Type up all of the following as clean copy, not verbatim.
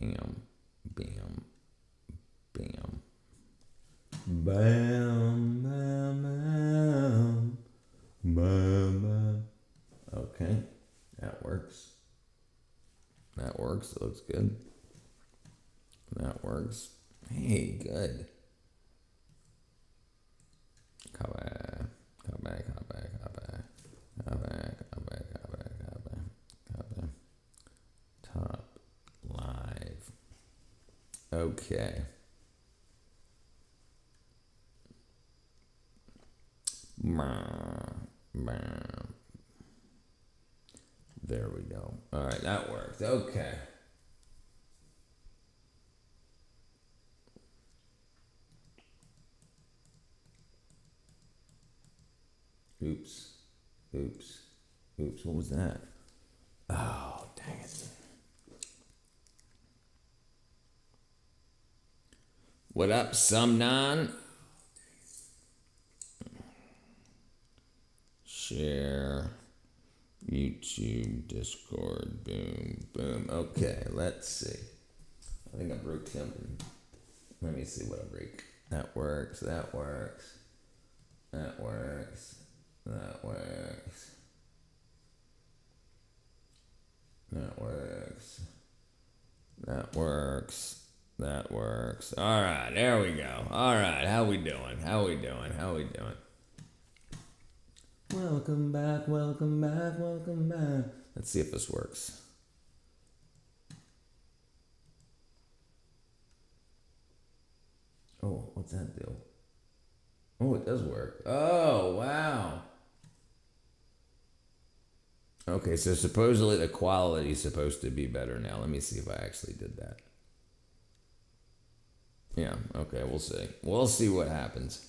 Bam, bam, bam. Bam, bam, bam, bam, bam. Okay, that works. That works. It looks good. That works. Hey, good. Come back, come back, come back, come back, come back, come back, come back, come back, come back. Top live. Okay. There we go. All right, that worked. Okay. Oops. Oops. Oops. What was that? Oh, dang it. What up, Sumnon? Share. YouTube, Discord, boom, boom. Okay, let's see. I think I broke something. Let me see what I break. That works, that works. That works. That works. That works. That works. That works. All right, there we go. All right, how we doing? How we doing? How we doing? Welcome back, welcome back, welcome back. Let's see if this works. Oh, what's that do? Oh, it does work. Oh, wow. Okay, so supposedly the quality is supposed to be better now. Let me see if I actually did that. Yeah, okay, we'll see. We'll see what happens.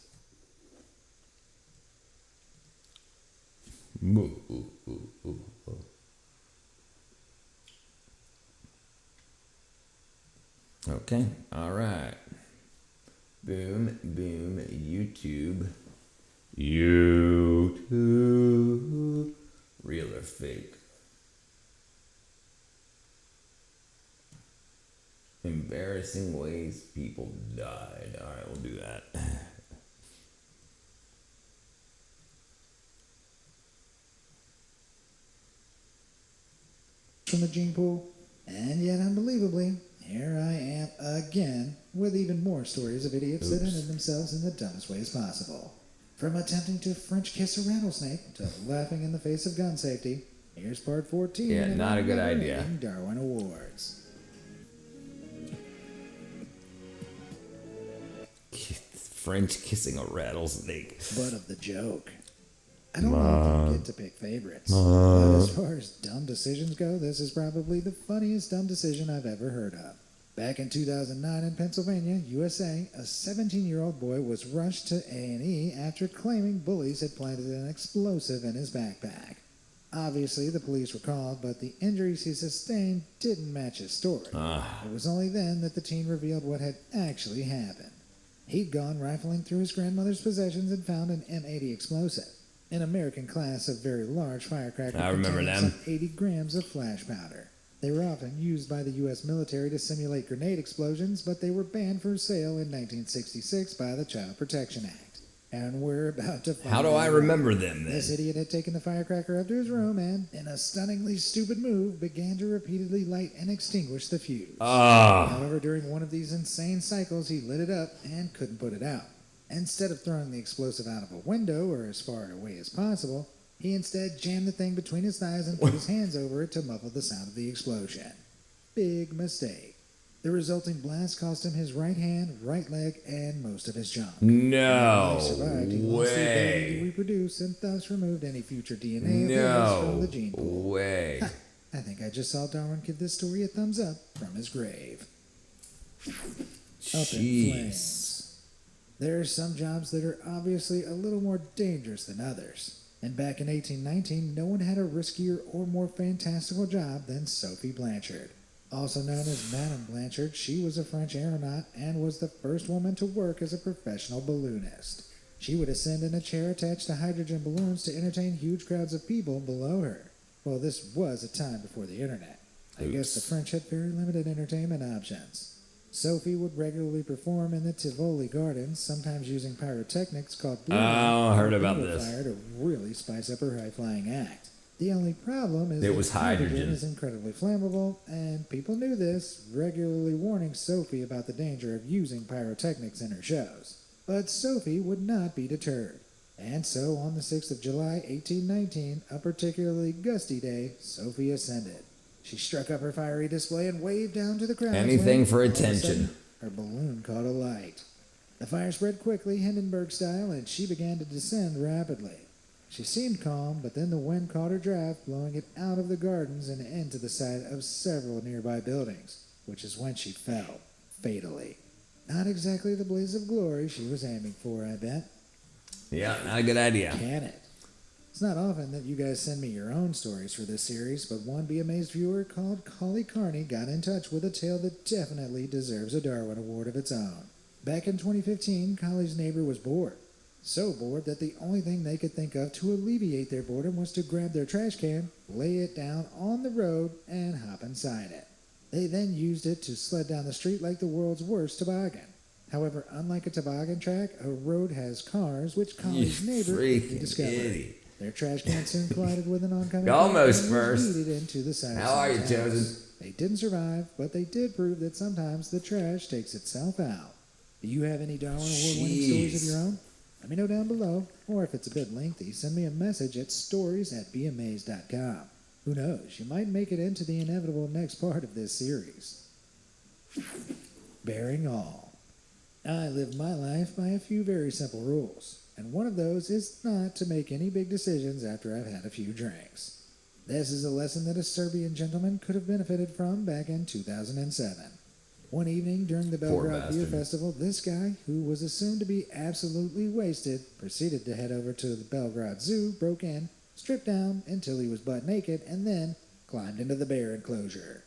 Okay, all right. Boom, boom, YouTube. YouTube. Real or fake? Embarrassing ways people died. All right, we'll do that. From the gene pool, and yet unbelievably, here I am again with even more stories of idiots that ended themselves in the dumbest ways possible. From attempting to French kiss a rattlesnake to laughing in the face of gun safety, here's part 14 Yeah, of not a good our idea. Darwin Awards. French kissing a rattlesnake. But of the joke. I don't know if you get to pick favorites, but as far as dumb decisions go, this is probably the funniest dumb decision I've ever heard of. Back in 2009 in Pennsylvania, USA, a 17-year-old boy was rushed to A&E after claiming bullies had planted an explosive in his backpack. Obviously, the police were called, but the injuries he sustained didn't match his story. It was only then that the teen revealed what had actually happened. He'd gone rifling through his grandmother's possessions and found an M80 explosive, an American class of very large firecracker I remember containing them. some 80 grams of flash powder. They were often used by the U.S. military to simulate grenade explosions, but they were banned for sale in 1966 by the Child Protection Act. And we're about to find How do I out remember why. them then? This idiot had taken the firecracker up to his room and, in a stunningly stupid move, began to repeatedly light and extinguish the fuse. However, during one of these insane cycles, he lit it up and couldn't put it out. Instead of throwing the explosive out of a window or as far away as possible, he instead jammed the thing between his thighs and put his hands over it to muffle the sound of the explosion. Big mistake. The resulting blast cost him his right hand, right leg, and most of his junk. No While he survived, he lost the ability to way. reproduce and thus removed any future DNA of his from the No gene pool. way. I think I just saw Darwin give this story a thumbs up from his grave. Up in Jeez. flames. There are some jobs that are obviously a little more dangerous than others. And back in 1819, no one had a riskier or more fantastical job than Sophie Blanchard. Also known as Madame Blanchard, she was a French aeronaut and was the first woman to work as a professional balloonist. She would ascend in a chair attached to hydrogen balloons to entertain huge crowds of people below her. Well, this was a time before the internet. I guess the French had very limited entertainment options. Sophie would regularly perform in the Tivoli Gardens, sometimes using pyrotechnics called blue I heard about fire this. to really spice up her high-flying act. The only problem is It that was hydrogen. is incredibly flammable, and people knew this, regularly warning Sophie about the danger of using pyrotechnics in her shows. But Sophie would not be deterred. And so, on the 6th of July, 1819, a particularly gusty day, Sophie ascended. She struck up her fiery display and waved down to the crowd. Anything for all of a attention. sudden, her balloon caught alight. The fire spread quickly, Hindenburg style, and she began to descend rapidly. She seemed calm, but then the wind caught her draft, blowing it out of the gardens and into the side of several nearby buildings, which is when she fell, fatally. Not exactly the blaze of glory she was aiming for, I bet. Yeah, not a good idea. Can it? It's not often that you guys send me your own stories for this series, but one Be Amazed viewer called Collie Carney got in touch with a tale that definitely deserves a Darwin Award of its own. Back in 2015, Collie's neighbor was bored. So bored that the only thing they could think of to alleviate their boredom was to grab their trash can, lay it down on the road, and hop inside it. They then used it to sled down the street like the world's worst toboggan. However, unlike a toboggan track, a road has cars, which Collie's neighbor quickly discovered. Idiot. Their trash can soon collided with an oncoming Almost car and was first. yeeted into the side of How are you, someone's house. Chosen? They didn't survive, but they did prove that sometimes the trash takes itself out. Do you have any Darwin Award-winning stories of Jeez. your own? Let me know down below, or if it's a bit lengthy, send me a message at stories@beamazed.com. Who knows, you might make it into the inevitable next part of this series. Bearing all. I live my life by a few very simple rules, and one of those is not to make any big decisions after I've had a few drinks. This is a lesson that a Serbian gentleman could have benefited from back in 2007. One evening during the Poor Belgrade Beer bastard. Festival, this guy, who was assumed to be absolutely wasted, proceeded to head over to the Belgrade Zoo, broke in, stripped down until he was butt naked, and then climbed into the bear enclosure.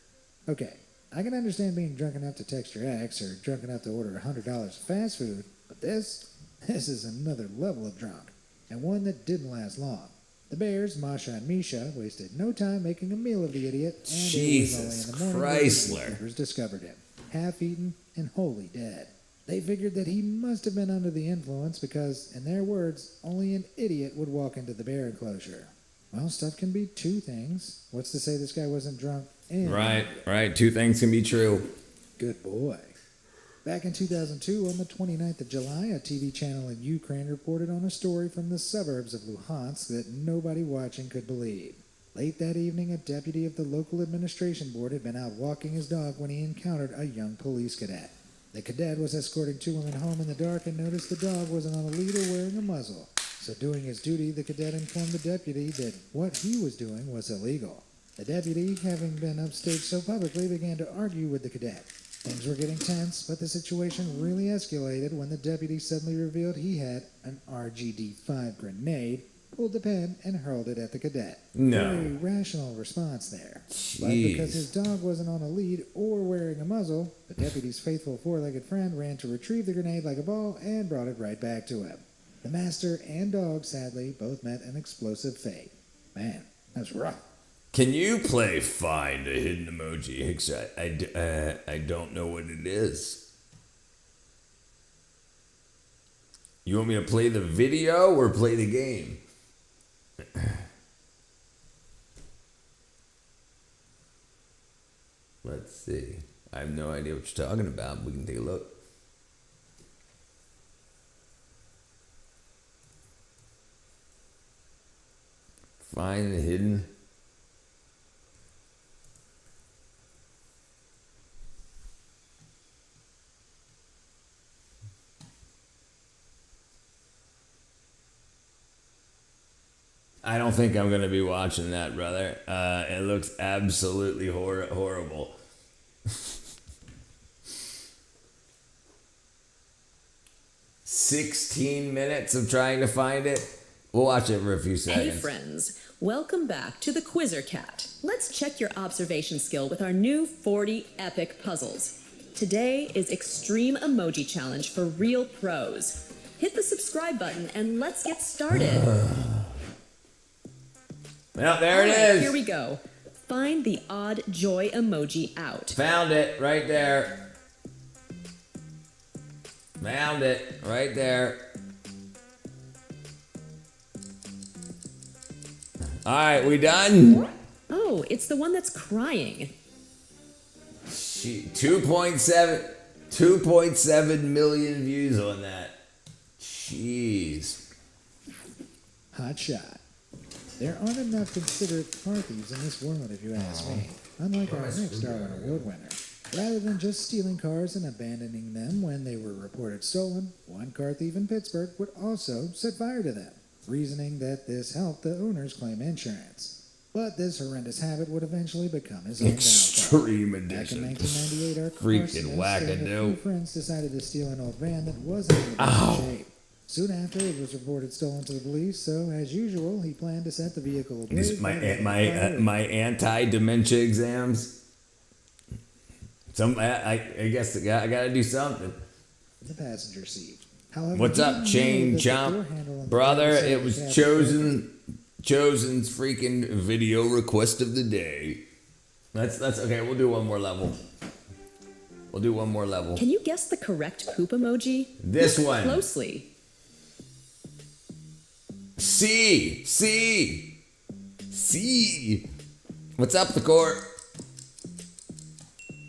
Okay, I can understand being drunk enough to text your ex or drunk enough to order $100 of fast food, but this is another level of drunk, and one that didn't last long. The bears, Masha and Misha, wasted no time making a meal of the idiot, and Jesus it was only in the morning that Chrysler. the keepers discovered him, half-eaten and wholly dead. They figured that he must have been under the influence because, in their words, only an idiot would walk into the bear enclosure. Well, stuff can be two things. What's to say this guy wasn't drunk and Right. Two things can be true. Good boy. Back in 2002, on the 29th of July, a TV channel in Ukraine reported on a story from the suburbs of Luhansk that nobody watching could believe. Late that evening, a deputy of the local administration board had been out walking his dog when he encountered a young police cadet. The cadet was escorting two women home in the dark and noticed the dog wasn't on a lead or wearing a muzzle. So doing his duty, the cadet informed the deputy that what he was doing was illegal. The deputy, having been upstaged so publicly, began to argue with the cadet. Things were getting tense, but the situation really escalated when the deputy suddenly revealed he had an RGD-5 grenade, pulled the pin, and hurled it at the cadet. No. Very rational response there. But Jeez. because his dog wasn't on a lead or wearing a muzzle, the deputy's faithful four-legged friend ran to retrieve the grenade like a ball and brought it right back to him. The master and dog, sadly, both met an explosive fate. Man, that's rough. Can you play Find a Hidden Emoji? Hicks? I don't know what it is. You want me to play the video or play the game? Let's see. I have no idea what you're talking about. We can take a look. Find the hidden. I don't think I'm going to be watching that, brother. It looks absolutely horrible. "16 minutes of trying to find it." We'll watch it for a few Hey seconds. friends, welcome back to the Quizzer Cat. Let's check your observation skill with our new 40 epic puzzles. Today is Extreme Emoji Challenge for real pros. Hit the subscribe button and let's get started. Well, there it All right, is. here we go. Find the odd joy emoji out. Found it right there. Found it right there. All right, we done? Oh, it's the one that's crying. 2.7 million views on that. Jeez. Hot shot. There aren't enough considerate car thieves in this world, if you ask me. Unlike our next Darwin Award winner. Rather than just stealing cars and abandoning them when they were reported stolen, one car thief in Pittsburgh would also set fire to them, reasoning that this helped the owners claim insurance. But this horrendous habit would eventually become his own downfall. Extreme Back in edition. 1998, our Freaking arsonist and a wackadoo. few friends decided to steal an old van that wasn't in the best shape. Soon after, it was reported stolen to the police, so as usual, he planned to set the vehicle ablaze. These my anti-dementia exams. I guess I gotta do something. The passenger seat. However, What's he up, didn't chain know that the jump? door handle on the Brother, driver's side it was had Chosen's freaking video request of the day. That's okay, we'll do one more level. We'll do one more level. Can you guess the correct poop emoji? This Look one. closely. C. What's up, the court?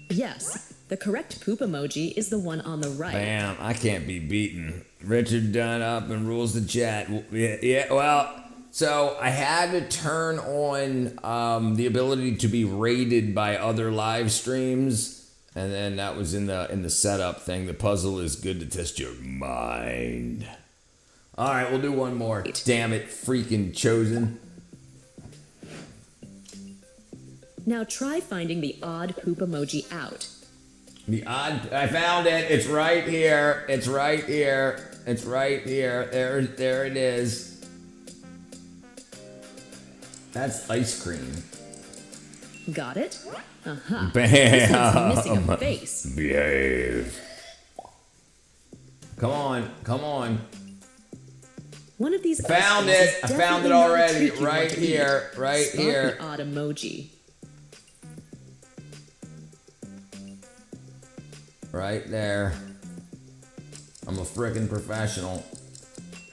Yes, the correct poop emoji is the one on the right. Bam, I can't be beaten. Richard Dunn up and rules the chat. Yeah, well, so I had to turn on the ability to be rated by other live streams, and then that was in the setup thing. The puzzle is good to test your mind. All right, we'll do one more. Damn it, freaking Chosen. Now try finding the odd poop emoji out. I found it. It's right here. It's right here. It's right here. There it is. That's ice cream. Got it? Uh-huh. Bam. This one's missing a face. Behave. Come on. One of these Found ice creams it. is I found it definitely not a already. treat you want Right to here. eat. Right Spot here. the odd emoji. Right there. I'm a frickin' professional.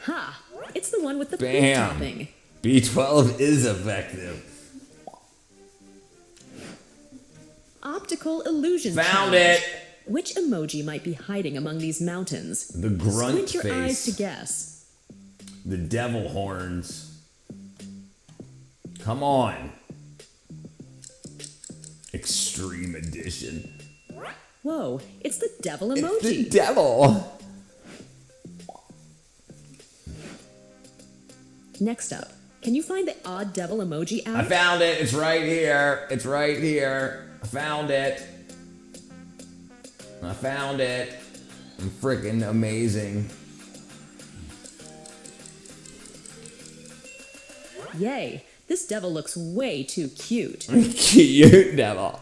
Ha! It's the one with the poop Bam. topping. B12 is effective. Optical illusion. Found challenge. it. Which emoji might be hiding among these mountains? The grunt Squint your face. eyes to guess. The devil horns. Come on. Extreme edition. Whoa, it's the devil It's emoji. the devil. Next up, can you find the odd devil emoji out? I found it. It's right here. It's right here. I found it. I'm freaking amazing. Yay, this devil looks way too cute. Cute devil.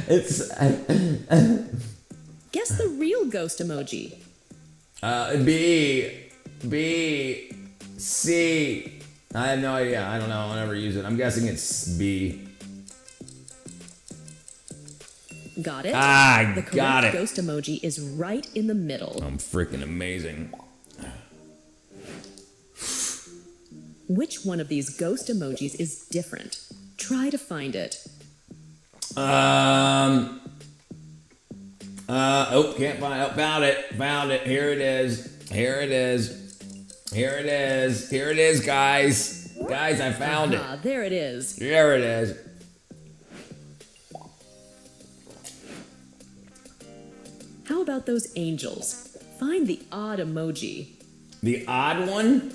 It's Guess the real ghost emoji. B, C. I have no idea. I don't know. I'll never use it. I'm guessing it's B. Got it? Ah, the got correct it. ghost emoji is right in the middle. I'm freaking amazing. Which one of these ghost emojis is different? Try to find it. Can't find it. Found it. Here it is, guys. Guys, I found it. Ah, there it is. There it is. How about those angels? Find the odd emoji. The odd one?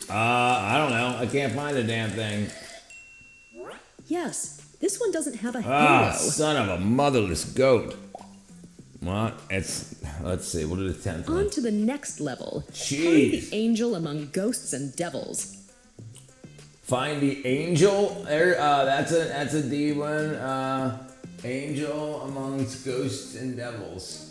I don't know. I can't find the damn thing. Yes, this one doesn't have a Ah, halo. son of a motherless goat. What? Let's see. We'll do the 10th On one. to the next level. Jeez. Find the angel among ghosts and devils. Find the angel. There. That's a D one. Angel amongst ghosts and devils.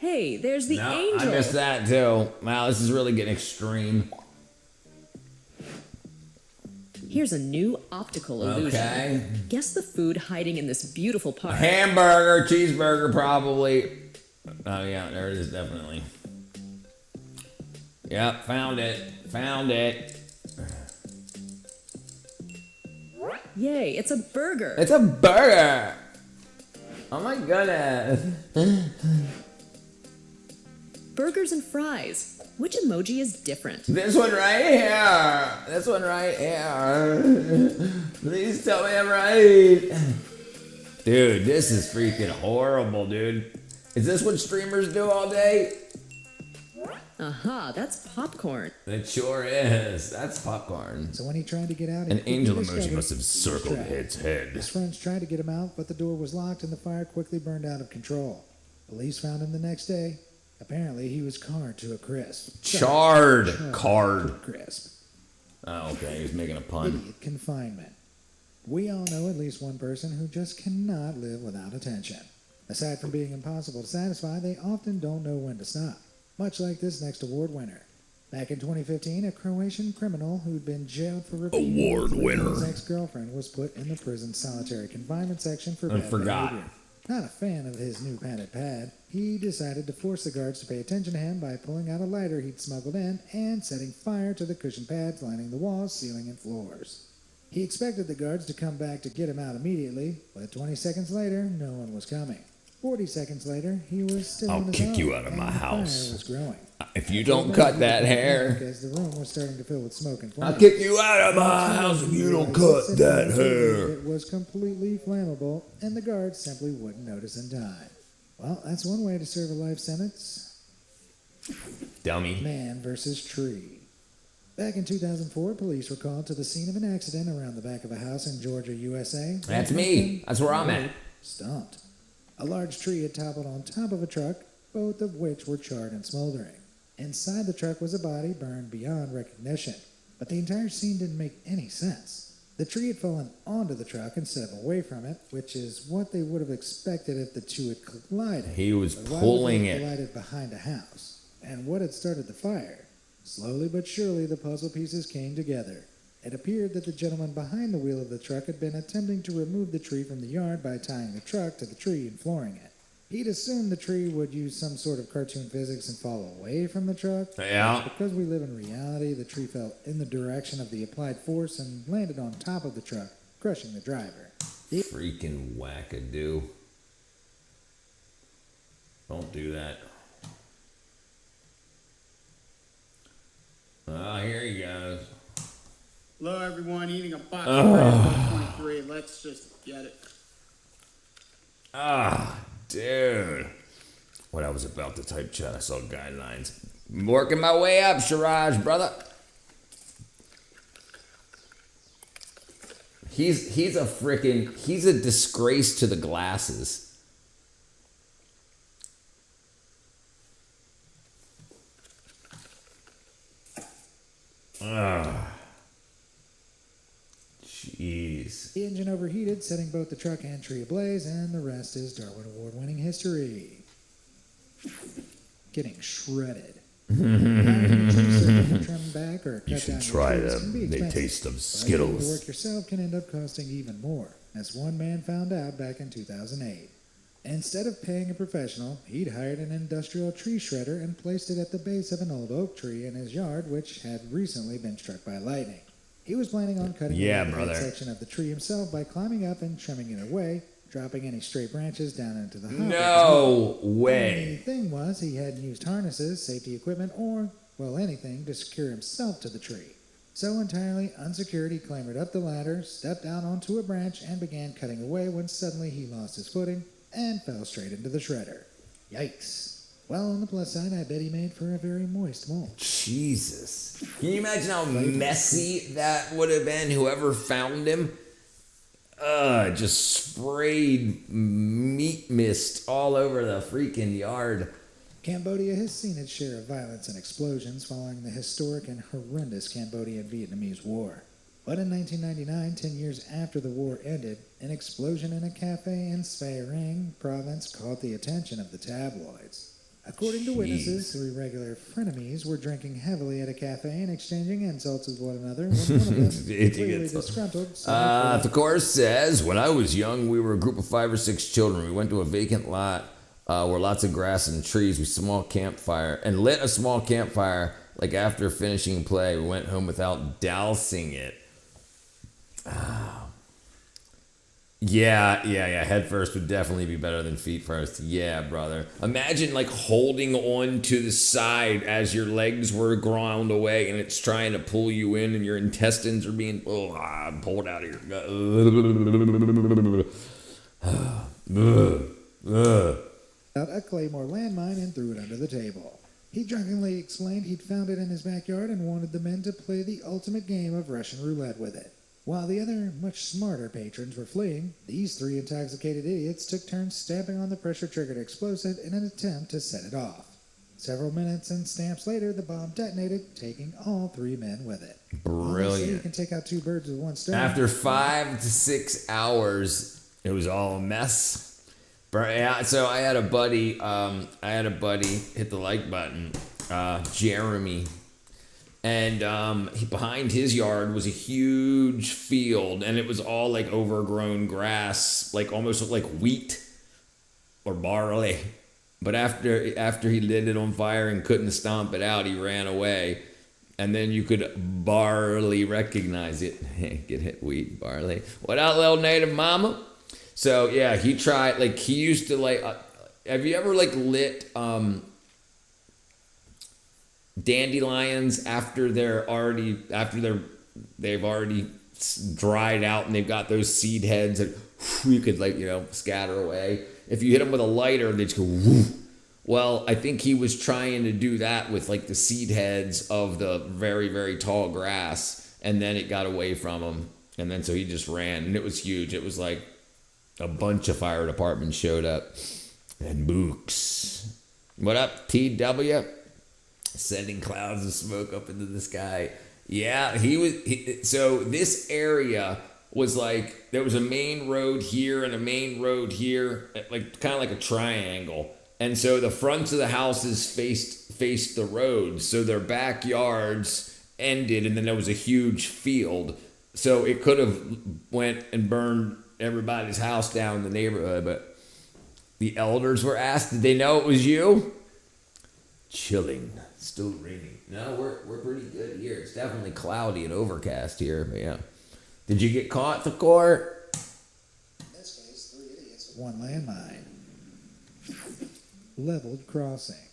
Hey, there's the No, angel. I missed that too. Wow, this is really getting extreme. Here's a new optical illusion. Okay. Guess the food hiding in this beautiful park. Hamburger, cheeseburger, probably. Oh yeah, there it is, definitely. Yep, found it. Found it. Yay, it's a burger. It's a burger. Oh my goodness. Burgers and fries. Which emoji is different? This one right here. This one right here. Please tell me I'm right. Dude, this is freaking horrible, dude. Is this what streamers do all day? Aha, that's popcorn. It sure is. That's popcorn. So when he tried to get out, he An quickly angel discovered emoji must have he was circled trapped. its head. His friends tried to get him out, but the door was locked and the fire quickly burned out of control. Police found him the next day. Apparently, he was charred to a crisp. Charred. To a Card. crisp. Oh, okay. He was making a pun. Idiot confinement. We all know at least one person who just cannot live without attention. Aside from being impossible to satisfy, they often don't know when to stop. Much like this next award winner. Back in 2015, a Croatian criminal who'd been jailed for repeating Award winner. his ex-girlfriend was put in the prison's solitary confinement section for I bad forgot. behavior. Not a fan of his new padded pad, he decided to force the guards to pay attention to him by pulling out a lighter he'd smuggled in and setting fire to the cushion pads lining the walls, ceiling, and floors. He expected the guards to come back to get him out immediately, but 20 seconds later, no one was coming. 40 seconds later, he was still I'll on his kick own, you out of and my the house. fire was growing. If you don't cut that hair, As the room was starting to fill with smoke and I'll flames. kick you out of my house if you don't cut that hair. It was completely flammable, and the guards simply wouldn't notice in time. Well, that's one way to serve a life sentence. Dummy. Man versus tree. Back in 2004, police were called to the scene of an accident around the back of a house in Georgia, USA. That's me. That's where I'm at. Stumped. A large tree had toppled on top of a truck, both of which were charred and smoldering. Inside the truck was a body burned beyond recognition, but the entire scene didn't make any sense. The tree had fallen onto the truck instead of away from it, which is what they would have expected if the two had collided. He was But why would pulling they it. collided behind a house? And what had started the fire? Slowly but surely, the puzzle pieces came together. It appeared that the gentleman behind the wheel of the truck had been attempting to remove the tree from the yard by tying the truck to the tree and flooring it. He'd assumed the tree would use some sort of cartoon physics and fall away from the truck. Yeah. Because we live in reality, the tree fell in the direction of the applied force and landed on top of the truck, crushing the driver. Freaking wackadoo. Don't do that. Oh, here he goes. Hello, everyone. Eating a box of 23. Let's just get it. Ah, dude. What I was about to type chat, I saw guidelines. Working my way up, Siraj, brother. He's a disgrace to the glasses. Jeez. The engine overheated, setting both the truck and tree ablaze, and the rest is Darwin Award-winning history. Getting shredded. Trim back or You cut should down try your trees them. can be They expensive, taste of but Skittles. doing the work yourself can end up costing even more, as one man found out back in 2008. Instead of paying a professional, he'd hired an industrial tree shredder and placed it at the base of an old oak tree in his yard, which had recently been struck by lightning. He was planning on cutting Yeah, away the brother. head section of the tree himself by climbing up and trimming it away, dropping any stray branches down into the hopper. No The way. thing was, he hadn't used harnesses, safety equipment, or, well, anything to secure himself to the tree. So entirely unsecured, he clambered up the ladder, stepped out onto a branch, and began cutting away when suddenly he lost his footing and fell straight into the shredder. Yikes. Well, on the plus side, I bet he made for a very moist mold. Jesus. Can you imagine how messy that would have been? Whoever found him? Just sprayed meat mist all over the freaking yard. Cambodia has seen its share of violence and explosions following the historic and horrendous Cambodian-Vietnamese War. But in 1999, 10 years after the war ended, an explosion in a cafe in Svay Rieng province caught the attention of the tabloids. According to witnesses, three regular frenemies were drinking heavily at a cafe and exchanging insults with one another when one of them, clearly disgruntled, The chorus says, when I was young, we were a group of 5 or 6 children. We went to a vacant lot where lots of grass and trees. We lit a small campfire. Like after finishing play, we went home without dousing it. Yeah. Head first would definitely be better than feet first. Yeah, brother. Imagine like holding on to the side as your legs were ground away and it's trying to pull you in and your intestines are being pulled out of your gut. out a Claymore landmine and threw it under the table. He drunkenly explained he'd found it in his backyard and wanted the men to play the ultimate game of Russian roulette with it. While the other, much smarter patrons were fleeing, these three intoxicated idiots took turns stamping on the pressure-triggered explosive in an attempt to set it off. Several minutes and stamps later, the bomb detonated, taking all three men with it. Brilliant. Honestly, you can take out two birds with one stone. After 5 to 6 hours, it was all a mess. So I had a buddy hit the like button, Jeremy. And behind his yard was a huge field, and it was all like overgrown grass, like almost looked like wheat or barley. But after he lit it on fire and couldn't stomp it out, he ran away. And then you could barely recognize it. Get hit, wheat, barley. What out, little native mama? So yeah, he tried. Like he used to like. Have you ever like lit dandelions after they've already dried out and they've got those seed heads that you could scatter away. If you hit them with a lighter, they just go whoo. Well, I think he was trying to do that with like the seed heads of the very, very tall grass, and then it got away from him, and then so he just ran, and it was huge. It was like a bunch of fire departments showed up, and Books. What up, TW? Sending clouds of smoke up into the sky. Yeah, so this area was like, there was a main road here and a main road here, like kind of like a triangle. And so the fronts of the houses faced the road. So their backyards ended, and then there was a huge field. So it could have went and burned everybody's house down in the neighborhood, but the elders were asked, did they know it was you? Chilling. Still raining. No, we're pretty good here. It's definitely cloudy and overcast here, but yeah. Did you get caught, the court? In this case, three idiots with one landmine. Leveled crossing.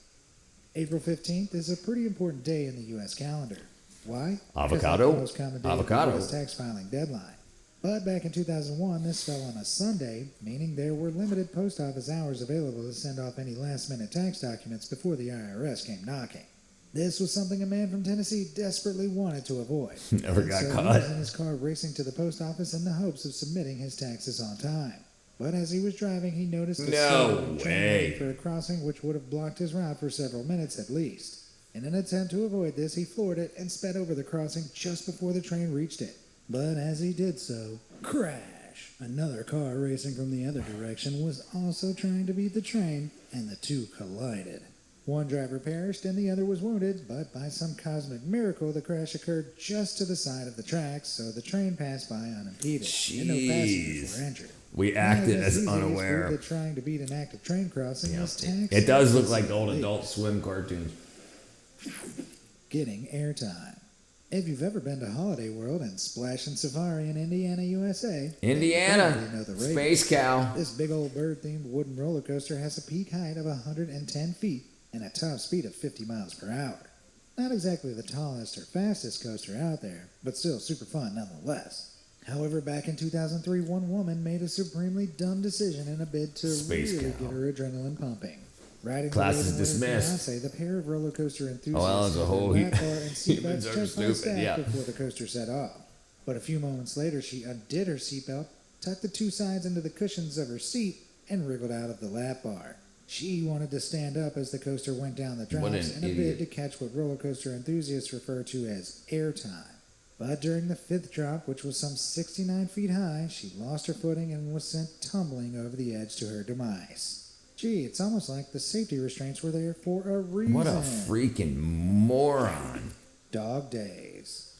April 15th is a pretty important day in the U.S. calendar. Why? Avocado. Because it's the most common day of the U.S. tax filing deadline. But back in 2001, this fell on a Sunday, meaning there were limited post office hours available to send off any last-minute tax documents before the IRS came knocking. This was something a man from Tennessee desperately wanted to avoid. Never got so caught. He was in his car racing to the post office in the hopes of submitting his taxes on time. But as he was driving, he noticed a slow train for a crossing which would have blocked his route for several minutes at least. In an attempt to avoid this, he floored it and sped over the crossing just before the train reached it. But as he did so, crash! Another car racing from the other direction was also trying to beat the train, and the two collided. One driver perished and the other was wounded, but by some cosmic miracle, the crash occurred just to the side of the tracks, so the train passed by unimpeded, and no passengers were injured. We acted as unaware. That trying to beat an active train crossing was taxed. It does look like old Adult Swim cartoons. Getting airtime. If you've ever been to Holiday World and Splash and Safari in Indiana, USA, Indiana, you know the rate. Space Cow. This big old bird-themed wooden roller coaster has a peak height of 110 feet and a top speed of 50 miles per hour. Not exactly the tallest or fastest coaster out there, but still super fun nonetheless. However, back in 2003, one woman made a supremely dumb decision in a bid to get her adrenaline pumping. Riding Class is the dismissed. Fiancé, the pair of roller coaster enthusiasts That was a whole lap bar and seatbelts are just by stupid, stack yeah. before the coaster set off. But a few moments later, she undid her seatbelt, tucked the two sides into the cushions of her seat, and wriggled out of the lap bar. She wanted to stand up as the coaster went down the drops in a bid to catch what roller coaster enthusiasts refer to as airtime. But during the fifth drop, which was some 69 feet high, she lost her footing and was sent tumbling over the edge to her demise. Gee, it's almost like the safety restraints were there for a reason. What a freaking moron. Dog days.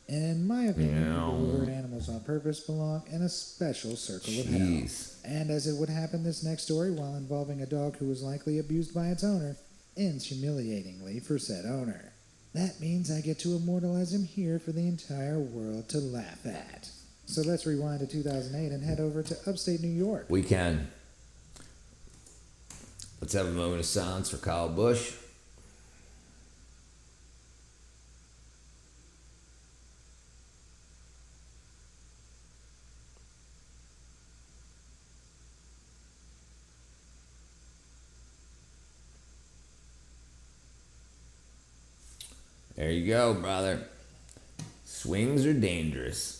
In my opinion, people who hurt animals on purpose belong in a special circle of hell. Jeez. And as it would happen, this next story, while involving a dog who was likely abused by its owner, ends humiliatingly for said owner. That means I get to immortalize him here for the entire world to laugh at. So let's rewind to 2008 and head over to upstate New York. We can. Let's have a moment of silence for Kyle Busch. There you go, brother. Swings are dangerous.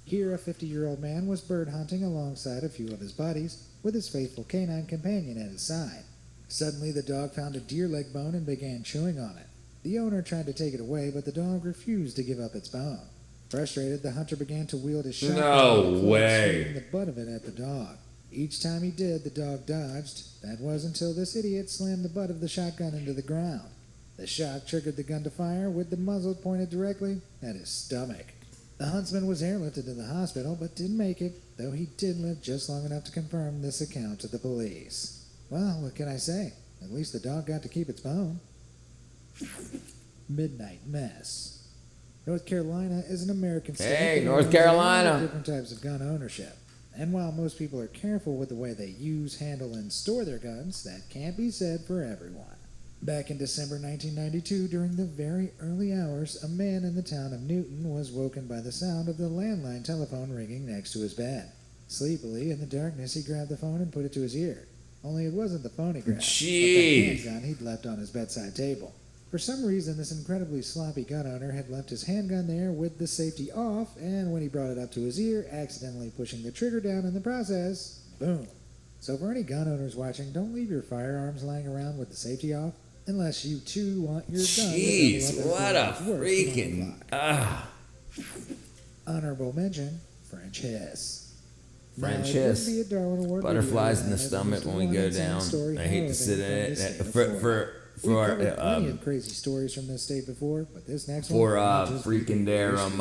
Here, a 50-year-old man was bird hunting alongside a few of his buddies, with his faithful canine companion at his side. Suddenly, the dog found a deer leg bone and began chewing on it. The owner tried to take it away, but the dog refused to give up its bone. Frustrated, the hunter began to wield his shotgun, No way. swinging the butt of it at the dog. Each time he did, the dog dodged. That was until this idiot slammed the butt of the shotgun into the ground. The shock triggered the gun to fire, with the muzzle pointed directly at his stomach. The huntsman was airlifted to the hospital, but didn't make it, though he did live just long enough to confirm this account to the police. Well, what can I say? At least the dog got to keep its bone. Midnight Mess. North Carolina is an American state. Hey, that North owns a lot of Carolina. different types of gun ownership. And while most people are careful with the way they use, handle, and store their guns, that can't be said for everyone. Back in December 1992, during the very early hours, a man in the town of Newton was woken by the sound of the landline telephone ringing next to his bed. Sleepily, in the darkness, he grabbed the phone and put it to his ear. Only it wasn't the phone he grabbed, but the handgun he'd left on his bedside table. For some reason, this incredibly sloppy gun owner had left his handgun there with the safety off, and when he brought it up to his ear, accidentally pushing the trigger down in the process, boom. So for any gun owners watching, don't leave your firearms lying around with the safety off, unless you too want your gun Jeez, to what a double up as freaking... Honorable mention, French Hiss. French Now, it Hiss. wouldn't be a Darwin Award Butterflies in the video, stomach as when we one go insane down. story I hate to harrowing sit from in the it. state of For Florida. We've our covered plenty of crazy stories from this state before, but this next for one might just be freaking the there worst.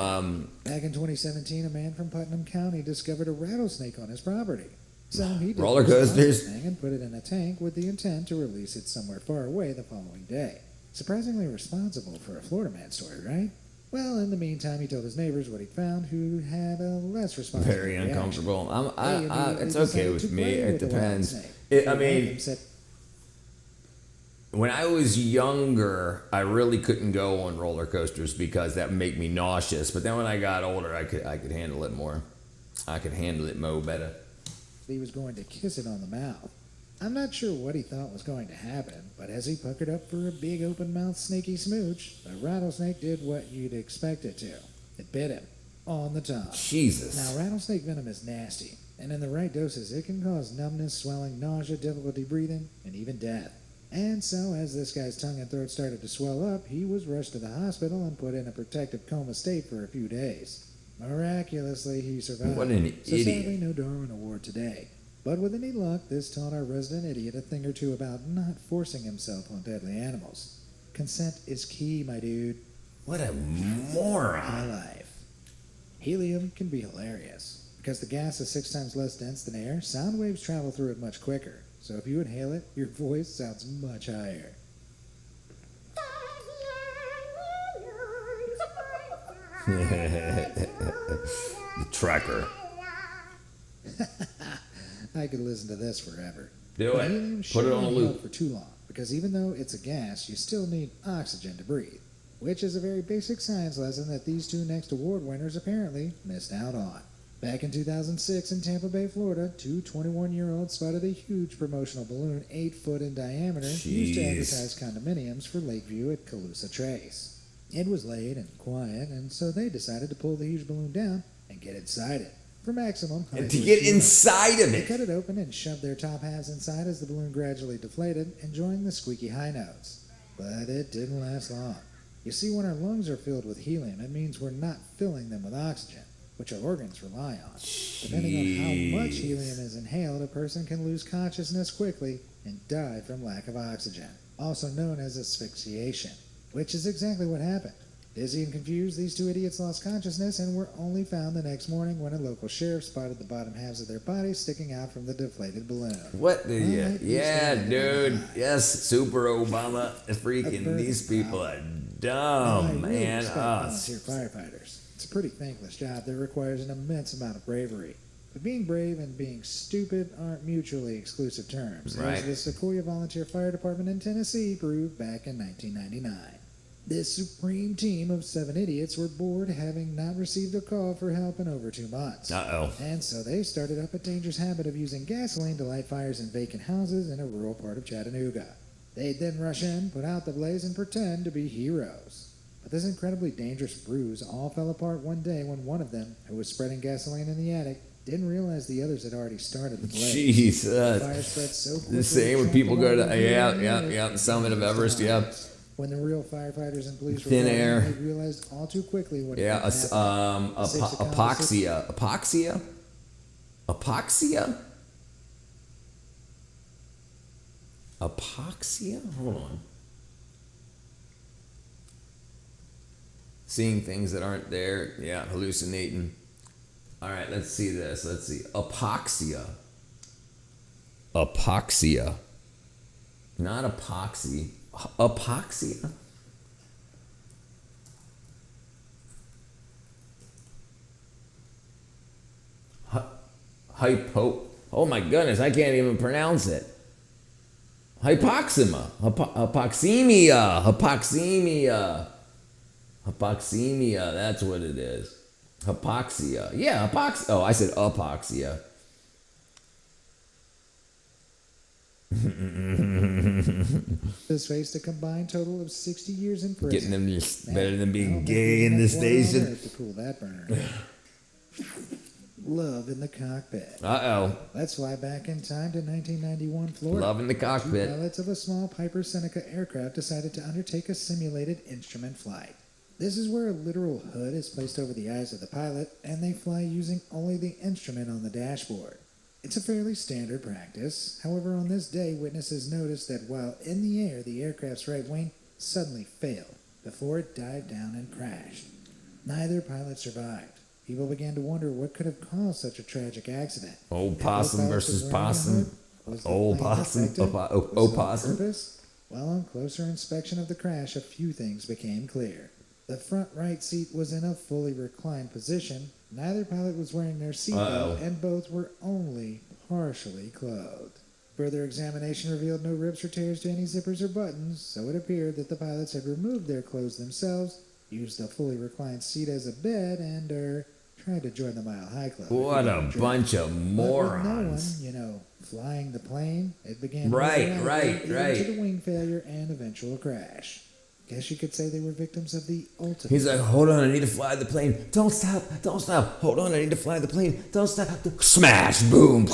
Back in 2017, a man from Putnam County discovered a rattlesnake on his property. So he did Roller the responsible coasters. thing and put it in a tank with the intent to release it somewhere far away the following day. Surprisingly responsible for a Florida man story, right? Well, in the meantime, he told his neighbors what he'd found, who had a less responsible very reaction. uncomfortable. They immediately It's okay decided with to me. play It with the wild depends. snake. I One of mean, them said, when I was younger, I really couldn't go on roller coasters because that would make me nauseous. But then when I got older, I could handle it more. I could handle it mo better. he was going to kiss it on the mouth. I'm not sure what he thought was going to happen, but as he puckered up for a big open-mouthed snaky smooch, the rattlesnake did what you'd expect it to. It bit him on the tongue. Jesus. Now, rattlesnake venom is nasty, and in the right doses, it can cause numbness, swelling, nausea, difficulty breathing, and even death. And so, as this guy's tongue and throat started to swell up, he was rushed to the hospital and put in a protective coma state for a few days. Miraculously, he survived. What an So idiot. sadly, no Darwin Award today. But with any luck, this taught our resident idiot a thing or two about not forcing himself on deadly animals. Consent is key, my dude. What a My moron. life. Helium can be hilarious. Because the gas is 6 times less dense than air, sound waves travel through it much quicker. So if you inhale it, your voice sounds much higher. The tracker. I could listen to this forever. Do But it. helium Put it shouldn't on a be loop. held for too long, because even though it's a gas, you still need oxygen to breathe, which is a very basic science lesson that these two next award winners apparently missed out on. Back in 2006 in Tampa Bay, Florida, two 21-year-olds spotted a huge promotional balloon 8 foot in diameter used to Jeez. advertise condominiums for Lakeview at Calusa Trace. It was late and quiet, and so they decided to pull the huge balloon down and get inside it for maximum And height to get achievement. inside of They it. cut it open and shoved their top halves inside as the balloon gradually deflated, enjoying the squeaky high notes. But it didn't last long. You see, when our lungs are filled with helium, it means we're not filling them with oxygen. which our organs rely on. Depending on how much helium is inhaled, a person can lose consciousness quickly and die from lack of oxygen, also known as asphyxiation, which is exactly what happened. Dizzy and confused, these two idiots lost consciousness and were only found the next morning when a local sheriff spotted the bottom halves of their bodies sticking out from the deflated balloon. What the Alright, yeah, you dude. Yes, Super Obama. Freaking these people are dumb, I really man. respect Oh, volunteer firefighters. It's a pretty thankless job that requires an immense amount of bravery. But being brave and being stupid aren't mutually exclusive terms, Right. as the Sequoia Volunteer Fire Department in Tennessee proved back in 1999. This supreme team of 7 idiots were bored, having not received a call for help in over 2 months. Uh-oh. And so they started up a dangerous habit of using gasoline to light fires in vacant houses in a rural part of Chattanooga. They'd then rush in, put out the blaze, and pretend to be heroes. But this incredibly dangerous ruse all fell apart one day when one of them, who was spreading gasoline in the attic, didn't realize the others had already started the blaze. The Jesus. fire spread so quickly. The same when it people go to traveled all yeah, the summit of Everest, yeah. When the real firefighters and police Thin were air. they realized all too quickly what Yeah, had happened. apoxia. Apoxia? Hold on. Seeing things that aren't there. Yeah, hallucinating. All right, let's see this. Let's see. Apoxia. Apoxia. Not epoxy. Apoxia. Hypo. Oh my goodness, I can't even pronounce it. Hypoxema. Hypoxemia. Hypoxemia. Hypoxemia. That's what it is. Hypoxia. Yeah, hypoxia. Oh, I said apoxia. Has faced a combined total of 60 years in prison. Getting them just Man, better than I being don't think gay there's in this enough water on station. Earth to cool that burner. Love in the cockpit. Uh-oh. Let's fly back in time to 1991 Florida. Love in the Two cockpit. pilots of a small Piper Seneca aircraft decided to undertake a simulated instrument flight. This is where a literal hood is placed over the eyes of the pilot, and they fly using only the instrument on the dashboard. It's a fairly standard practice. However, on this day, witnesses noticed that while in the air, the aircraft's right wing suddenly failed before it dived down and crashed. Neither pilot survived. People began to wonder what could have caused such a tragic accident. Old If both possum pilots versus were wearing a possum. hood, was the Old plane possum. defective? Oh, Was it on possum. purpose? Well, on closer inspection of the crash, a few things became clear. The front right seat was in a fully reclined position. Neither pilot was wearing their Uh-oh. seatbelt, and both were only partially clothed. Further examination revealed no rips or tears to any zippers or buttons, so it appeared that the pilots had removed their clothes themselves, used the fully reclined seat as a bed, and tried to join the Mile High Club. What a bunch of But with morons. no one, flying the plane, it began Right, moving right, rapidly right. into the wing failure and eventual crash. Guess you could say they were victims of the ultimate. He's like, hold on, I need to fly the plane. Don't stop, don't stop. Hold on, I need to fly the plane. Don't stop. Smash, boom.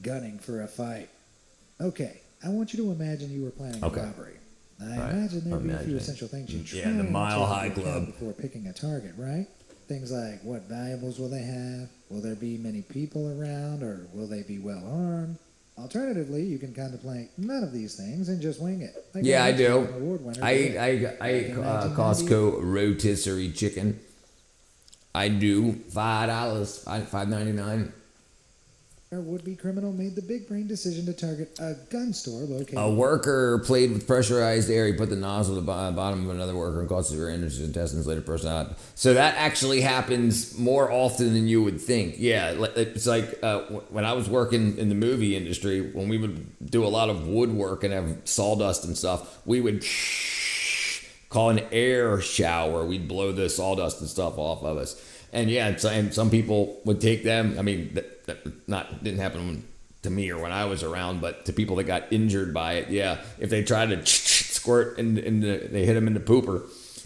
Gunning for a fight. Okay, I want you to imagine you were planning Okay. a robbery. I Right, imagine there'd be a few imagine. essential things you try Yeah, the to Mile take High into account Club. before picking a target, right? Things like what valuables will they have? Will there be many people around, or will they be well armed? Alternatively, you can contemplate none of these things and just wing it. Like Yeah, I what do. an award winner I did. eat, I Back eat in 1990. Costco rotisserie chicken. I do $5, $5.99. Our would-be criminal made the big brain decision to target a gun store located. A worker played with pressurized air. He put the nozzle at the bottom of another worker and caused severe injuries to intestines. Later, person out. So that actually happens more often than you would think. Yeah, it's like when I was working in the movie industry, when we would do a lot of woodwork and have sawdust and stuff, we would call an air shower. We'd blow the sawdust and stuff off of us. And yeah, and some people would take them. I mean, that didn't happen to me or when I was around, but to people that got injured by it, yeah. If they try to squirt they hit them in the pooper.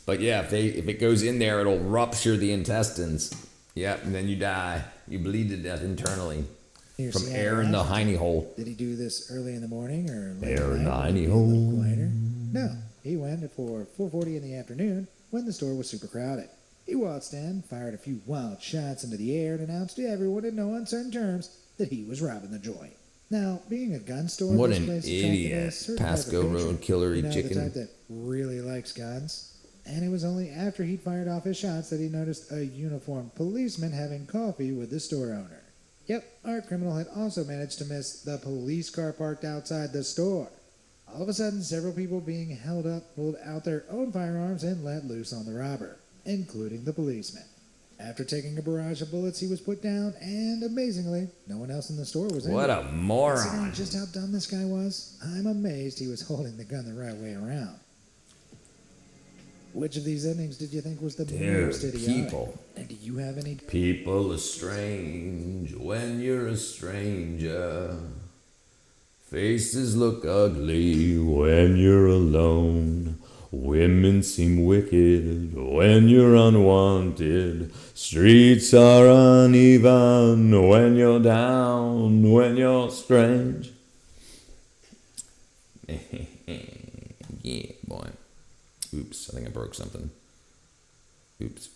But yeah, if it goes in there, it'll rupture the intestines. Yeah, and then you die. You bleed to death internally. Near From Seattle, air in the Washington. hiney hole. Did he do this early in the morning or late Air at in the night when hiney it'd be a little hole. quieter? No, he went before 4:40 in the afternoon when the store was super crowded. He waltzed in, fired a few wild shots into the air, and announced to everyone in no uncertain terms that he was robbing the joint. Now, being a gun store, What this an place attracted a idiot. certain type of Pasco patron. Road Killer You know, Chicken. the type that really likes guns. And it was only after he'd fired off his shots that he noticed a uniformed policeman having coffee with the store owner. Yep, our criminal had also managed to miss the police car parked outside the store. All of a sudden, several people being held up pulled out their own firearms and let loose on the robber, including the policeman. After taking a barrage of bullets, he was put down, and amazingly, no one else in the store was What injured. a Considering moron. just how dumb this guy was, I'm amazed he was holding the gun the right way around. Which of these endings did you think was the Dude, most idiotic? people. And do you have any? People are strange when you're a stranger. Faces look ugly when you're alone. Women seem wicked when you're unwanted. Streets are uneven when you're down, when you're strange. Yeah, boy. Oops, I think I broke something. Oops.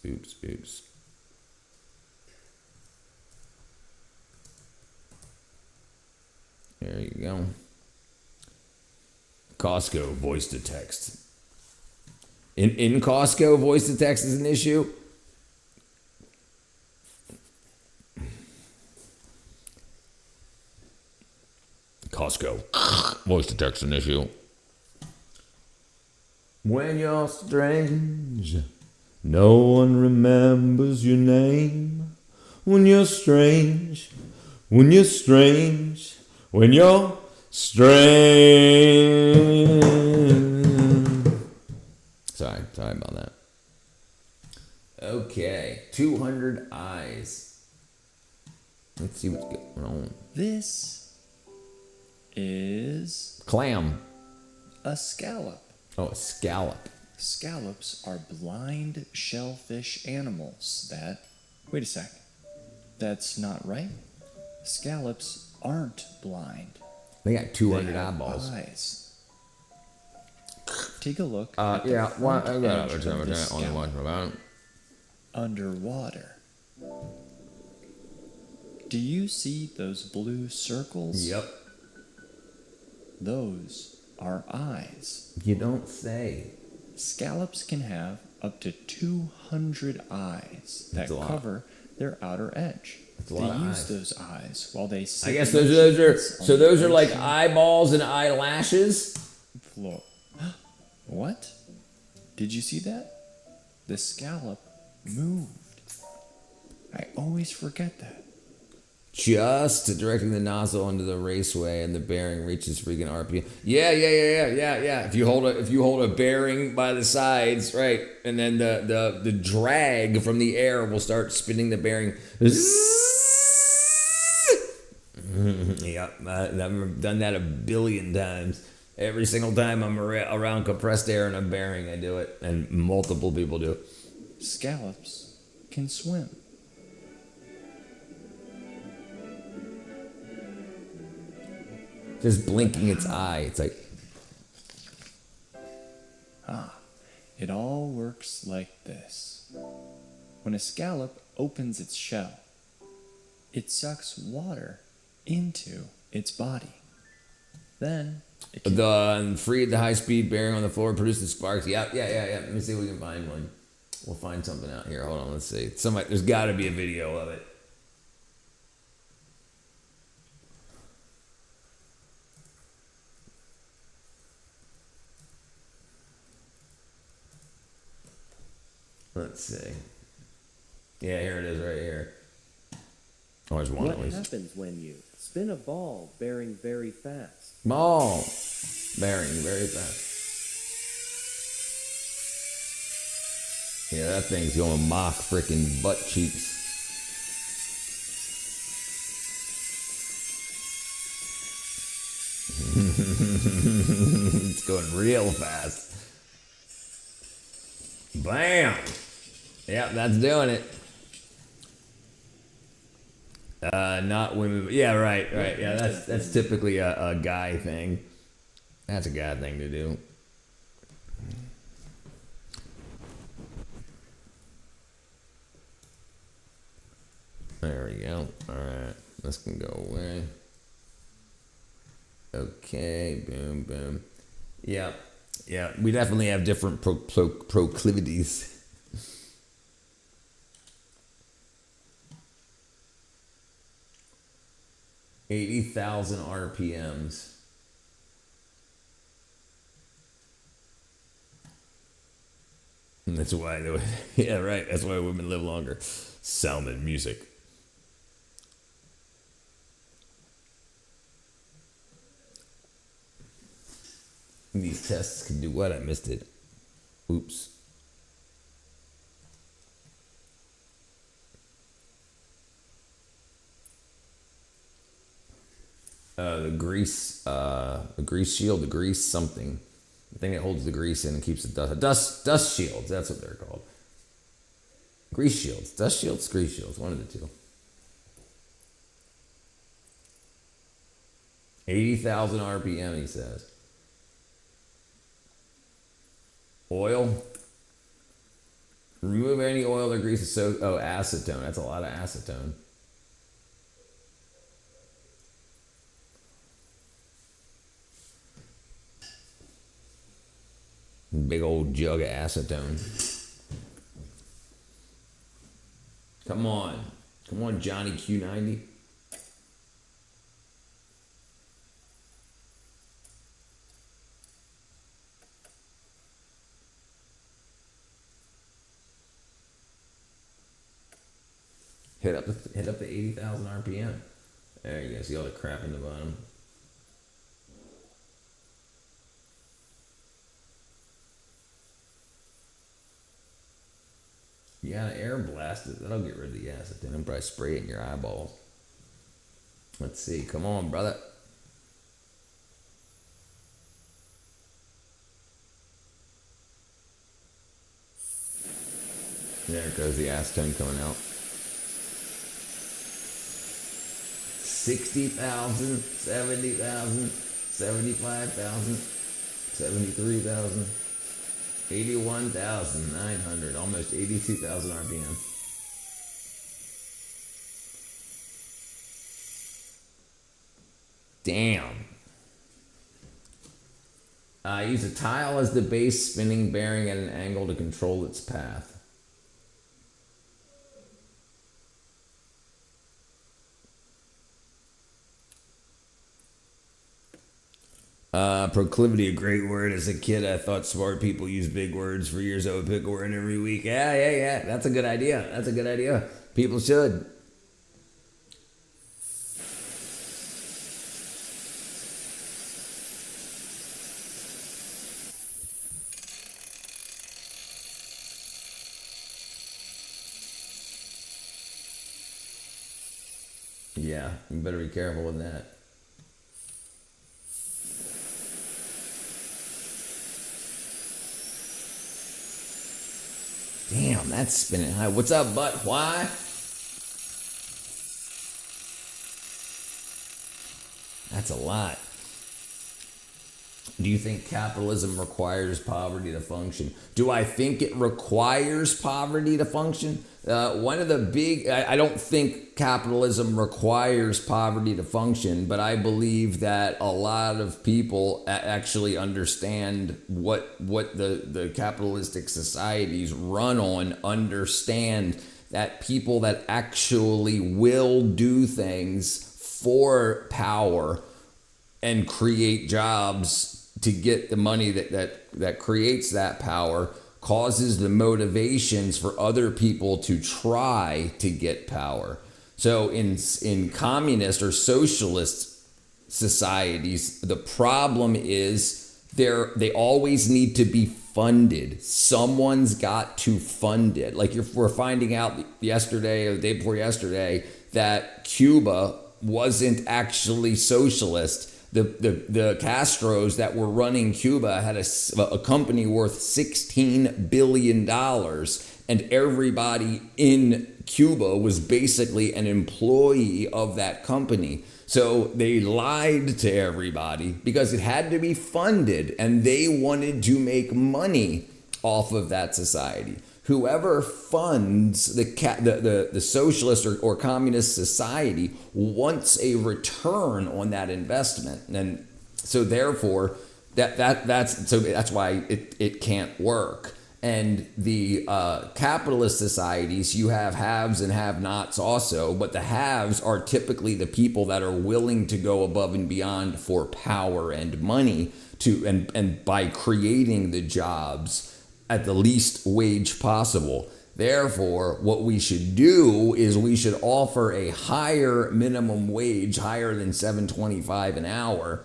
There you go. Costco voice to text. In Costco, voice to text is an issue. Costco, voice to text an issue. When you're strange, no one remembers your name. When you're strange, when you're strange, when you're strange. Sorry about that. Okay, 200 eyes. Let's see what's going on. This is Clam. a scallop. Oh, a scallop. Scallops are blind shellfish animals that. Wait a sec. That's not right. Scallops aren't blind. They got 200 They have eyeballs. eyes. Take a look. at the Yeah. Why? front edge of this Only scallop. watch about it. Underwater. Do you see those blue circles? Yep. Those are eyes. You don't say. Scallops can have up to 200 eyes that That's a lot. cover their outer edge. That's a They lot of use eyes. those eyes while they sit I guess in the those are sheets on so the those are like ocean eyeballs and eyelashes. floor. What? Did you see that? The scallop moved. I always forget that. Just directing the nozzle onto the raceway and the bearing reaches freaking RPM. Yeah. If you hold a bearing by the sides, right, and then the drag from the air will start spinning the bearing. Yep, I've done that a billion times. Every single time I'm around compressed air and a bearing, I do it, and multiple people do. Scallops can swim. Just blinking its eye, it's like. It all works like this. When a scallop opens its shell, it sucks water into its body. Then it can The high-speed bearing on the floor produces sparks. Yeah. Let me see if we can find one. We'll find something out here. Hold on, let's see. There's got to be a video of it. Let's see. Yeah, here it is, right here. Oh, there's one What at least. happens when you spin a ball bearing very fast? Small bearing, very fast. Yeah, that thing's going mock freaking butt cheeks. It's going real fast. Bam! Yep, that's doing it. Not women. But yeah, right. Yeah, that's typically a guy thing. That's a guy thing to do. There we go. All right, this can go away. Okay, boom, boom. Yeah, we definitely have different proclivities. $80,000 RPMs. And that's why, yeah, right. That's why women live longer. Salmon music. These tests can do what? I missed it. Oops. The grease shield, the grease something. The thing that holds the grease in and keeps the dust shields, that's what they're called. Grease shields, dust shields, grease shields, one of the two. 80,000 RPM, he says. Oil. Remove any oil or grease. Acetone. That's a lot of acetone. Big old jug of acetone. Come on, Johnny Q90. Hit up the 80,000 RPM. There you go. See all the crap in the bottom. You gotta air blast it. That'll get rid of the acetone. And probably spray it in your eyeballs. Let's see. Come on, brother. There goes the acetone coming out. 60,000, 70,000, 75,000, 73,000, 81,900, almost 82,000 RPM. Damn. Use a tile as the base, spinning bearing at an angle to control its path. Proclivity, a great word. As a kid, I thought smart people use big words. For years, I would pick a word every week. Yeah. That's a good idea. People should. Yeah, you better be careful with that. Damn, that's spinning high. What's up, Butt? Why? That's a lot. Do you think capitalism requires poverty to function? Do I think it requires poverty to function? One of the big, I don't think capitalism requires poverty to function, but I believe that a lot of people actually understand what the capitalistic societies run on, understand that people that actually will do things for power and create jobs to get the money that creates that power causes the motivations for other people to try to get power. So in communist or socialist societies, the problem is they always need to be funded. Someone's got to fund it. Like we're finding out yesterday or the day before yesterday that Cuba wasn't actually socialist. The Castros that were running Cuba had a company worth $16 billion, and everybody in Cuba was basically an employee of that company. So they lied to everybody because it had to be funded, and they wanted to make money off of that society. Whoever funds the socialist or communist society wants a return on that investment, and so therefore that's why it can't work. And the capitalist societies, you have haves and have-nots also, but the haves are typically the people that are willing to go above and beyond for power and money and by creating the jobs at the least wage possible. Therefore, what we should do is we should offer a higher minimum wage, higher than $7.25 an hour,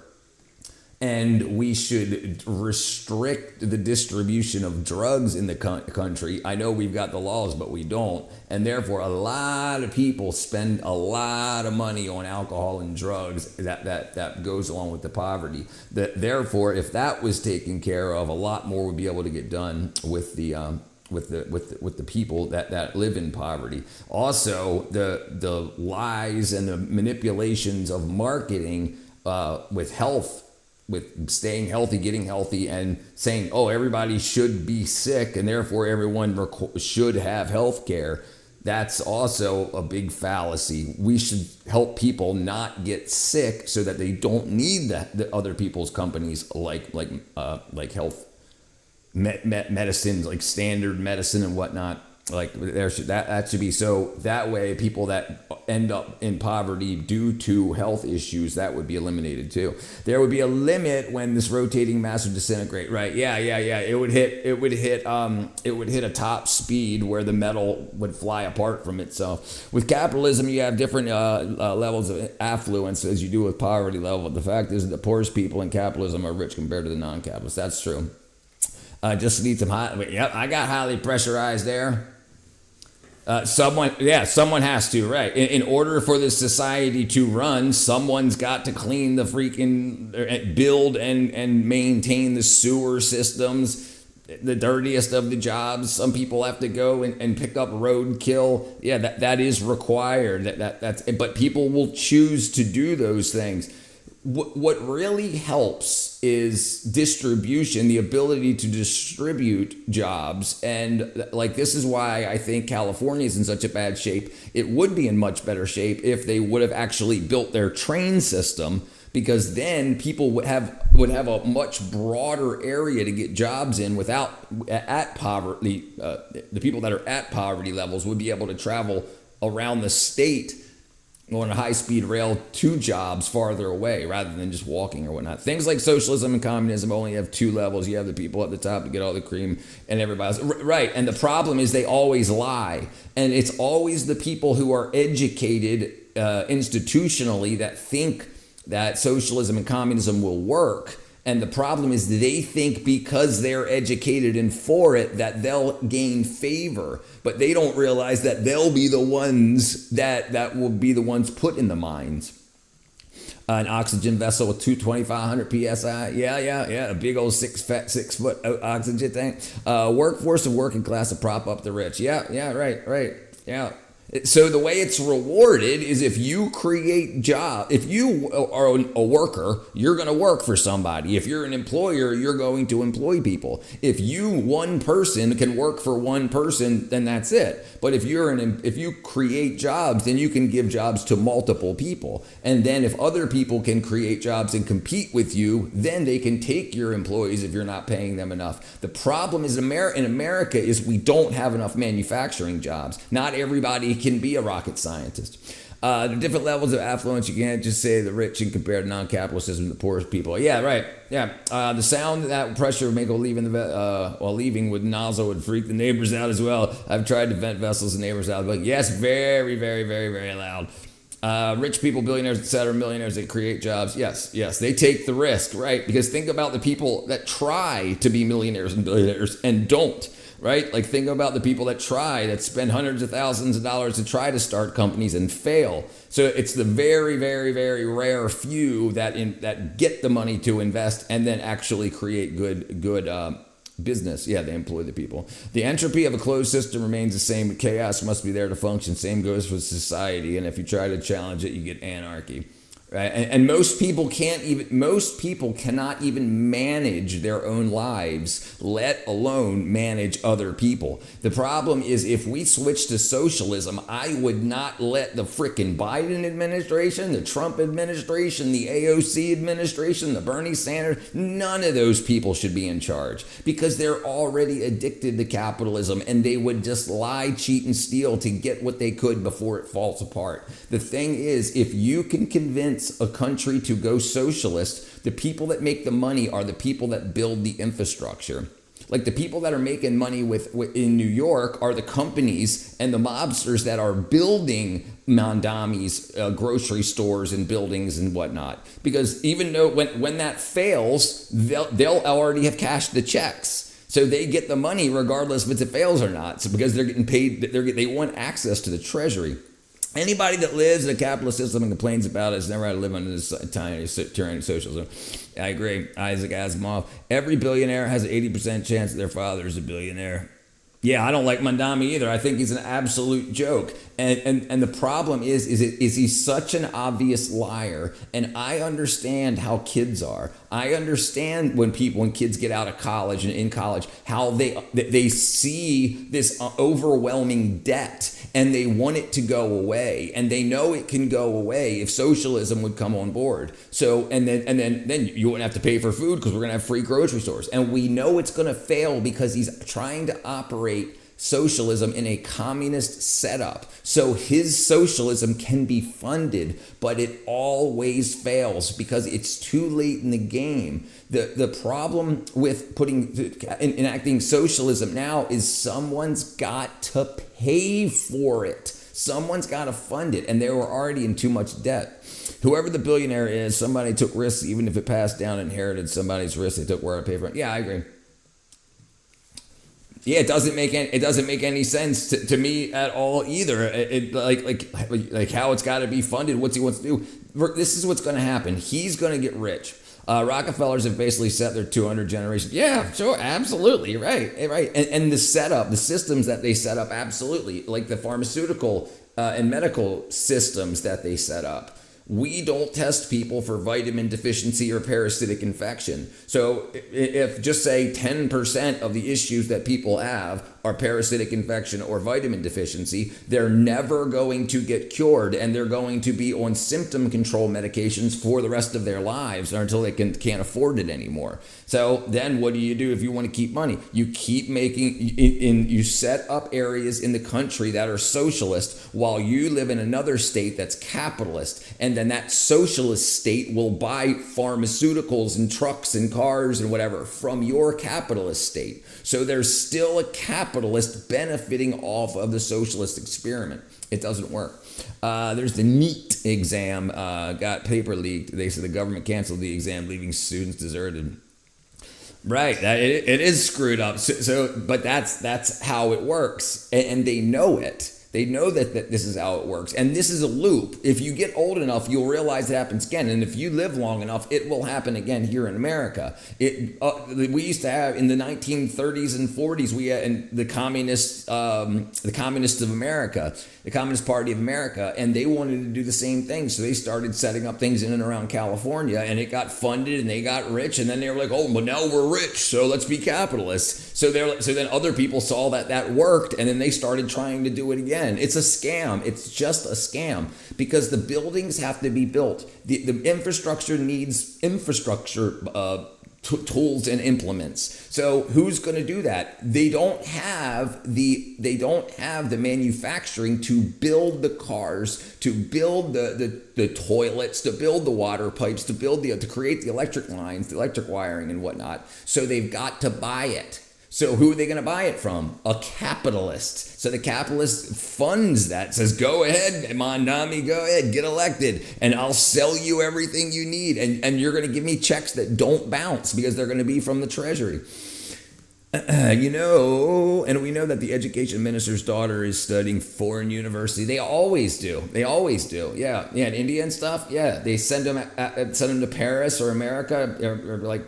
and we should restrict the distribution of drugs in the country. I know we've got the laws, but we don't. And therefore, a lot of people spend a lot of money on alcohol and drugs that goes along with the poverty. Therefore, if that was taken care of, a lot more would be able to get done with the people that live in poverty. Also, the lies and the manipulations of marketing with health, with staying healthy, getting healthy, and saying, oh, everybody should be sick and therefore everyone should have health care. That's also a big fallacy. We should help people not get sick so that they don't need the other people's companies like health medicines, like standard medicine and whatnot. Like that should be so. That way, people that end up in poverty due to health issues, that would be eliminated too. There would be a limit when this rotating mass would disintegrate. Right? Yeah. It would hit a top speed where the metal would fly apart from itself. With capitalism, you have different levels of affluence as you do with poverty level. The fact is that the poorest people in capitalism are rich compared to the non-capitalists. That's true. Just need some yep, I got highly pressurized there. Someone has to, right? In order for this society to run, someone's got to clean the freaking, build and maintain the sewer systems, the dirtiest of the jobs. Some people have to go and pick up roadkill. Yeah, that is required. But people will choose to do those things. What really helps is distribution, the ability to distribute jobs. And like, this is why I think California is in such a bad shape. It would be in much better shape if they would have actually built their train system, because then people would have a much broader area to get jobs in at poverty. The people that are at poverty levels would be able to travel around the state on a high-speed rail to jobs farther away rather than just walking or whatnot. Things like socialism and communism only have two levels. You have the people at the top to get all the cream and everybody else. Right, and the problem is they always lie. And it's always the people who are educated institutionally that think that socialism and communism will work. And the problem is they think because they're educated and for it that they'll gain favor, but they don't realize that they'll be the ones that will be the ones put in the mines. An oxygen vessel with 2,500 psi. Yeah. A big old 6 foot oxygen tank. Workforce of working class to prop up the rich. Yeah, right. Yeah. So the way it's rewarded is if you create jobs. If you are a worker, you're going to work for somebody. If you're an employer, you're going to employ people. If one person can work for one person, then that's it. But if you create jobs, then you can give jobs to multiple people. And then if other people can create jobs and compete with you, then they can take your employees if you're not paying them enough. The problem is in America is we don't have enough manufacturing jobs. Not everybody can be a rocket scientist. The different levels of affluence, you can't just say the rich and compare to non-capitalist system, the poorest people. Yeah, right. Yeah. The sound that pressure would make while leaving with nozzle would freak the neighbors out as well. I've tried to vent vessels and neighbors out, but yes, very, very, very, very loud. Rich people, billionaires, etc., millionaires, they create jobs. Yes, they take the risk, right? Because think about the people that try to be millionaires and billionaires and don't. Right? Like, think about the people that spend hundreds of thousands of dollars to try to start companies and fail. So it's the very, very, very rare few that get the money to invest and then actually create good Business, yeah, they employ the people. The entropy of a closed system remains the same, but chaos must be there to function. Same goes for society, and if you try to challenge it, you get anarchy. Right? And most people cannot even manage their own lives, let alone manage other people. The problem is if we switch to socialism, I would not let the frickin' Biden administration, the Trump administration, the AOC administration, the Bernie Sanders, none of those people should be in charge because they're already addicted to capitalism and they would just lie, cheat, and steal to get what they could before it falls apart. The thing is, if you can convince a country to go socialist, the people that make the money are the people that build the infrastructure. Like the people that are making money in New York are the companies and the mobsters that are building Mondami's grocery stores and buildings and whatnot. Because even though when that fails, they'll already have cashed the checks. So they get the money regardless if it fails or not. So because they're getting paid, they want access to the treasury. Anybody that lives in a capitalist system and complains about it has never had to live under this tiny tyranny of socialism. I agree. Isaac Asimov. Every billionaire has an 80% chance that their father is a billionaire. Yeah, I don't like Mondami either. I think he's an absolute joke. And the problem is he's such an obvious liar. And I understand how kids are. I understand when kids get out of college and in college, how they see this overwhelming debt and they want it to go away. And they know it can go away if socialism would come on board. So, and then you wouldn't have to pay for food because we're going to have free grocery stores. And we know it's going to fail because he's trying to operate socialism in a communist setup. So his socialism can be funded, but it always fails because it's too late in the game. The problem with enacting socialism now is someone's got to pay for it. Someone's got to fund it, and they were already in too much debt. Whoever the billionaire is, somebody took risks, even if it passed down, inherited somebody's risk, they took where to pay for it. Yeah, I agree. Yeah, it doesn't make any sense to me at all either. Like how it's got to be funded. What's he wants to do? This is what's going to happen. He's going to get rich. Rockefellers have basically set their 200 generations. Yeah, sure, absolutely, right. And the setup, the systems that they set up, absolutely, like the pharmaceutical and medical systems that they set up. We don't test people for vitamin deficiency or parasitic infection. So if just say 10% of the issues that people have are parasitic infection or vitamin deficiency, they're never going to get cured and they're going to be on symptom control medications for the rest of their lives or until they can't afford it anymore. So then what do you do if you want to keep money? You keep you set up areas in the country that are socialist while you live in another state that's capitalist. And then that socialist state will buy pharmaceuticals and trucks and cars and whatever from your capitalist state. So there's still a capitalist benefiting off of the socialist experiment. It doesn't work. There's the NEET exam, got paper leaked. They said the government canceled the exam, leaving students deserted. Right, it is screwed up. But that's how it works, and they know it. They know that this is how it works. And this is a loop. If you get old enough, you'll realize it happens again. And if you live long enough, it will happen again here in America. We used to have in the 1930s and 40s, we had the communists of America, the Communist Party of America, and they wanted to do the same thing. So they started setting up things in and around California, and it got funded and they got rich. And then they were like, oh, well, now we're rich, so let's be capitalists. So then other people saw that worked, and then they started trying to do it again. It's a scam. It's just a scam because the buildings have to be built. The infrastructure needs infrastructure tools and implements. So who's going to do that? They don't have the manufacturing to build the cars, to build the toilets, to build the water pipes, to create the electric lines, the electric wiring and whatnot. So they've got to buy it. So who are they going to buy it from? A capitalist. So the capitalist funds that, says, go ahead, Mondami, go ahead, get elected, and I'll sell you everything you need. And you're going to give me checks that don't bounce because they're going to be from the treasury. And we know that the education minister's daughter is studying foreign university. They always do. Yeah, in India and stuff. Yeah, they send them to Paris or America or like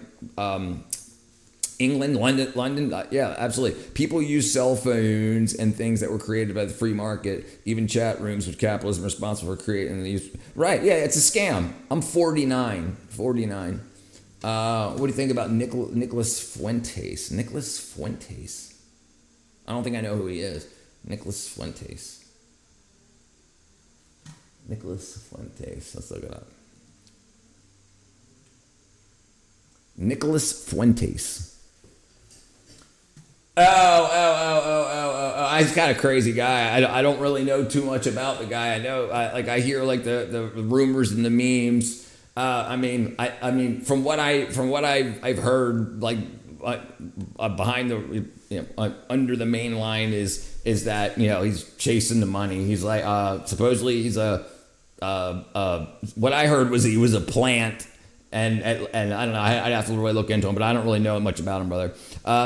England, London, yeah, absolutely. People use cell phones and things that were created by the free market, even chat rooms with capitalism responsible for creating these. Right, yeah, it's a scam. I'm 49. What do you think about Nicholas Fuentes? Nicholas Fuentes. I don't think I know who he is. Nicholas Fuentes. Let's look it up. Nicholas Fuentes. He's kind of crazy guy. I don't really know too much about the guy. I know, I hear like the rumors and the memes. I mean, from what I've heard, like behind the, under the main line is that he's chasing the money. He's like supposedly he's what I heard was he was a plant. And I don't know, I'd have to really look into him, but I don't really know much about him, brother.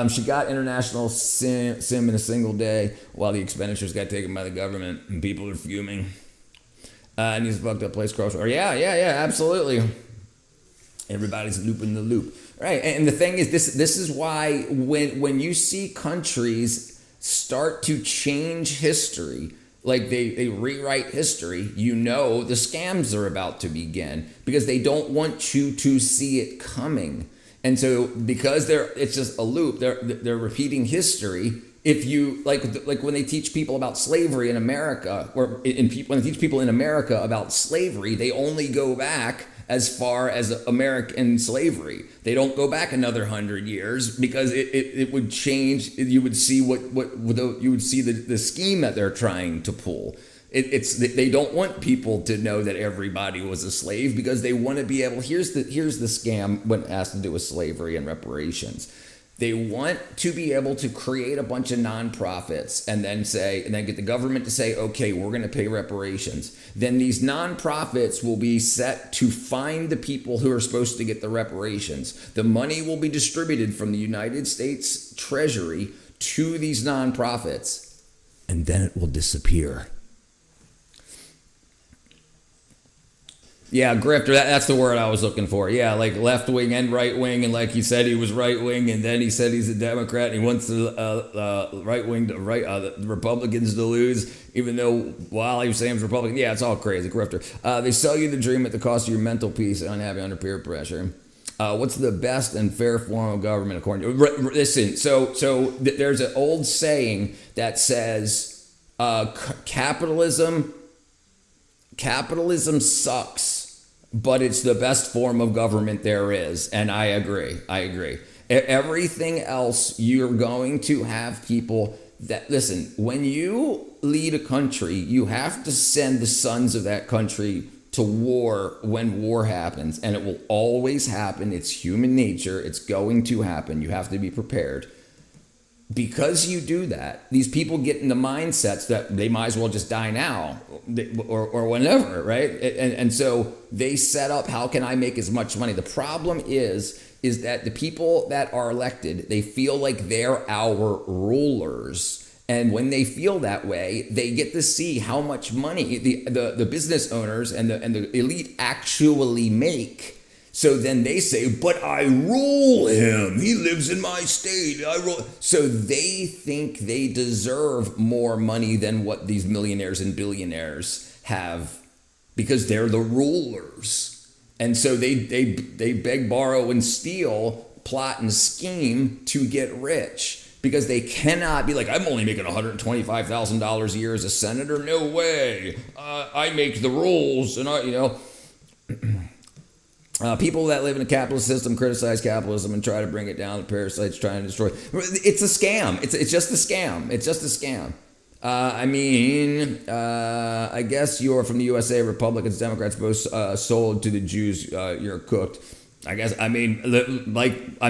She got international sim in a single day while the expenditures got taken by the government, and people are fuming. And he's a fucked up place crossroad. Yeah, absolutely. Everybody's looping the loop. Right, and the thing is, this is why when you see countries start to change history, like they rewrite history, the scams are about to begin because they don't want you to see it coming. And so because it's just a loop, they're repeating history. If you like when they teach people about slavery in America, when they teach people in America about slavery, they only go back as far as American slavery. They don't go back another 100 years because it would change. You would see the scheme that they're trying to pull. They don't want people to know that everybody was a slave because they want to be able. Here's the scam when it has to do with slavery and reparations. They want to be able to create a bunch of nonprofits and then get the government to say, okay, we're going to pay reparations. Then these nonprofits will be set to find the people who are supposed to get the reparations. The money will be distributed from the United States Treasury to these nonprofits, and then it will disappear. Yeah, grifter, that's the word I was looking for. Yeah, like left wing and right wing, and like he said he was right wing, and then he said he's a Democrat, and he wants the right wing to the Republicans to lose, even though while he was saying he was Republican. Yeah, it's all crazy, grifter. They sell you the dream at the cost of your mental peace and unhappy under peer pressure. What's the best and fair form of government according to you? Listen, so there's an old saying that says capitalism sucks, but it's the best form of government there is. And I agree. Everything else, you're going to have people that, listen, when you lead a country, you have to send the sons of that country to war when war happens. And it will always happen. It's human nature. It's going to happen. You have to be prepared. Because you do that, these people get in the mindsets that they might as well just die now or whenever, right? And so they set up, how can I make as much money? The problem is that the people that are elected, they feel like they're our rulers. And when they feel that way, they get to see how much money the business owners and the elite actually make. So then they say, but I rule him. He lives in my state. I rule. So they think they deserve more money than what these millionaires and billionaires have because they're the rulers. And so they beg, borrow, and steal, plot, and scheme to get rich because they cannot be like, I'm only making $125,000 a year as a senator. No way. I make the rules. And people that live in a capitalist system criticize capitalism and try to bring it down. The parasites trying to destroy it. It's a scam. It's just a scam. It's just a scam. I guess you're from the USA. Republicans, Democrats both sold to the Jews. You're cooked. I'm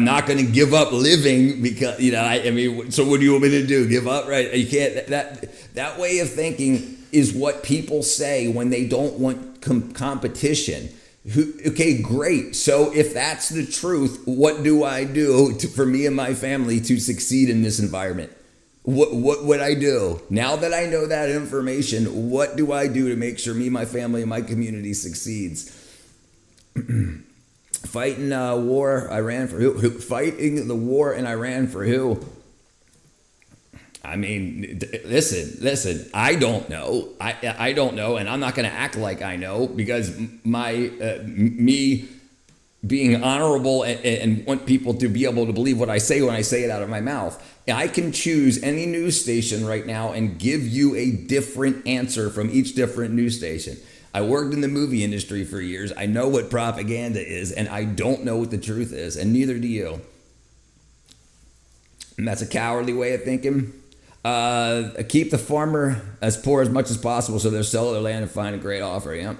not going to give up living because, so what do you want me to do? Give up, right? You can't. That way of thinking is what people say when they don't want competition. Okay, great. So if that's the truth, what do I do for me and my family to succeed in this environment? What would I do? Now that I know that information, what do I do to make sure me, my family, and my community succeeds? Fighting war, Iran for who? Fighting the war in Iran for who? I mean, listen. I don't know. I don't know, and I'm not going to act like I know because me being honorable and want people to be able to believe what I say when I say it out of my mouth. I can choose any news station right now and give you a different answer from each different news station. I worked in the movie industry for years. I know what propaganda is, and I don't know what the truth is, and neither do you. And that's a cowardly way of thinking. Keep the farmer as poor as much as possible so they'll sell their land and find a great offer. Yeah.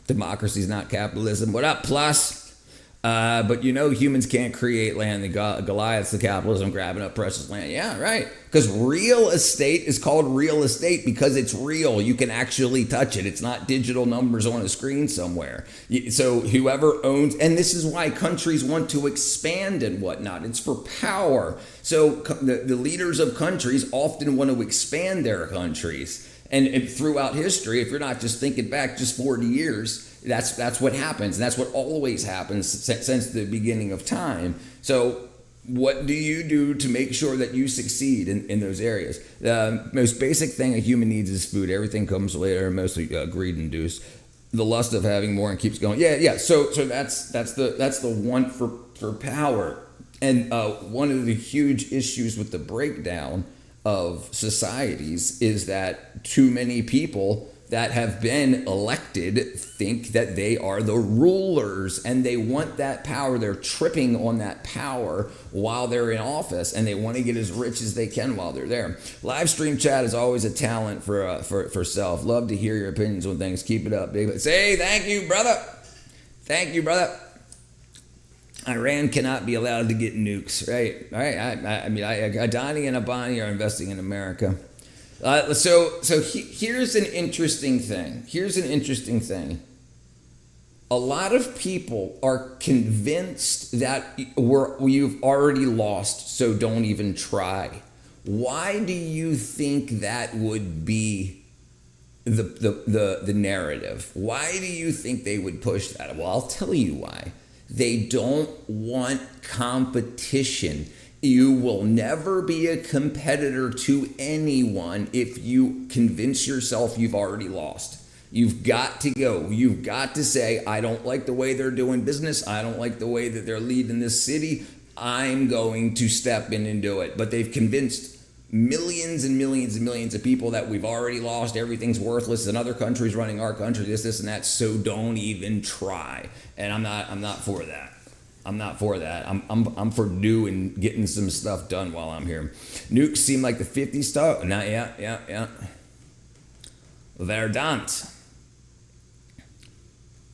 Democracy is not capitalism. What up, Plus? But humans can't create land. The Goliath's the capitalism grabbing up precious land. Yeah, right. Because real estate is called real estate because it's real. You can actually touch it. It's not digital numbers on a screen somewhere. So whoever owns, and this is why countries want to expand and whatnot. It's for power. So the leaders of countries often want to expand their countries. And throughout history, if you're not just thinking back just 40 years, that's what happens. And that's what always happens since the beginning of time. So what do you do to make sure that you succeed in those areas? The most basic thing a human needs is food. Everything comes later, mostly greed induced. The lust of having more and keeps going. Yeah. So that's the want for power. And one of the huge issues with the breakdown of societies is that too many people that have been elected think that they are the rulers and they want that power. They're tripping on that power while they're in office and they want to get as rich as they can while they're there. Live stream chat is always a talent for self. Love to hear your opinions on things. Keep it up, big. Say thank you, brother. Thank you, brother. Iran cannot be allowed to get nukes, right? I mean, Adani and Abani are investing in America. So here's an interesting thing. A lot of people are convinced that you've already lost, so don't even try. Why do you think that would be the narrative? Why do you think they would push that? Well, I'll tell you why. They don't want competition. You will never be a competitor to anyone if you convince yourself you've already lost. You've got to go. You've got to say, I don't like the way they're doing business. I don't like the way that they're leading this city. I'm going to step in and do it. But they've convinced millions and millions and millions of people that we've already lost, everything's worthless, and other countries running our country, this and that, so don't even try. And I'm not for that. I'm not for that. I'm for doing, getting some stuff done while I'm here. Nukes seem like the 50s stuff. Now, yeah. Verdant.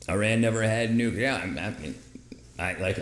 Iran never had nuke. Yeah, I mean, like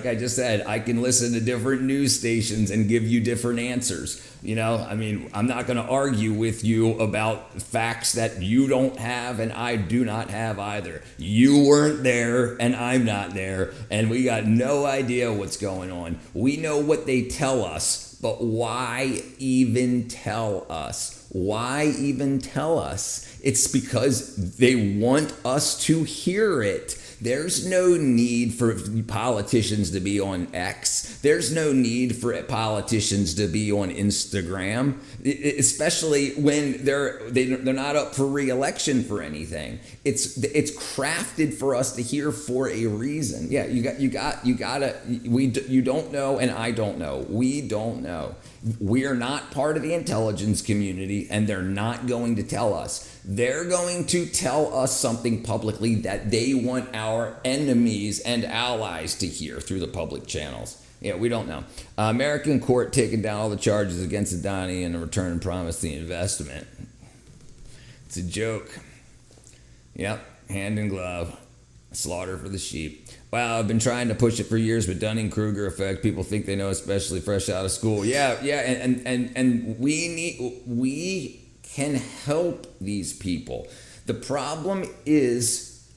I just said, I can listen to different news stations and give you different answers. I mean, I'm not going to argue with you about facts that you don't have and I do not have either. You weren't there and I'm not there, and we got no idea what's going on. We know what they tell us, but why even tell us? Why even tell us? It's because they want us to hear it. There's no need for politicians to be on X. There's no need for politicians to be on Instagram, especially when they're not up for re-election for anything. It's crafted for us to hear for a reason. Yeah, you don't know, and I don't know. We don't know. We are not part of the intelligence community, and they're not going to tell us. They're going to tell us something publicly that they want our enemies and allies to hear through the public channels. Yeah, we don't know. American court taking down all the charges against Adani and in return promised the investment. It's a joke. Yep, hand in glove. Slaughter for the sheep. Wow, I've been trying to push it for years, but Dunning-Kruger effect, people think they know, especially fresh out of school. Yeah, and we can help these people. The problem is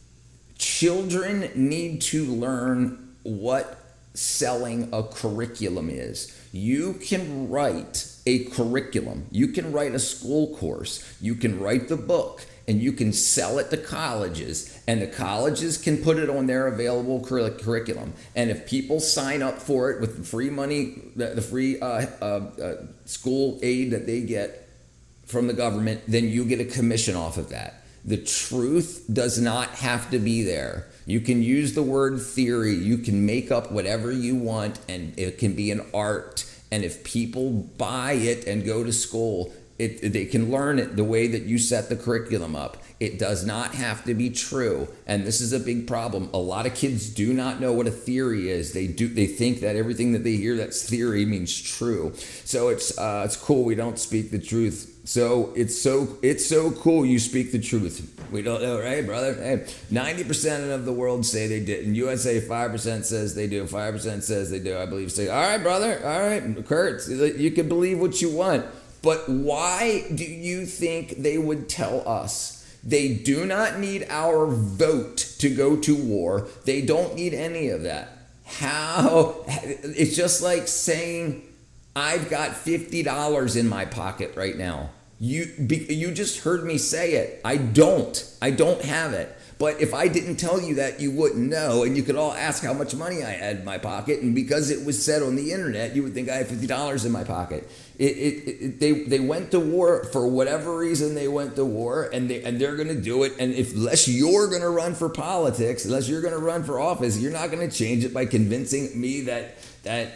children need to learn what selling a curriculum is. You can write a curriculum. You can write a school course. You can write the book and you can sell it to colleges, and the colleges can put it on their available curriculum. And if people sign up for it with the free money, the free school aid that they get from the government, then you get a commission off of that. The truth does not have to be there. You can use the word theory. You can make up whatever you want, and it can be an art. And if people buy it and go to school, they can learn it the way that you set the curriculum up. It does not have to be true. And this is a big problem. A lot of kids do not know what a theory is. They think that everything that they hear that's theory means true. So it's cool we don't speak the truth. So it's so cool you speak the truth. We don't know, right, brother? Hey, 90% of the world say they did. In USA, 5% says they do. 5% says they do. I believe. Say, all right, brother. All right, Kurt. You can believe what you want. But why do you think they would tell us? They do not need our vote to go to war. They don't need any of that. How? It's just like saying, I've got $50 in my pocket right now. You just heard me say it. I don't have it. But if I didn't tell you that, you wouldn't know, and you could all ask how much money I had in my pocket, and because it was said on the internet, you would think I had $50 in my pocket. They went to war for whatever reason. They went to war, and they're going to do it. And unless you're going to run for politics, unless you're going to run for office, you're not going to change it by convincing me that. And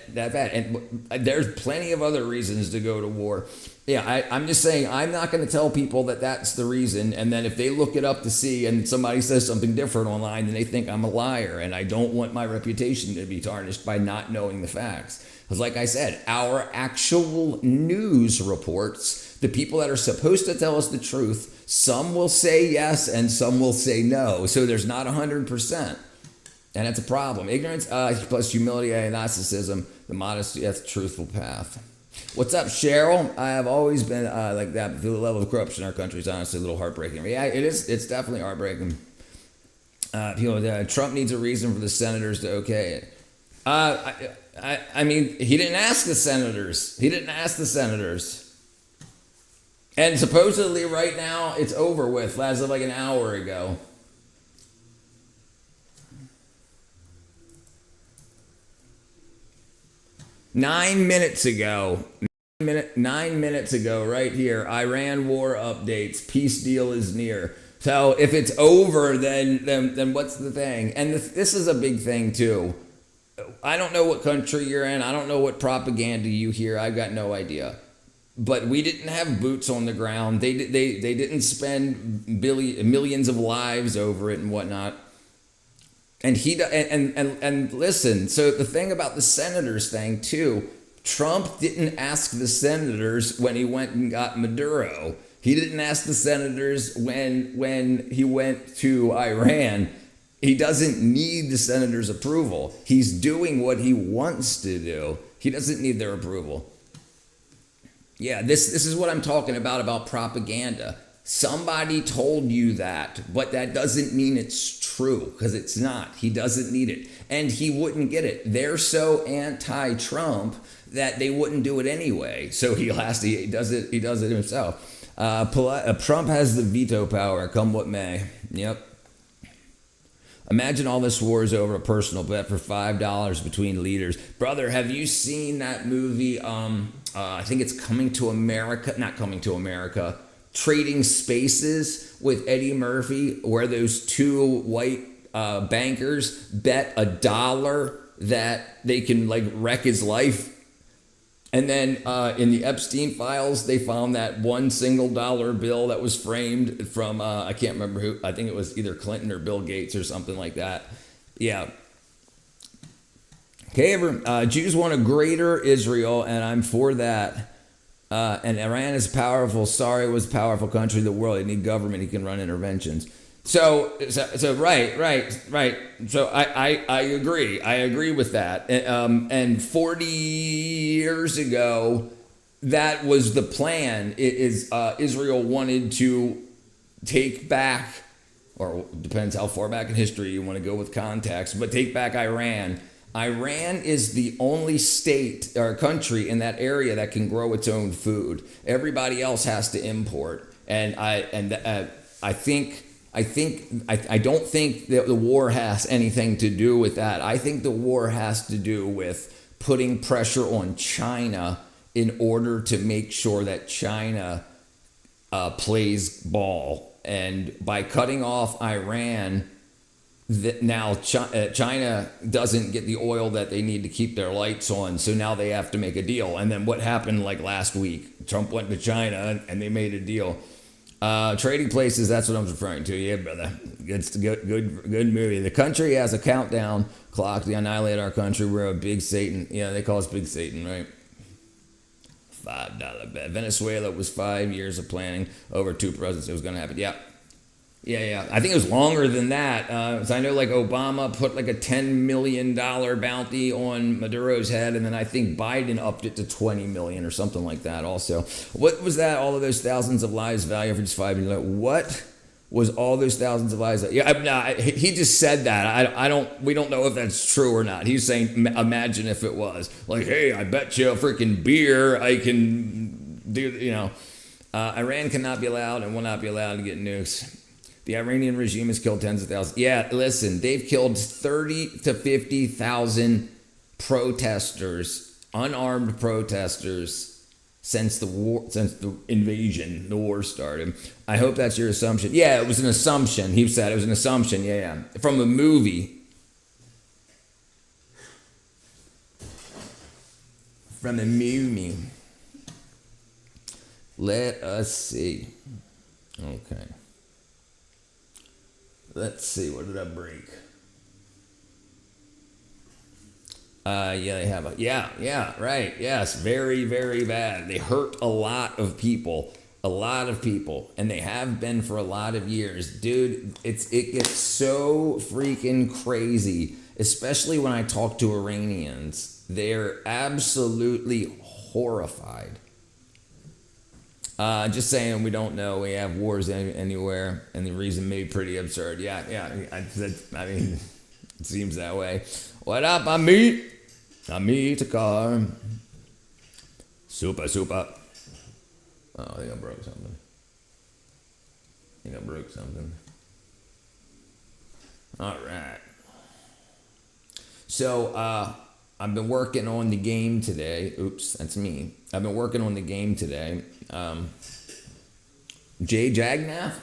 there's plenty of other reasons to go to war. Yeah, I'm just saying, I'm not going to tell people that that's the reason. And then if they look it up to see and somebody says something different online, then they think I'm a liar. And I don't want my reputation to be tarnished by not knowing the facts. Because like I said, our actual news reports, the people that are supposed to tell us the truth, some will say yes and some will say no. So there's not 100%. And that's a problem. Ignorance plus humility and Gnosticism, the modest yet truthful path. What's up, Cheryl? I have always been like that. But the level of corruption in our country is honestly a little heartbreaking. Yeah, it is. It's definitely heartbreaking. Trump needs a reason for the senators to okay it. I mean, he didn't ask the senators. And supposedly right now it's over with as of like an hour ago. Nine minutes ago, right here, Iran war updates, peace deal is near. So if it's over, then what's the thing? And this is a big thing too. I don't know what country you're in. I don't know what propaganda you hear. I've got no idea. But we didn't have boots on the ground. They didn't spend millions of lives over it and whatnot. And and listen, so the thing about the senators thing too, Trump didn't ask the senators when he went and got Maduro. He didn't ask the senators when he went to Iran. He doesn't need the senators' approval. He's doing what he wants to do. He doesn't need their approval. Yeah, this is what I'm talking about propaganda. Somebody told you that, but that doesn't mean it's true, because it's not. He doesn't need it, and he wouldn't get it. They're so anti-Trump that they wouldn't do it anyway. So he does it himself. Trump has the veto power, come what may. Yep. Imagine all this war is over a personal bet for $5 between leaders. Brother, have you seen that movie? I think it's Not Coming to America. Trading Spaces with Eddie Murphy, where those two white bankers bet $1 that they can like wreck his life. And then in the Epstein files, they found that one single dollar bill that was framed from, I can't remember who, I think it was either Clinton or Bill Gates or something like that. Yeah. Okay, Jews want a greater Israel, and I'm for that. And Iran is powerful. Sorry, it was a powerful country in the world. They need government. He can run interventions. So right. So I agree. I agree with that. And 40 years ago, that was the plan. Israel wanted to take back, or depends how far back in history you want to go with context, but take back Iran. Iran is the only state or country in that area that can grow its own food. Everybody else has to import. And I don't think that the war has anything to do with that. I think the war has to do with putting pressure on China in order to make sure that China plays ball. And by cutting off Iran, now China doesn't get the oil that they need to keep their lights on. So now they have to make a deal. And then what happened like last week? Trump went to China and they made a deal. Trading places, that's what I'm referring to. Yeah, brother. It's a good movie. The country has a countdown clock to annihilate our country. We're a big Satan. Yeah, they call us Big Satan, right? $5 bet. Venezuela was 5 years of planning. Over 2 presidents. It was going to happen. Yeah. Yeah. I think it was longer than that. So I know like Obama put like a $10 million bounty on Maduro's head, and then I think Biden upped it to $20 million or something like that also. What was that? All of those thousands of lives value for just 5 million? What was all those thousands of lives? Yeah, he just said that. We don't know if that's true or not. He's saying, imagine if it was. Like, hey, I bet you a freaking beer I can do, Iran cannot be allowed and will not be allowed to get nukes. The Iranian regime has killed tens of thousands. Yeah, listen, they've killed 30 to 50,000 protesters, unarmed protesters, since the invasion, the war started. I hope that's your assumption. Yeah, it was an assumption. He said it was an assumption. Yeah. From a movie. From a movie. Let us see. Okay. Let's see, what did I break? Yeah, they have right. Yes, very, very bad. They hurt a lot of people, and they have been for a lot of years. Dude, it gets so freaking crazy, especially when I talk to Iranians. They're absolutely horrified. Just saying, we don't know. We have wars anywhere, and the reason may be pretty absurd. Yeah. I mean, it seems that way. What up, Amit? Amit car. Super. Oh, I think I broke something. All right. So, I've been working on the game today. Oops, that's me. I've been working on the game today. Jay Jagnath?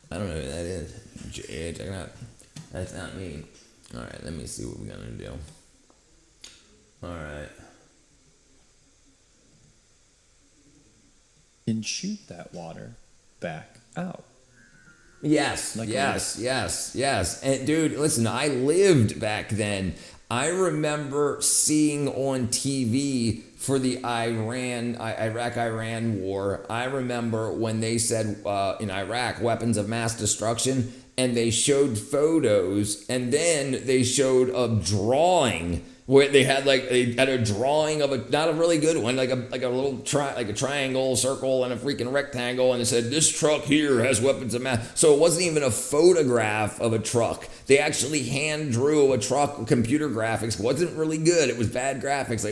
I don't know who that is. Jay Jagnath. That's not me. All right, let me see what we're going to do. All right. And shoot that water back out. Yes. And dude, listen, I lived back then. I remember seeing on TV for the Iraq-Iran war. I remember when they said in Iraq, weapons of mass destruction, and they showed photos, and then they showed a drawing where they had a drawing of not a really good one, like a little triangle, circle, and a freaking rectangle, and it said this truck here has weapons of mass. So it wasn't even a photograph of a truck. They actually hand drew a truck. Computer graphics wasn't really good. It was bad graphics,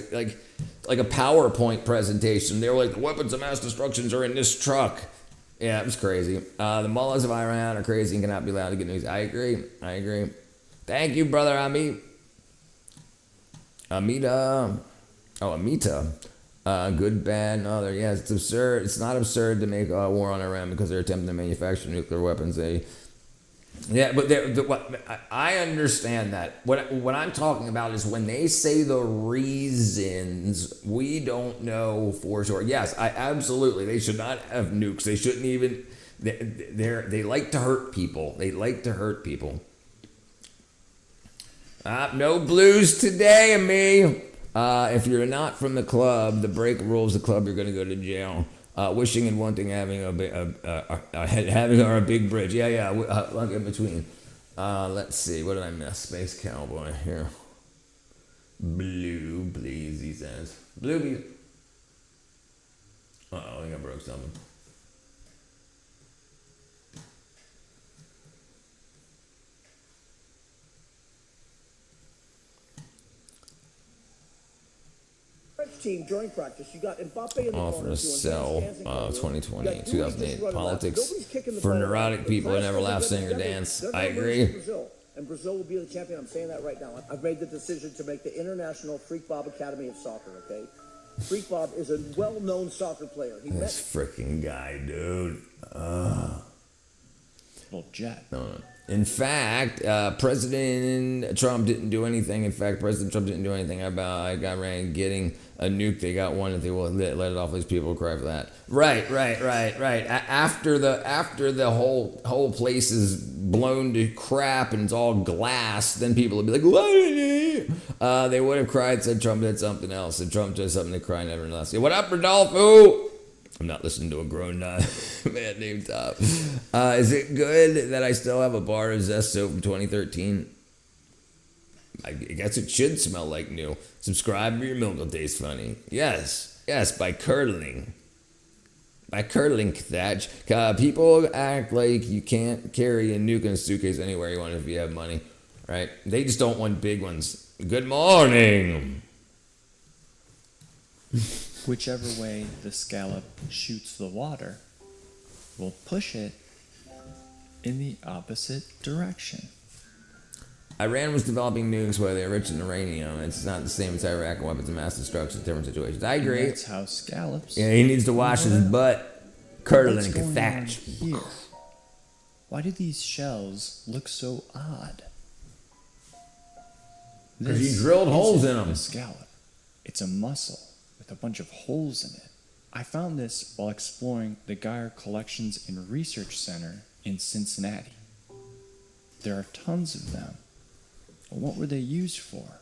like a PowerPoint presentation. They were like, the weapons of mass destructions are in this truck. Yeah, it was crazy. The mullahs of Iran are crazy and cannot be allowed to get news. I agree. Thank you, brother Amit. Amita. Good, bad, no other. Yeah, it's absurd. It's not absurd to make a war on Iran because they're attempting to manufacture nuclear weapons. I understand that. What I'm talking about is when they say the reasons, we don't know for sure. Yes, absolutely. They should not have nukes. They shouldn't even. They like to hurt people. No blues today, me. If you're not from the club, the break rules the club, you're going to go to jail. Wishing and wanting having a big bridge. Yeah. I'll get between. Let's see. What did I miss? Space Cowboy here. Blue, please, he says. Blue. I think I broke something. team during practice. You got Mbappe in the Offer corner to doing sell handstands and cartwheels. 2020, You got Dewey just 2008 running laps. politics Nobody's kicking the for ball. neurotic The people who last never time laugh, they sing, or together, dance. they're I gonna lose to agree. Brazil, and Brazil will be the champion. I'm saying that right now. I've made the decision to make the International Freak Bob Academy of Soccer, okay? Freak Bob is a well-known soccer player. He met This freaking guy, dude. Little jet. No. In fact, President Trump didn't do anything. In fact, President Trump didn't do anything about Iran getting a nuke. They got one, and they will let it off. These people cry for that. Right. After the whole place is blown to crap and it's all glass, then people will be like, "What?" They would have cried. Said Trump did something else. Said Trump did something to cry never less. What up, Rodolfo? I'm not listening to a grown man named Top. Is it good that I still have a bar of Zest soap from 2013? I guess it should smell like new. Subscribe or your milk will taste funny. Yes, by curdling. By curdling, Thatch. People act like you can't carry a nuke in a suitcase anywhere you want if you have money, right? They just don't want big ones. Good morning. Whichever way the scallop shoots the water will push it in the opposite direction. Iran was developing nukes where they're rich in uranium. It's not the same as Iraq and weapons of mass destruction in different situations. I agree. And that's how scallops. Yeah, he needs to wash his butt. Curdling What's going on Thatch. here? Why do these shells look so odd? 'Cause he This drilled holes isn't in 'em. A scallop. It's a mussel with a bunch of holes in it. I found this while exploring the Geyer Collections and Research Center in Cincinnati. There are tons of them. What were they used for?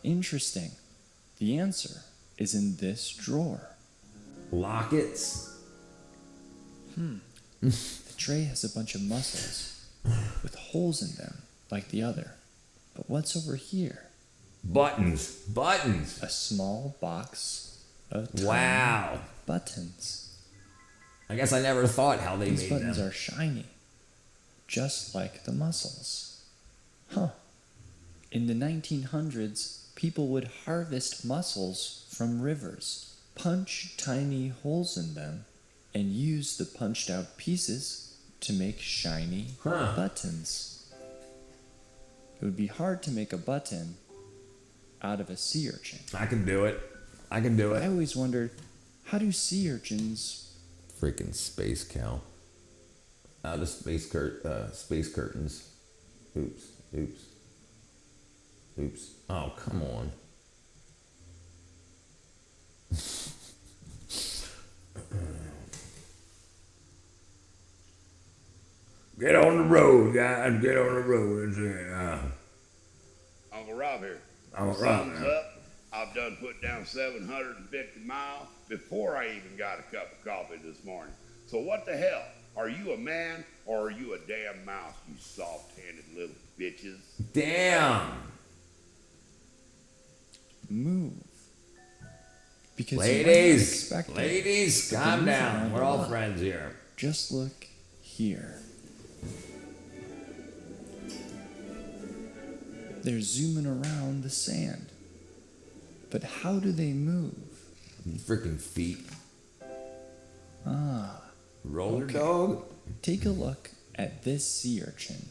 Interesting. The answer is in this drawer. Lockets. The tray has a bunch of mussels with holes in them, like the other. But what's over here? Buttons. A small box of tiny Wow. buttons. I guess I never thought how they These made buttons them. are shiny, just like the mussels. Huh. In the 1900s, people would harvest mussels from rivers, punch tiny holes in them, and use the punched out pieces to make shiny buttons. It would be hard to make a button out of a sea urchin. I can do it. I always wondered, how do sea urchins... Freaking space cow. Out of space curtains. Oops. Oh, come on. Get on the road, guys. Get on the road. Uncle Rob here. Uncle Rob, Sun's yeah. up. I've done put down 750 miles before I even got a cup of coffee this morning. So what the hell? Are you a man or are you a damn mouse, you soft-handed little bitches? Damn. move. Because Ladies, you might not expect it, ladies, but they calm move down. around We're a all lot. friends here. Just look here. They're zooming around the sand. But how do they move? Freaking feet. Ah, Roller Okay. dog? take a look at this sea urchin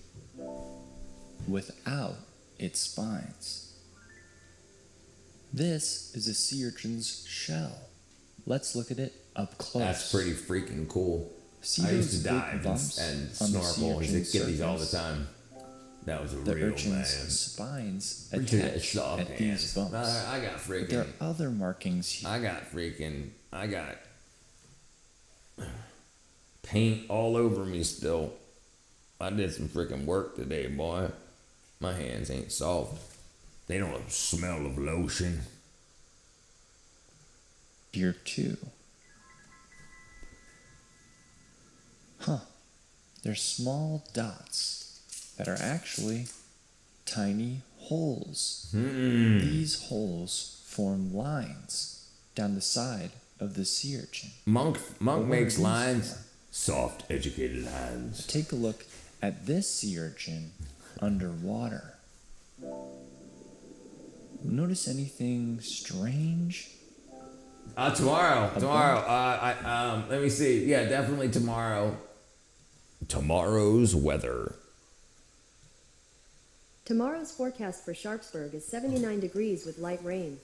without its spines. This is a sea urchin's shell. Let's look at it up close. That's pretty freaking cool. See I used those to big dive bumps and on the sea snorkel. I used urchin's to get these all the surface? time. That was a The real urchin's man. spines Look at that attach soft at hands. these bumps. I got But there freaking. are other markings here. I got paint all over me still. I did some freaking work today, boy. My hands ain't soft. They don't smell of lotion. Here too. Huh. They're small dots that are actually tiny holes. These holes form lines down the side of the sea urchin. Monk What are makes these lines. for? Soft, educated hands. Take a look at this sea urchin underwater. Notice anything strange? Tomorrow. Let me see. Yeah, definitely tomorrow. Tomorrow's weather. Tomorrow's forecast for Sharpsburg is 79 degrees with light rain.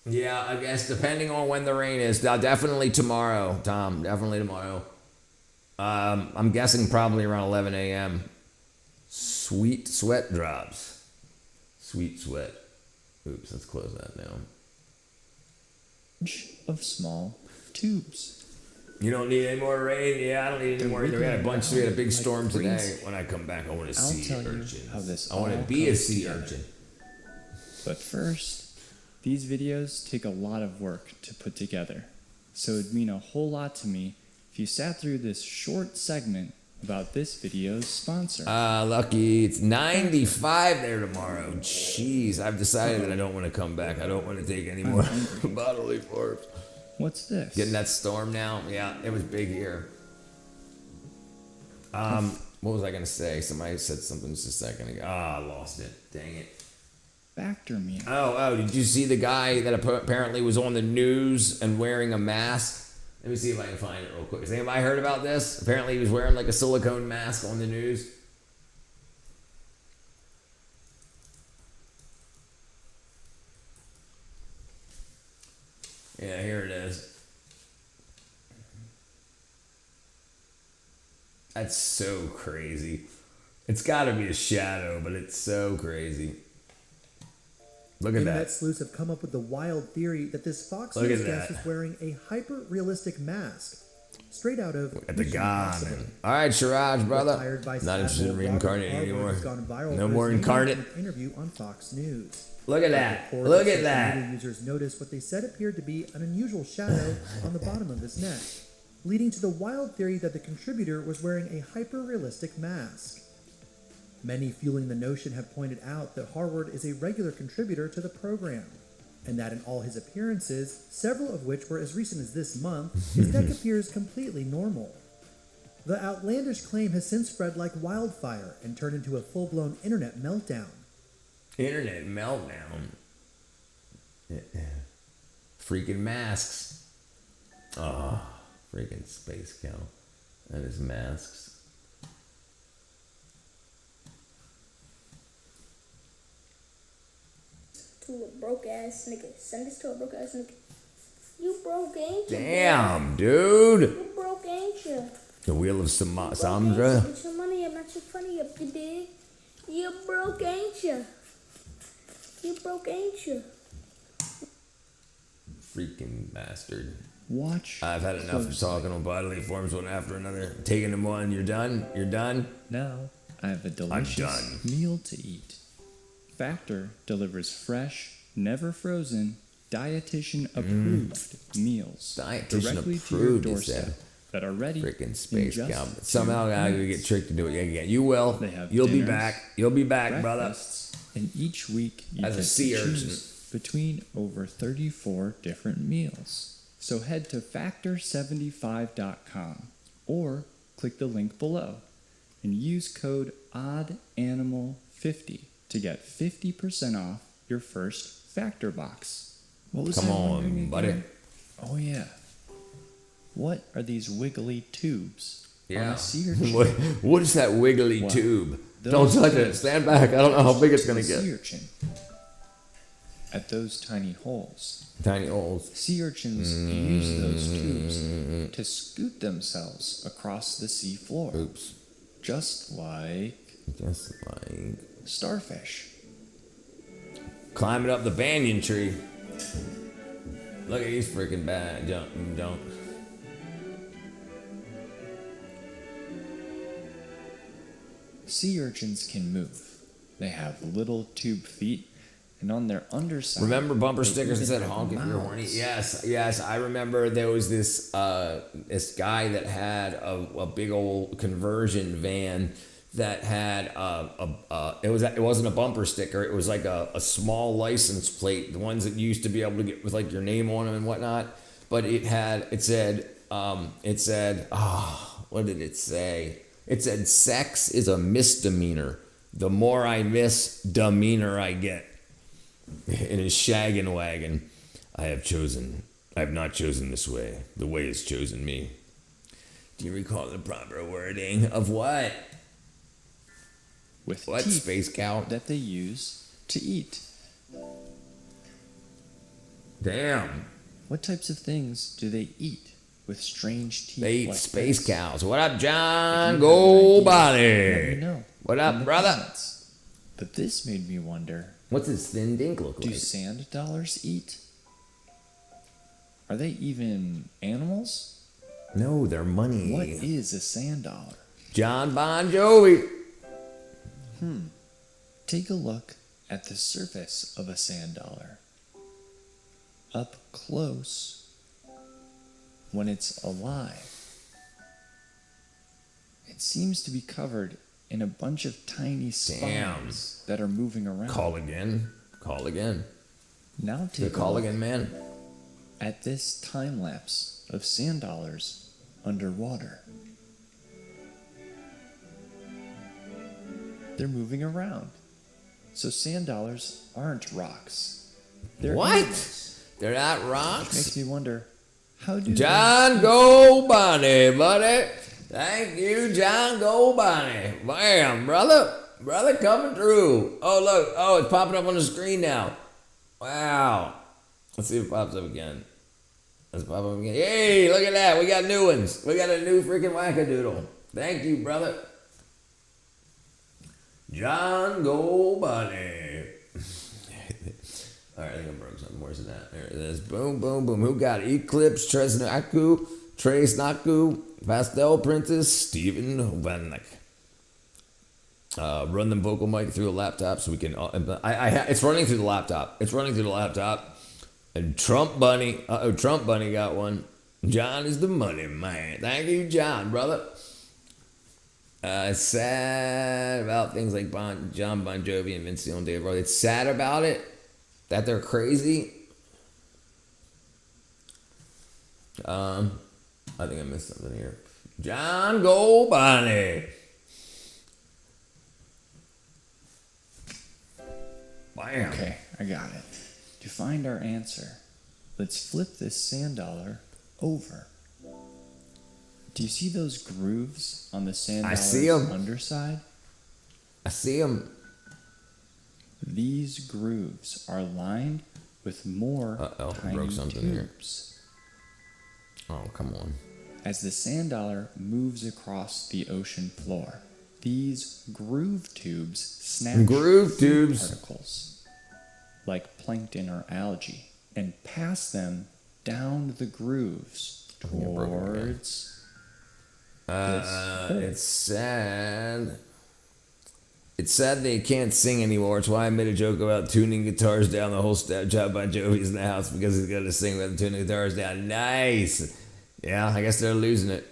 Yeah, I guess depending on when the rain is. Definitely tomorrow, Tom. Definitely tomorrow. I'm guessing probably around 11 a.m. Sweet sweat drops. Sweet sweat. Oops, let's close that now. Of small tubes. You don't need any more rain? Yeah, I don't need any more. We had a big storm today. When I come back, I want to I'll see tell you urchins. how this I want to all be a comes sea together. urchin. But first, these videos take a lot of work to put together. So it'd mean a whole lot to me if you sat through this short segment about this video's sponsor. Lucky, it's 95 there tomorrow. Jeez, I've decided that I don't want to come back. I don't want to take any more bodily forms. What's this? Getting that storm now? Yeah, it was big here. What was I going to say? Somebody said something just a second ago. I lost it. Dang it. Factor me. Oh, did you see the guy that apparently was on the news and wearing a mask? Let me see if I can find it real quick. Has anybody heard about this? Apparently he was wearing like a silicone mask on the news. Yeah, here it is. That's so crazy. It's got to be a shadow, but it's so crazy. Look at Internet that. sleuths have come up with the wild theory that this Fox Look News at guest that. is wearing a hyper-realistic mask, straight out of At the Mission gun. Impossible. All right, Siraj, brother. Retired Vice Not interested in Admiral reincarnating Robert anymore. Harwood has gone viral No for more his incarnate. unique interview on Fox News. Look at A that. report Look of at social that. media users noticed what they said appeared to be an unusual shadow on the bottom of his neck, leading to the wild theory that the contributor was wearing a hyper-realistic mask. Many fueling the notion have pointed out that Harwood is a regular contributor to the program, and that in all his appearances, several of which were as recent as this month, his neck appears completely normal. The outlandish claim has since spread like wildfire and turned into a full-blown internet meltdown. Internet meltdown. Freaking masks. Oh, freaking space cow. That is masks. To a broke ass nigga. Send this to a broke ass nigga. You broke, ain't you? Damn, dude. You broke, ain't you? The Wheel of Samdra. Get your money up, not your funny up, you dig? You broke, ain't you? You broke, ain't you? Freaking bastard. Watch. I've had enough of closely. talking on bodily forms one after another. Taking them one. You're done? You're done? Now, I have a delicious done. meal to eat. Factor delivers fresh, never frozen, dietitian approved meals Dietitian directly to your approved, he doorstep said. that are ready Freaking in space just cow. 2 Somehow I gotta minutes. get tricked to do it again. You will. They have You'll be dinners, back. You'll be back, brother. breakfasts, and each week you As a get sea to urchin. choose between over 34 different meals. So head to factor75.com or click the link below and use code ODDANIMAL50 to get 50% off your first Factor box. What was Come I on, wondering buddy. again? Oh yeah. What are these wiggly tubes on Yeah. a sea urchin? What is that wiggly Well, tube? Don't those touch it. tubes Stand back. I don't know how big it's gonna the sea get. urchin. At those tiny holes, Tiny holes. sea urchins use those tubes to scoot themselves across the sea floor, Oops. just like Just like starfish. climbing up the banyan tree. Look at these freaking bad jump. Sea urchins can move. They have little tube feet, and on their underside. Remember bumper they stickers that even said have "honk if you're horny"? mouths. Yes. I remember there was this this guy that had a big old conversion van that had it wasn't a bumper sticker. It was like a small license plate, the ones that you used to be able to get with like your name on them and whatnot. But it said what did it say? It said sex is a misdemeanor. The more I miss, demeanor I get. in his shaggin' wagon. I have not chosen this way. The way has chosen me. Do you recall the proper wording of what? With What, teeth Space Cow? that they use to eat. Damn. What types of things do they eat with strange teeth? They eat like space this? cows. What up, John If you have an idea, let Goldbody? me know What in up, the brother? comments. But this made me wonder, What's his thin dink look do like? sand dollars eat? Are they even animals? No, they're money. What is a sand dollar? John Bon Jovi. Take a look at the surface of a sand dollar. Up close, when it's alive, it seems to be covered in a bunch of tiny spines that are moving around. Call again. Call again. Now The take a call look again, man. at this time lapse of sand dollars underwater. They're moving around. So sand dollars aren't rocks. They're What? animals. They're not Which rocks? makes me wonder, how do John Goldbody, buddy. Thank you, John Goldbody. Bam, brother. Brother coming through. Oh, look. Oh, it's popping up on the screen now. Wow. Let's see if it pops up again. Let's pop up again. Hey, look at that. We got new ones. We got a new freaking wackadoodle. Thank you, brother. John Goldbody. All right, I think I broke something. Where's that? There it is. Boom, boom, boom. Who got it? Eclipse, Trace Naku, Pastel Princess, Steven Vanek. Run the vocal mic through a laptop so we can. It's running through the laptop. It's running through the laptop. And Trump Bunny. Trump Bunny got one. John is the money man. Thank you, John, brother. It's sad about things like John Bon Jovi and Vince Neil and Dave Grohl. It's sad about it that they're crazy. I think I missed something here. John Goldbody. Bam. Okay, I got it. To find our answer, let's flip this sand dollar over. Do you see those grooves on the sand I dollar's see 'em. underside? I see him. These grooves are lined with more tiny broke something here. tubes. Oh, come on. As the sand dollar moves across the ocean floor, these groove tubes snatch Groove food tubes. particles, like plankton or algae, and pass them down the grooves towards It's sad. It's sad they can't sing anymore. It's why I made a joke about tuning guitars down. The whole staff job by Jovi's in the house because he's got to sing with tuning guitars down. Nice. Yeah, I guess they're losing it.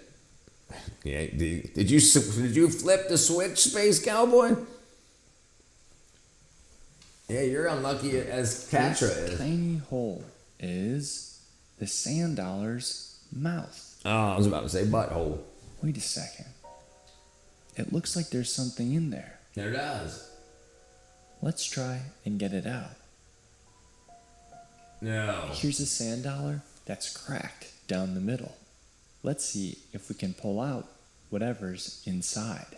Yeah, did you flip the switch, Space Cowboy? Yeah, you're unlucky as Katra this is. tiny hole is the sand dollar's mouth. Oh, I was about to say butthole. Wait a second. It looks like there's something in there. There it does. Let's try and get it out. No. Here's a sand dollar that's cracked down the middle. Let's see if we can pull out whatever's inside.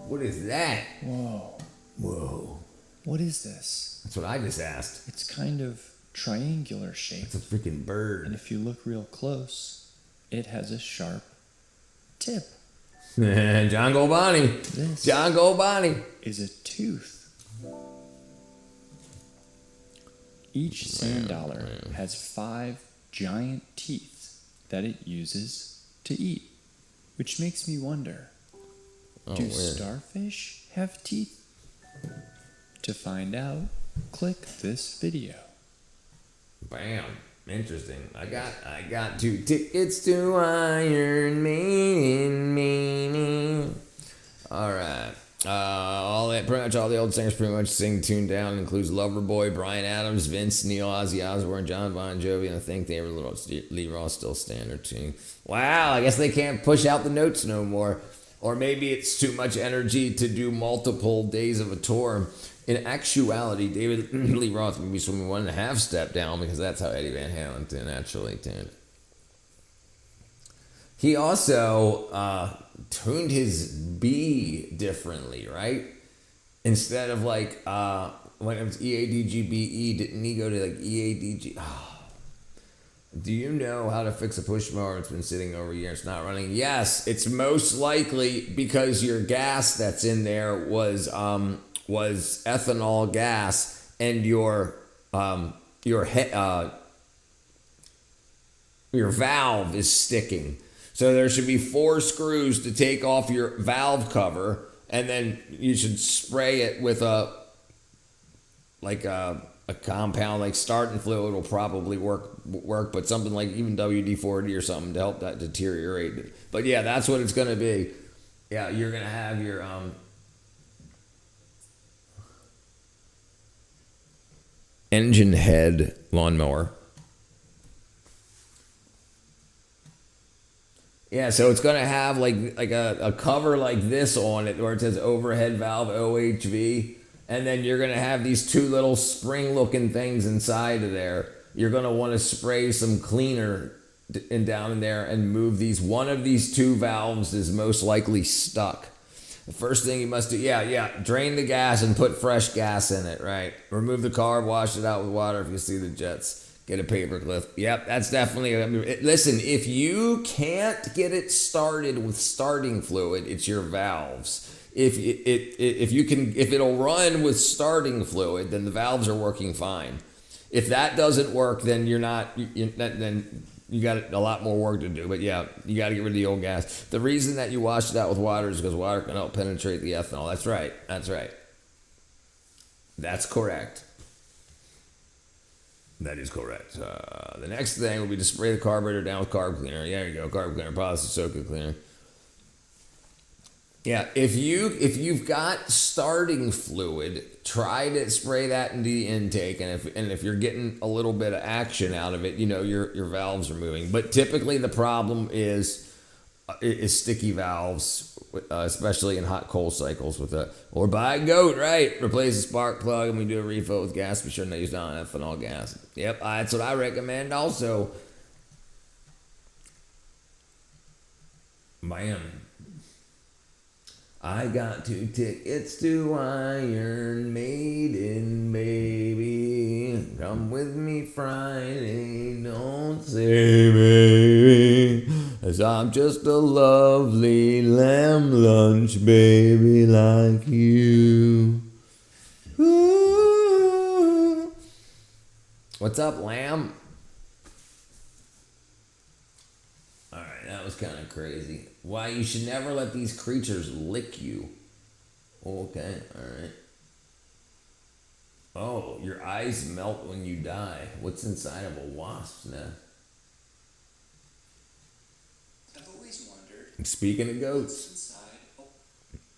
What is that? Whoa. Whoa. What is this? That's what I just asked. It's kind of triangular shaped. It's a freaking bird. And if you look real close, it has a sharp tip. John Goldbody. This John Goldbody. is a tooth. Each sand dollar has 5 giant teeth that it uses to eat, which makes me wonder, do weird. starfish have teeth? To find out, click this video. Bam. Interesting. I got 2 tickets to Iron Maiden. All right. Pretty much all the old singers pretty much sing tuned down. It includes Loverboy, Bryan Adams, Vince Neil, Ozzy Osbourne, John Bon Jovi, and I think they were Lee Ross still standard tune. Wow, I guess they can't push out the notes no more. Or maybe it's too much energy to do multiple days of a tour. In actuality, David Lee Roth would be swimming 1.5 step down because that's how Eddie Van Halen naturally tuned. He also tuned his B differently, right? Instead of like when it was EADGBE, didn't he go to like EADG? Oh. Do you know how to fix a push mower? It's been sitting over a year. It's not running. Yes, it's most likely because your gas that's in there was ethanol gas, and your valve is sticking. So there should be 4 screws to take off your valve cover, and then you should spray it with a compound like starting fluid will probably work, but something like even WD-40 or something to help that deteriorate. But yeah, that's what it's going to be. Yeah, you're going to have your engine head lawnmower. Yeah, so it's going to have like a cover like this on it where it says overhead valve OHV. And then you're going to have these 2 little spring-looking things inside of there. You're going to want to spray some cleaner down in there and move these. One of these 2 valves is most likely stuck. The first thing you must do, drain the gas and put fresh gas in it, right? Remove the carb, wash it out with water if you see the jets. Get a paper clip. Yep, that's definitely... listen, if you can't get it started with starting fluid, it's your valves. If it'll run with starting fluid, then the valves are working fine. If that doesn't work, then then you got a lot more work to do. But yeah, you got to get rid of the old gas. The reason that you wash it out with water is because water can help penetrate the ethanol. That's right. That's correct. That is correct. The next thing will be to spray the carburetor down with carb cleaner. Yeah, there you go, carb cleaner, positive soaker cleaner. Yeah, if you've got starting fluid, try to spray that into the intake, and if you're getting a little bit of action out of it, your valves are moving. But typically the problem is sticky valves, especially in hot coal cycles or buy a goat, right? Replace the spark plug, and we do a refill with gas. Be sure to use non-ethanol gas. Yep, that's what I recommend also. Man. I got 2 tickets to Iron Maiden, baby. Come with me Friday, don't say baby. As I'm just a lovely lamb lunch baby like you. Ooh. What's up, lamb? Alright, that was kind of crazy. Why you should never let these creatures lick you. Okay, alright. Oh, your eyes melt when you die. What's inside of a wasp's nest? I've always wondered. Speaking of goats,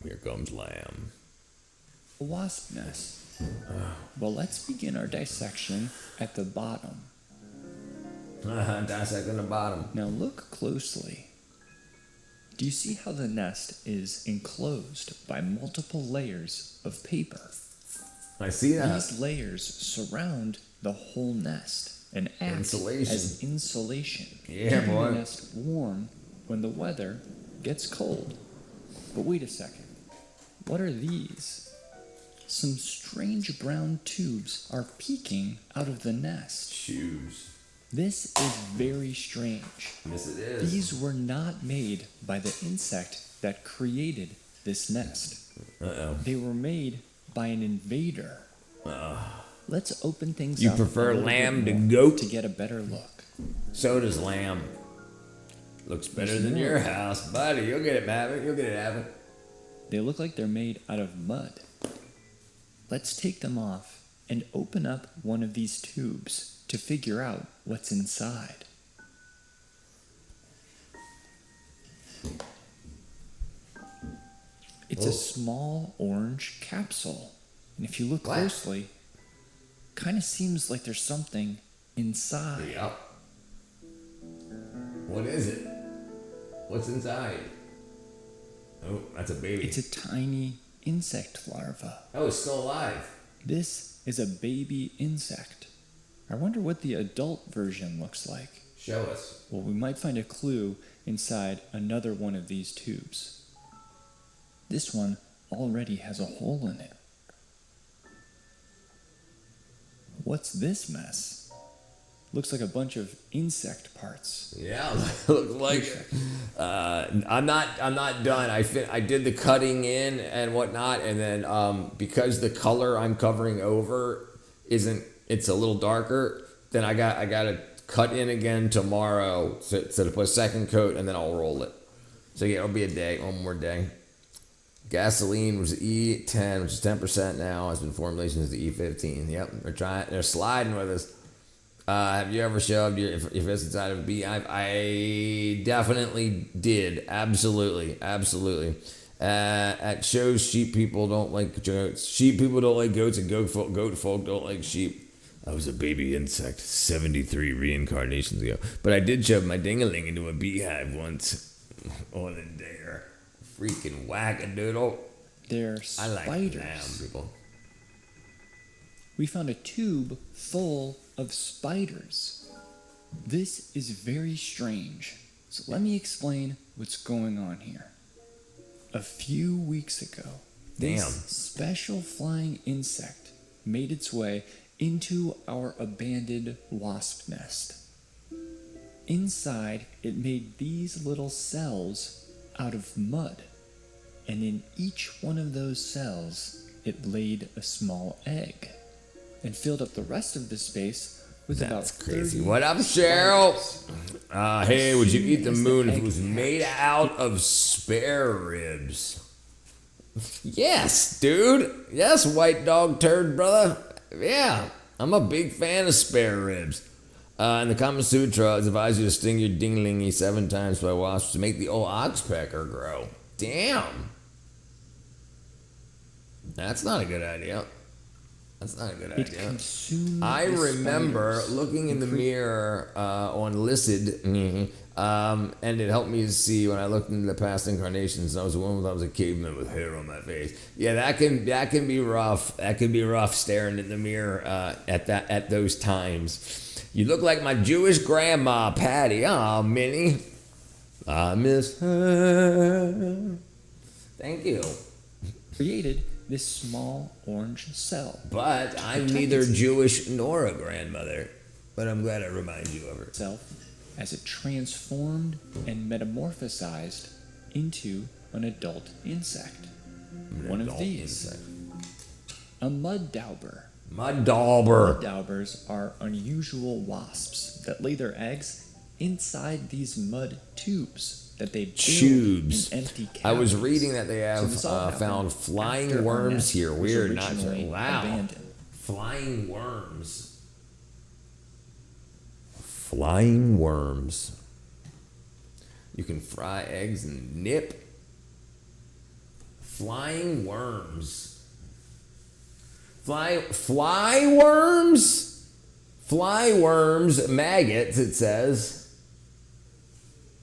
here comes lamb. A wasp nest. Well, let's begin our dissection at the bottom. Dissecting the bottom. Now look closely. Do you see how the nest is enclosed by multiple layers of paper? I see that. These layers surround the whole nest and act as insulation, keeping the nest warm when the weather gets cold. But wait a second. What are these? Some strange brown tubes are peeking out of the nest. Shoes. This is very strange. Yes, it is. These were not made by the insect that created this nest. Uh-oh. They were made by an invader. Let's open things You up. prefer lamb to goat? To get a better look. So does lamb. Looks better than your house, buddy. You'll get it, Maverick. You'll get it, Abbott. They look like they're made out of mud. Let's take them off and open up one of these tubes to figure out what's inside. It's a small orange capsule. And if you look closely, kind of seems like there's something inside. Yep. What is it? What's inside? Oh, that's a baby. It's a tiny insect larva. Oh, it's still alive. This is a baby insect. I wonder what the adult version looks like. Show us. Well, we might find a clue inside another one of these tubes. This one already has a hole in it. What's this mess? Looks like a bunch of insect parts. Yeah, looks like. I'm not done. I did the cutting in and whatnot, and then because the color I'm covering over it's a little darker. Then I got to cut in again tomorrow to put a second coat, and then I'll roll it. So yeah, it'll be a day, one more day. Gasoline was E10, which is 10% now. Has been formulation is the E15. Yep, they're sliding with us. Have you ever shoved if it's inside of a beehive? I definitely did. Absolutely. At shows, sheep people don't like goats. Sheep people don't like goats, and goat folk don't like sheep. I was a baby insect 73 reincarnations ago. But I did shove my ding-a-ling into a beehive once on a dare. Freaking whack-a-doodle. They're I like spiders. them, people. We found a tube full of spiders. This is very strange. So let me explain what's going on here. A few weeks ago, this special flying insect made its way into our abandoned wasp nest. Inside, it made these little cells out of mud. And in each one of those cells, it laid a small egg and filled up the rest of the space with That's about crazy. 30 What up, Cheryl? spiders. Hey, would you eat the As moon if egg it was made out of spare ribs? Yes, dude. Yes, white dog turd, brother. Yeah, I'm a big fan of spare ribs. In the Kama Sutra, it's advised you to sting your dinglingy 7 times by wasps to make the old oxpecker grow. Damn. That's not a good idea. That's not a good It idea. consumed I the remember spiders looking in and the mirror on Licid, and it helped me to see when I looked into the past incarnations. I was a woman, I was a caveman with hair on my face. Yeah, that can be rough. That can be rough staring in the mirror at those times. You look like my Jewish grandma, Patty. Aw, Minnie. I miss her. Thank you. created this small orange cell. But I'm neither Jewish nor a grandmother. But I'm glad I remind you of her. Itself as it transformed and metamorphosized into an adult insect. One of these. A mud dauber. Mud dauber. Mud daubers are unusual wasps that lay their eggs inside these mud tubes that they build Tubes. in empty cavities. I was reading that they have this all happened found after flying our worms nest here. was Weird, not originally wow. abandoned. Flying worms. Flying worms. You can fry eggs and nip. Flying worms. Fly worms? Fly worms, maggots, it says.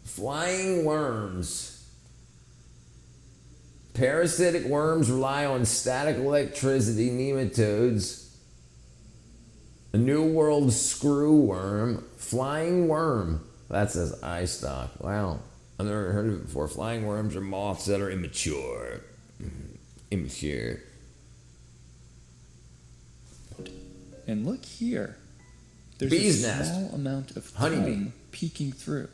Flying worms. Parasitic worms rely on static electricity, nematodes. A New World screw worm. Flying worm. That says iStock. Wow. I've never heard of it before. Flying worms are moths that are immature. Immature. And look here. There's Bee's a nest. small amount of Honeybee. comb peeking through.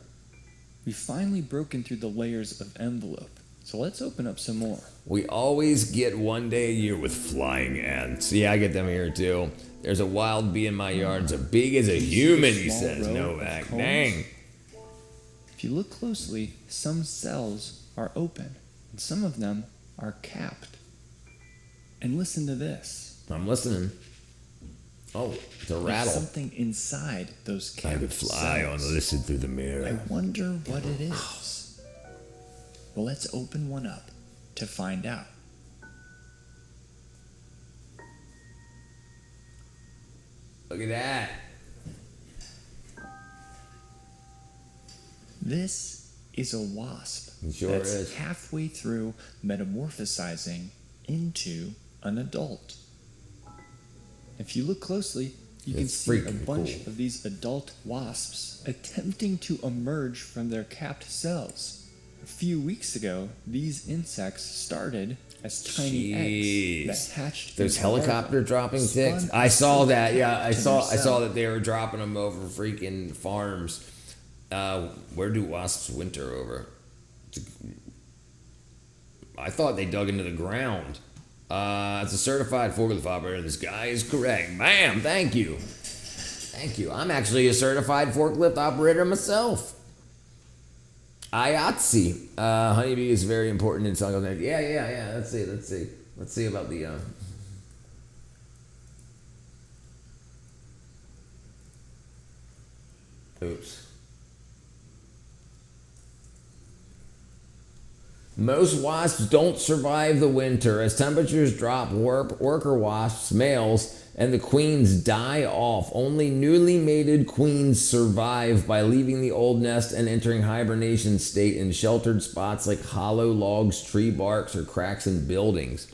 We've finally broken through the layers of envelope. So let's open up some more. We always get one day a year with flying ants. Yeah, I get them here too. There's a wild bee in my yard. It's as big as a human, he Small says. row Novak. of combs. Dang. If you look closely, some cells are open and some of them are capped. And listen to this. I'm listening. Oh, it's a There's rattle. something inside those capped I could fly cells. on listen through the I mirror. wonder what it is. Well, let's open one up to find out. Look at that. This is a wasp It sure that's is. halfway through metamorphosizing into an adult. If you look closely, you can It's see a freaking bunch cool. of these adult wasps attempting to emerge from their capped cells. A few weeks ago, these insects started as tiny Jeez. eggs that hatched. Those into larvae, helicopter dropping spun ticks. I saw that. Yeah, I to saw. their I saw cell. that they were dropping them over freaking farms. Where do wasps winter over? I thought they dug into the ground. It's a certified forklift operator. This guy is correct. Bam! Thank you. Thank you. I'm actually a certified forklift operator myself. IATSE. Honeybee is very important in Sungo. Yeah. Let's see about the. Oops. Most wasps don't survive the winter. As temperatures drop, worker wasps, males, and the queens die off. Only newly mated queens survive by leaving the old nest and entering hibernation state in sheltered spots like hollow logs, tree barks, or cracks in buildings.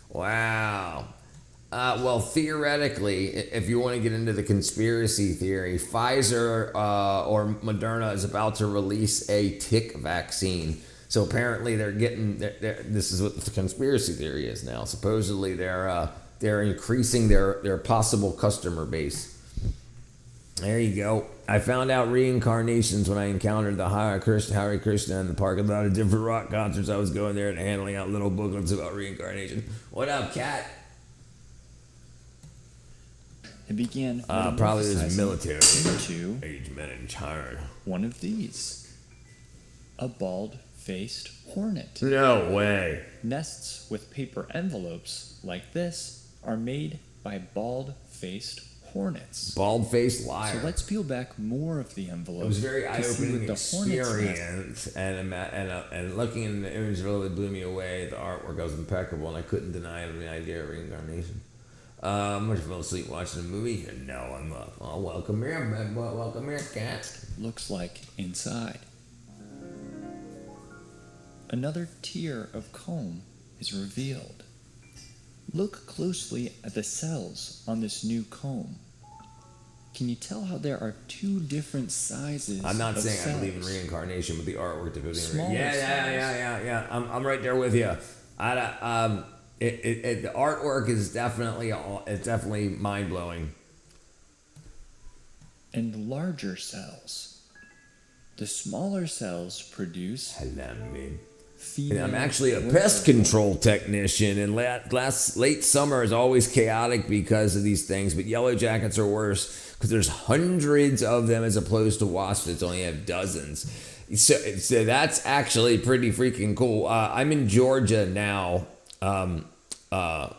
Wow. Well, theoretically, if you want to get into the conspiracy theory, Pfizer or Moderna is about to release a tick vaccine. So apparently this is what the conspiracy theory is now. Supposedly they're increasing their possible customer base. There you go. I found out reincarnations when I encountered the Hare Krishna in the parking lot of different rock concerts. I was going there and handing out little booklets about reincarnation. What up, cat? It began Probably this military into age men in charge. one of these, a bald-faced hornet. No way. Nests with paper envelopes like this are made by bald-faced hornets. Bald-faced liar. So let's peel back more of the envelope. It was a very to see eye-opening what the hornet's nest- experience, and looking in the image really blew me away. The artwork was impeccable, and I couldn't deny the idea of reincarnation. I fell asleep watching a movie. No, I'm up. Oh, welcome here, welcome here, cat. looks like inside. Another tier of comb is revealed. Look closely at the cells on this new comb. Can you tell how there are two different sizes? I'm not of saying cells? I believe in reincarnation, but the artwork depicting Smaller yeah. I'm right there with you. The artwork is definitely mind blowing. And larger cells. The smaller cells produce female I'm actually a worker pest control technician, and late summer is always chaotic because of these things. But yellow jackets are worse because there's hundreds of them as opposed to wasps that only have dozens. So that's actually pretty freaking cool. I'm in Georgia now, but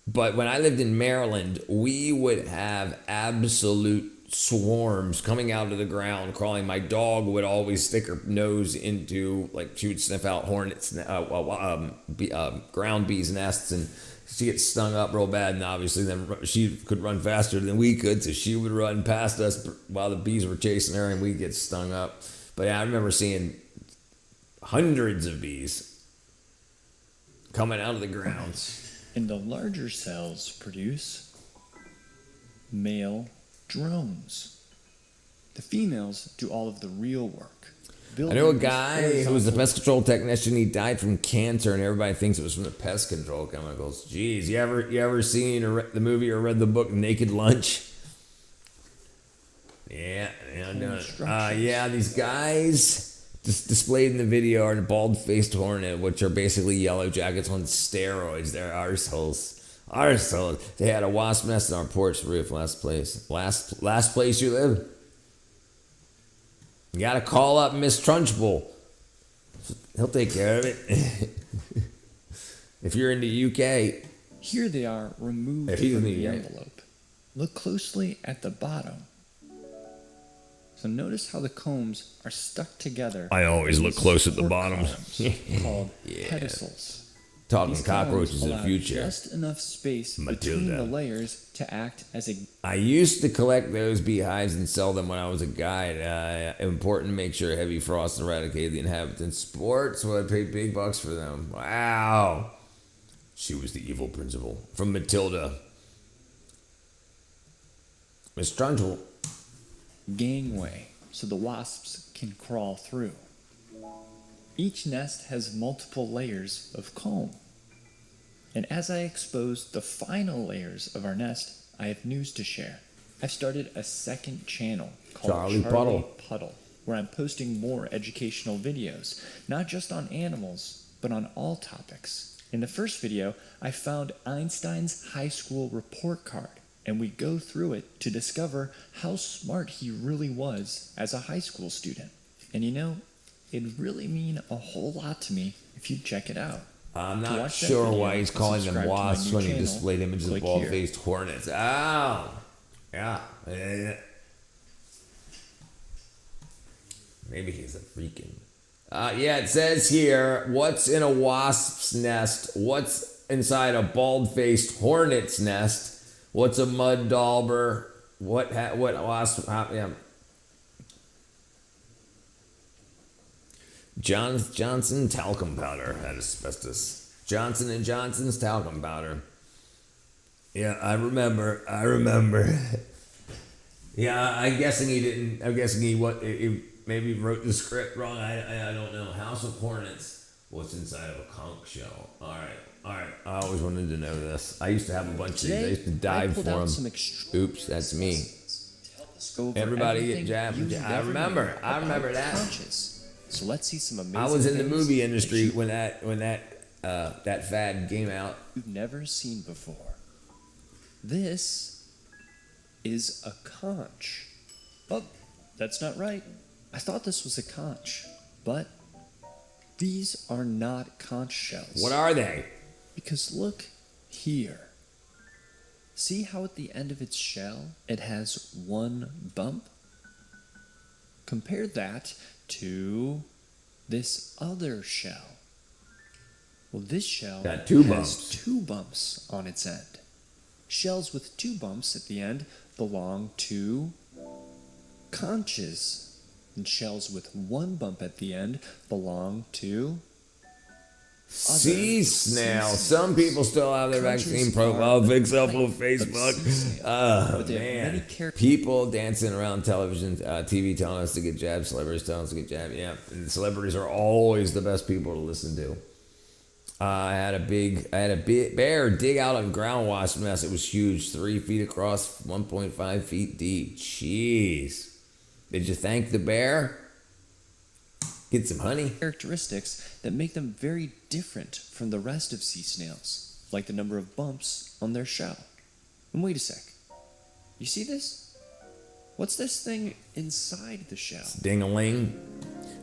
when I lived in Maryland, we would have absolute swarms coming out of the ground, crawling. My dog would always stick her nose into, like, she would sniff out hornets, ground bees' nests, and she gets stung up real bad. And obviously, then she could run faster than we could, so she would run past us while the bees were chasing her, and we'd get stung up. But yeah, I remember seeing hundreds of bees coming out of the ground. And the larger cells produce male drones. The females do all of the real work. I know a guy who was a pest control technician. He died from cancer, and everybody thinks it was from the pest control chemicals. Jeez, you ever seen the movie or read the book Naked Lunch? Yeah, these guys displayed in the video are the bald-faced hornet, which are basically yellow jackets on steroids. They're arseholes. They had a wasp nest on our porch roof. Last place you live. You gotta call up Miss Trunchbull. He'll take care of it. If you're in the UK. Here they are removed from the envelope. Look closely at the bottom. So notice how the combs are stuck together. I always look close at the bottom. Called pedicels. Talking These cockroaches columns in the allow future. just enough space Matilda. between the layers to act as a I used to collect those beehives and sell them when I was a guide. Important to make sure heavy frost eradicated the inhabitants. Sports, so I paid big bucks for them. Wow. She was the evil principal. From Matilda. Miss Trundle. gangway so the wasps can crawl through. Each nest has multiple layers of comb. And as I expose the final layers of our nest, I have news to share. I've started a second channel called Charlie Puddle. Puddle, where I'm posting more educational videos, not just on animals, but on all topics. In the first video, I found Einstein's high school report card, and we go through it to discover how smart he really was as a high school student. And you know, it'd really mean a whole lot to me if you'd check it out. I'm To not watch that sure video why he's and calling them subscribe to my wasps new when he channel, displayed images of click bald-faced hornets. Oh, yeah. Maybe he's a freaking. Yeah, it says here, what's in a wasp's nest? What's inside a bald-faced hornet's nest? What's a mud dauber? What wasp? Yeah. Johnson talcum powder had asbestos. Johnson & Johnson's talcum powder. Yeah, I remember. Yeah, I'm guessing he didn't. I'm guessing he maybe wrote the script wrong. I don't know. House of Hornets. What's inside of a conch shell? All right. I always wanted to know this. I used to have a bunch of these. I used to dive for them. Oops, that's me. Everybody get jabbed. I remember that. Conscious. So let's see some amazing I was in the things movie that industry you- when that fad came out. you've never seen before. This is a conch. Oh, that's not right. I thought this was a conch, but these are not conch shells. What are they? Because look here. See how at the end of its shell it has one bump? Compare that to this other shell. Well, this shell Got two has bumps. 2 bumps on its end. Shells with 2 bumps at the end belong to conches, and shells with 1 bump at the end belong to Sea snail. sea Some people still have their Conches vaccine are profile the pics up type on of Facebook. sea snail, Oh but they have man, many characters. people dancing around television, TV telling us to get jabbed. Celebrities telling us to get jabbed. Yeah, and celebrities are always the best people to listen to. I had a big bear dig out a ground wasp nest. It was huge, 3 feet across, 1.5 feet deep. Jeez, did you thank the bear? Get some honey. Characteristics that make them very different from the rest of sea snails, like the number of bumps on their shell. And wait a sec. You see this? What's this thing inside the shell? Ding-a-ling.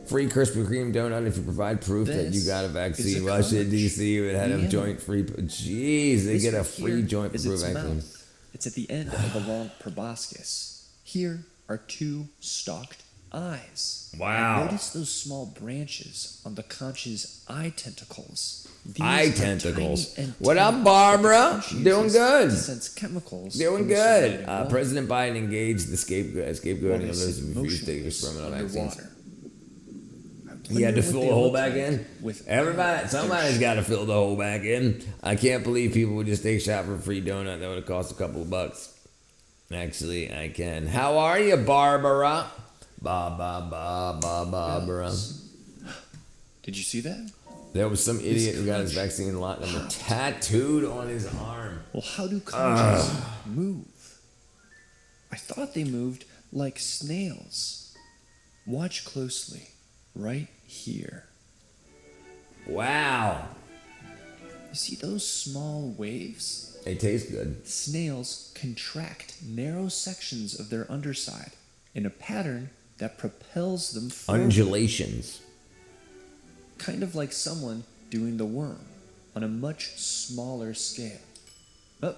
Free Krispy Kreme donut if you provide proof that you This got a is vaccine. a Washington, conch. D.C. would have a Yeah. joint free. Jeez, they This get a right free here joint for is proof its vaccine. mouth. It's at the end of the long proboscis. Here are 2 stalked eyes. Wow. And notice those small branches on the conch's eye tentacles. These Eye are tentacles. tiny What up, antennae Barbara? that the conch Doing uses good. to sense chemicals Doing in the good. surrounding water. President Biden engaged the While scapegoating they of sit those who refuse to take motionless experimental vaccines. underwater. He had to Wonder fill what the they hole look back like in. with Everybody, their somebody's shell. got to fill the hole back in. I can't believe people would just take a shot for a free donut. That would have cost a couple of bucks. Actually, I can. How are you, Barbara? Barbara. Did you see that? There was some idiot who got his conch vaccine lot number tattooed on his arm. Well, how do conches move? I thought they moved like snails. Watch closely, right here. Wow. You see those small waves? They taste good. Snails contract narrow sections of their underside in a pattern that propels them forward. Undulations. Kind of like someone doing the worm on a much smaller scale. Oh,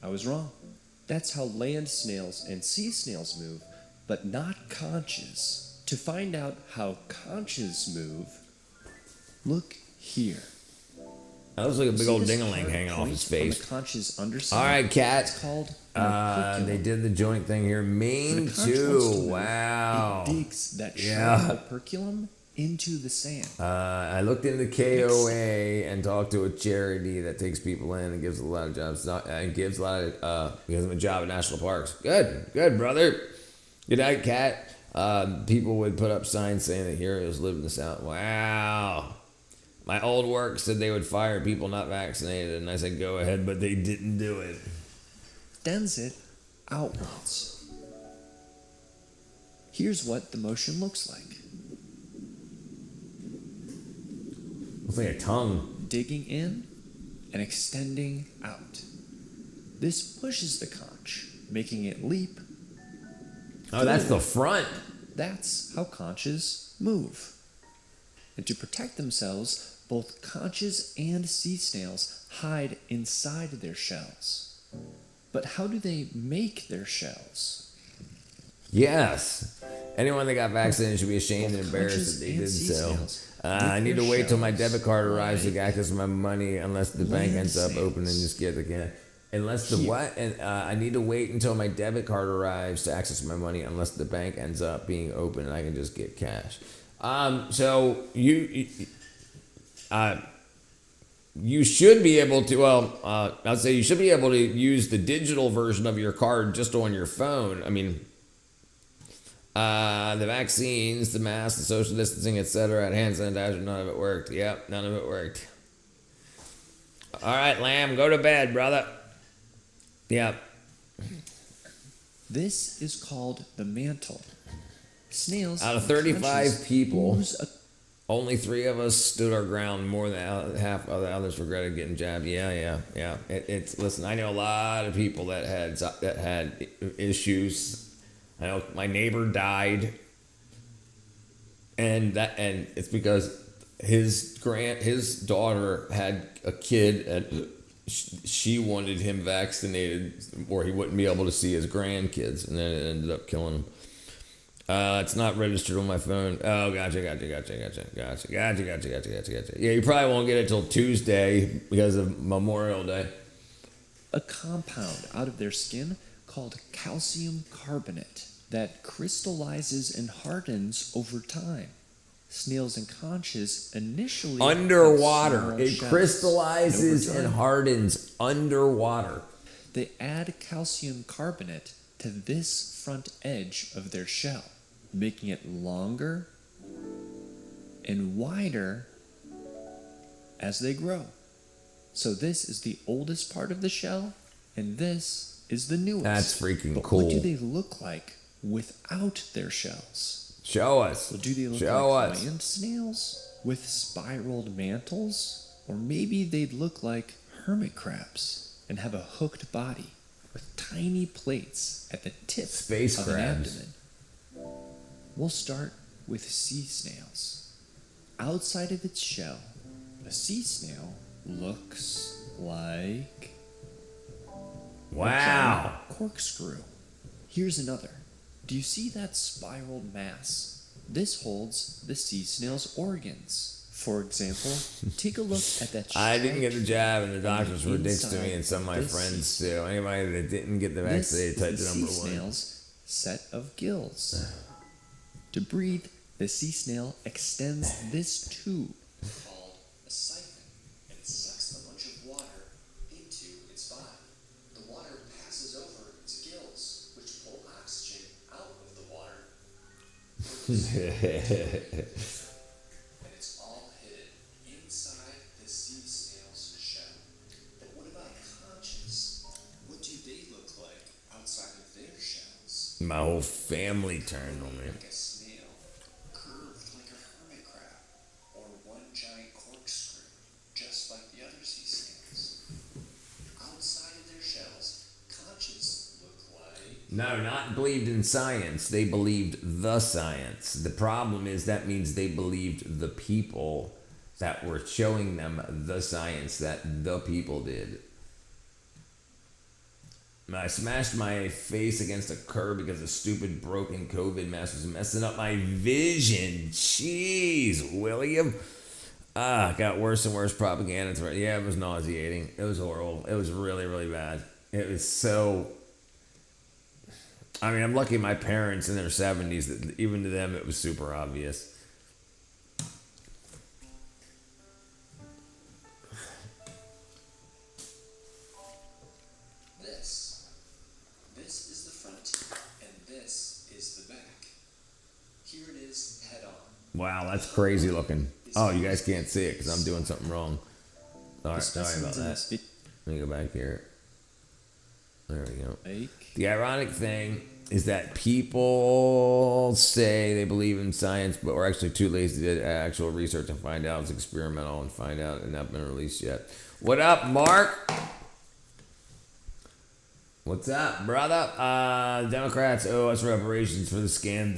I was wrong. That's how land snails and sea snails move, but not conches. To find out how conches move, look here. That looks like a big See old this ding-a-ling hard hanging off point his on face. the conch's underside? All right, cat. It's called an They operculum. did the joint thing here. When Main the conch wants to too. move, Wow. It digs that Yeah. sharp operculum into the sand. I looked into KOA and talked to a charity that takes people in and gives a lot of jobs. And gives a lot of gives them a job at national parks. Good brother. Good night, cat. People would put up signs saying that heroes live in the South. Wow. My old work said they would fire people not vaccinated, and I said go ahead, but they didn't do it. Extends it outwards. Here's what the motion looks like. Looks like a tongue. Digging in and extending out. This pushes the conch, making it leap. Oh, that's the front. That's how conches move. And to protect themselves, both conches and sea snails hide inside their shells. But how do they make their shells? Yes. Anyone that got vaccinated should be ashamed and Both embarrassed conches that they and did sea so. snails I with need to their wait till my shells debit card arrives to like access my money unless the bank land ends up snails. open and just get the cash. Unless the Here. what? And I need to wait until my debit card arrives to access my money unless the bank ends up being open and I can just get cash. So you should be able to, I'd say you should be able to use the digital version of your card just on your phone. I mean, the vaccines, the masks, the social distancing, etc., and hand sanitizer, none of it worked. Yep, none of it worked. All right, Lamb, go to bed, brother. Yep. This is called the mantle. Snails. Out of and 35 conches people, ooze a only 3 of us stood our ground. More than half of the others regretted getting jabbed. Yeah. It's listen. I know a lot of people that had issues. I know my neighbor died, and it's because his daughter had a kid and she wanted him vaccinated or he wouldn't be able to see his grandkids, and then it ended up killing him. It's not registered on my phone. Oh, gotcha. Yeah, you probably won't get it till Tuesday because of Memorial Day. a compound out of their skin called calcium carbonate that crystallizes and hardens over time. Snails and conches initially Underwater. have small It shells, crystallizes and over and time, hardens underwater. they add calcium carbonate to this front edge of their shell, making it longer and wider as they grow. So this is the oldest part of the shell, and this is the newest. That's freaking but cool. What do they look like without their shells? Show us. Well, do they look Show like us. land snails with spiraled mantles? Or maybe they'd look like hermit crabs and have a hooked body with tiny plates at the tip Space of crabs. an abdomen. We'll start with sea snails. Outside of its shell, a sea snail looks like Wow. a giant corkscrew. Here's another. Do you see that spiraled mass? This holds the sea snail's organs. For example, take a look at that I didn't get the stripe jab, and the on doctors were dicks to me, inside and some of my this friends sea too. Anybody that didn't get the This vaccine, is type the the number sea one. snail's set of gills. To breathe, the sea snail extends this tube called a siphon, and it sucks a bunch of water into its body. The water passes over its gills, which pull oxygen out of the water. And it's all hidden inside the sea snail's shell. But what about conches? What do they look like outside of their shells? My whole family turned on me. Like a snail, curved like a hermit crab, or one giant corkscrew, just like the other sea snails. Outside of their shells, conches look like No, not believed in science. They believed the science. The problem is that means they believed the people that were showing them the science that the people did. I smashed my face against a curb because a stupid broken COVID mask was messing up my vision. Jeez, William. Got worse and worse propaganda. Yeah, it was nauseating. It was horrible. It was really, really bad. It was so. I mean, I'm lucky my parents in their 70s, that even to them it was super obvious. This is the front, and this is the back. Here it is, head on. Wow, that's crazy looking. Oh, you guys can't see it because I'm doing something wrong. All right, sorry about that. Let me go back here. There we go. The ironic thing is that people say they believe in science, but we're actually too lazy to do actual research and find out. It's experimental and find out and not been released yet. What up, Mark? What's up, brother? Democrats owe us reparations for the scam.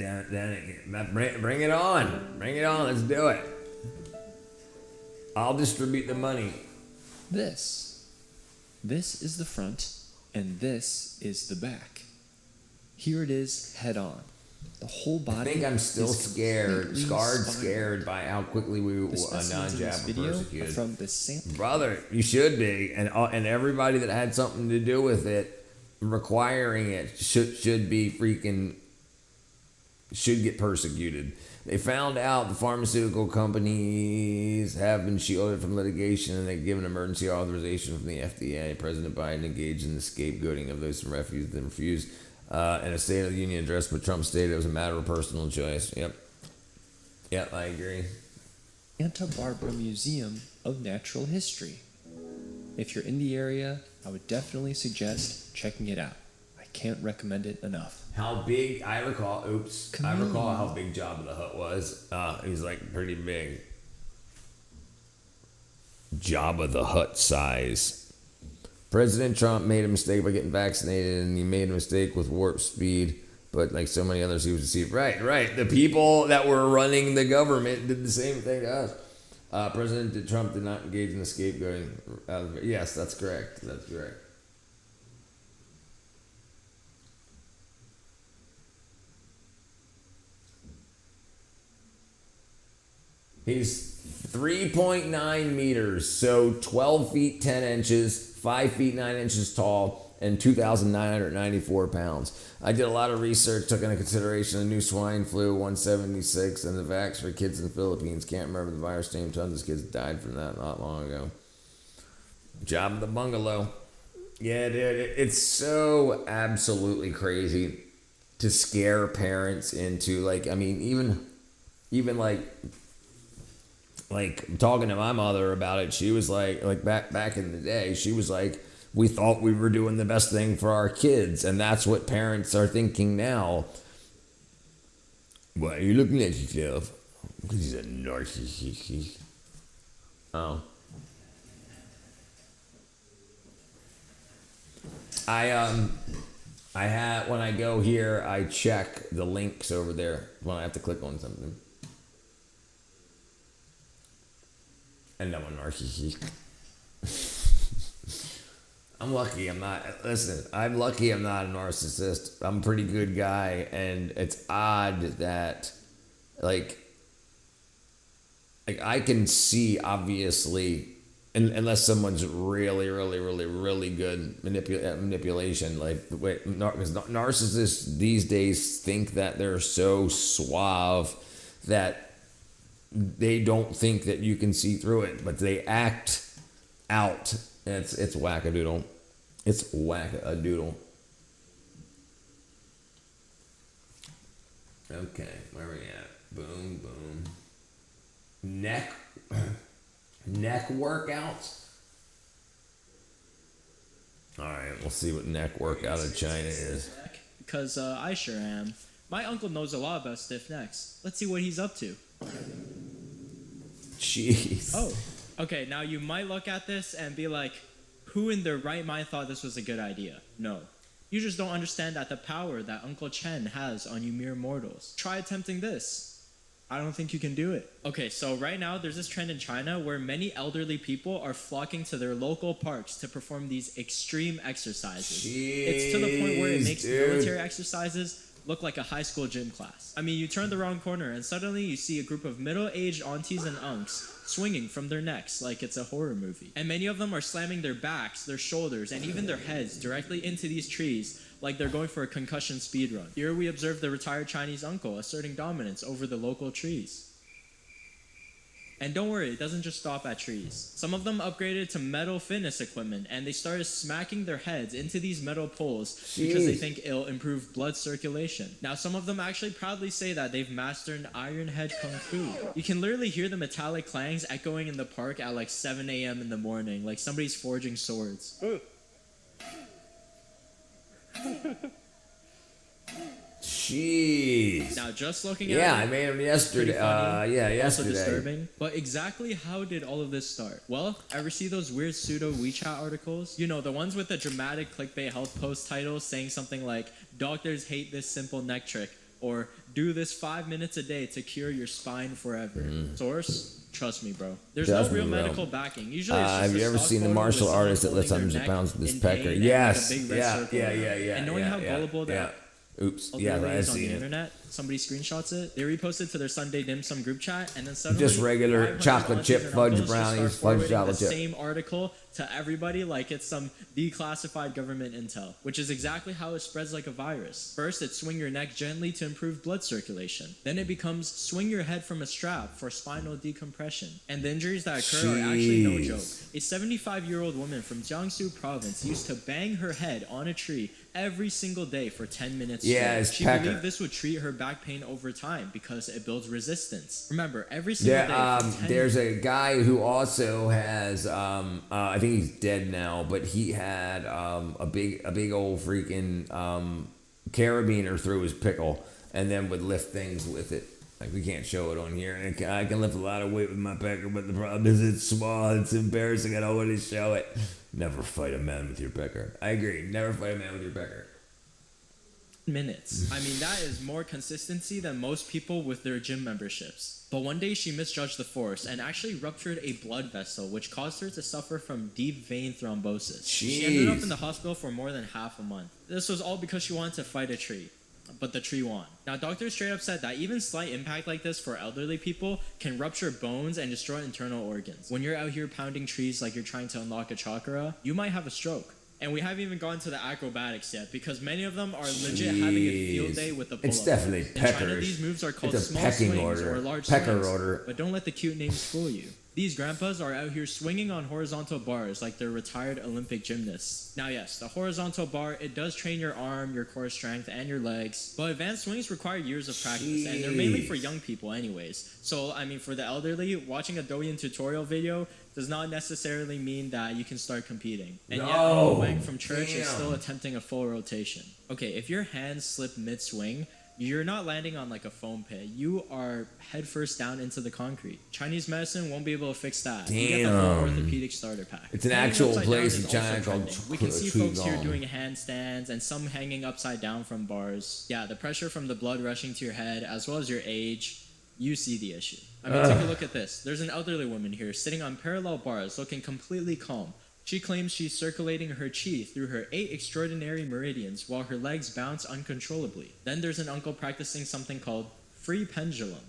Bring it on. Bring it on. Let's do it. I'll distribute the money. This is the front, and this is the back. Here it is, head on. The whole body. I think I'm still scared by how quickly we non-Jap were persecuted. From the same brother, you should be, and everybody that had something to do with it, requiring it should be freaking should get persecuted. They found out the pharmaceutical companies have been shielded from litigation, and they've given emergency authorization from the FDA. President Biden engaged in the scapegoating of those who refused in a State of the Union address, but Trump stated it was a matter of personal choice. Yep, I agree. Santa Barbara Museum of Natural History. If you're in the area, I would definitely suggest checking it out. I can't recommend it enough. How big, I recall how big Jabba the Hutt was. He was like pretty big. Jabba the Hutt size. President Trump made a mistake by getting vaccinated, and he made a mistake with warp speed. But like so many others, he was deceived. Right. The people that were running the government did the same thing to us. President Trump did not engage in the scapegoating. Yes, that's correct. That's correct. He's 3.9 meters, so 12 feet 10 inches, 5 feet 9 inches tall, and 2,994 pounds. I did a lot of research, took into consideration the new swine flu 176 and the vax for kids in the Philippines. Can't remember the virus name. Tons of kids died from that not long ago. Job of the bungalow. Yeah, dude, it's so absolutely crazy to scare parents into, like, I mean, even like talking to my mother about it, she was like back in the day, she was like, we thought we were doing the best thing for our kids, and that's what parents are thinking now. Why are you looking at yourself? Because he's a narcissist. Oh. I have, when I go here, I check the links over there when I have to click on something. And I'm a narcissist. I'm lucky I'm not a narcissist. I'm a pretty good guy, and it's odd that like I can see, obviously, unless someone's really good manipulation, like the way because narcissists these days think that they're so suave that they don't think that you can see through it, but they act out. It's wackadoodle. It's wackadoodle. Okay, where are we at? Boom, boom. Neck workouts. All right, we'll see what neck workout in China is. Because I sure am. My uncle knows a lot about stiff necks. Let's see what he's up to. Jeez. Oh, okay. Now you might look at this and be like, who in their right mind thought this was a good idea? No. You just don't understand that the power that Uncle Chen has on you mere mortals. Try attempting this. I don't think you can do it. Okay, so right now there's this trend in China where many elderly people are flocking to their local parks to perform these extreme exercises. Jeez, it's to the point where it makes military exercises look like a high school gym class. I mean, you turn the wrong corner and suddenly you see a group of middle-aged aunties and unks swinging from their necks like it's a horror movie. And many of them are slamming their backs, their shoulders, and even their heads directly into these trees like they're going for a concussion speedrun. Here we observe the retired Chinese uncle asserting dominance over the local trees. And don't worry, it doesn't just stop at trees. Some of them upgraded to metal fitness equipment, and they started smacking their heads into these metal poles because they think it'll improve blood circulation. Now, some of them actually proudly say that they've mastered Iron Head Kung Fu. You can literally hear the metallic clangs echoing in the park at like 7 a.m. in the morning, like somebody's forging swords. Jeez. Now, just looking at Yeah, it, I made him yesterday. yesterday. Also Yesterday. disturbing. But exactly how did all of this start? Well, ever see those weird pseudo WeChat articles? You know, the ones with the dramatic clickbait health post titles saying something like, "Doctors hate this simple neck trick," or "Do this 5 minutes a day to cure your spine forever." Source? Trust me, bro. There's Trust no real me, bro. medical backing. Usually, it's just have a you ever stock seen the photo martial with someone artist that lifts holding 100 their pounds with neck his in pecker? pain and Yes. like a big red circle around it. And knowing how gullible that Oops. other Yeah, lady I've is on the seen it. internet, somebody screenshots it, they reposted to their Sunday dim sum group chat, and then suddenly Just regular 500 chocolate aunties chip and fudge uncles just brownies, start fudge forwarding chocolate the chip. same article to everybody like it's some declassified government intel, which is exactly how it spreads like a virus. First, it's swing your neck gently to improve blood circulation. Then it becomes swing your head from a strap for spinal decompression. And the injuries that occur are actually no joke. A 75-year-old woman from Jiangsu province used to bang her head on a tree every single day for 10 minutes Yeah, straight. it's She pecker. believed this would treat her back pain over time because it builds resistance. Remember, every single day Yeah, for 10 there's a guy who also has I think he's dead now, but he had a big old freaking carabiner through his pickle and then would lift things with it. Like, we can't show it on here. And I can lift a lot of weight with my pecker, but the problem is it's small. It's embarrassing. I don't want to show it. Never fight a man with your pecker. I agree. Never fight a man with your pecker. minutes. I mean, that is more consistency than most people with their gym memberships. But one day she misjudged the force and actually ruptured a blood vessel, which caused her to suffer from deep vein thrombosis. She ended up in the hospital for more than half a month. This was all because she wanted to fight a tree. But the tree won. Now, doctors straight up said that even slight impact like this for elderly people can rupture bones and destroy internal organs. When you're out here pounding trees like you're trying to unlock a chakra, you might have a stroke. And we haven't even gone to the acrobatics yet, because many of them are legit having a field day with the pull-up. It's definitely In China, peckers. these moves are called It's a small pecking swings order. or large Pecker swings. order. But don't let the cute names fool you. These grandpas are out here swinging on horizontal bars like they're retired Olympic gymnasts. Now yes, the horizontal bar, it does train your arm, your core strength, and your legs, but advanced swings require years of practice, and they're mainly for young people anyways. So, I mean, for the elderly, watching a Douyin tutorial video does not necessarily mean that you can start competing. And yet, Uncle Wang from church is still attempting a full rotation. Okay, if your hands slip mid-swing, you're not landing on like a foam pit. You are headfirst down into the concrete. Chinese medicine won't be able to fix that. You get the whole Damn. orthopedic starter pack. It's an Hanging actual upside place down in is China also called trending. We can see Qigong. folks here doing handstands and some hanging upside down from bars. Yeah, the pressure from the blood rushing to your head as well as your age, you see the issue. I mean, take a look at this. There's an elderly woman here sitting on parallel bars looking completely calm. She claims she's circulating her qi through her 8 extraordinary meridians while her legs bounce uncontrollably. Then there's an uncle practicing something called free pendulum.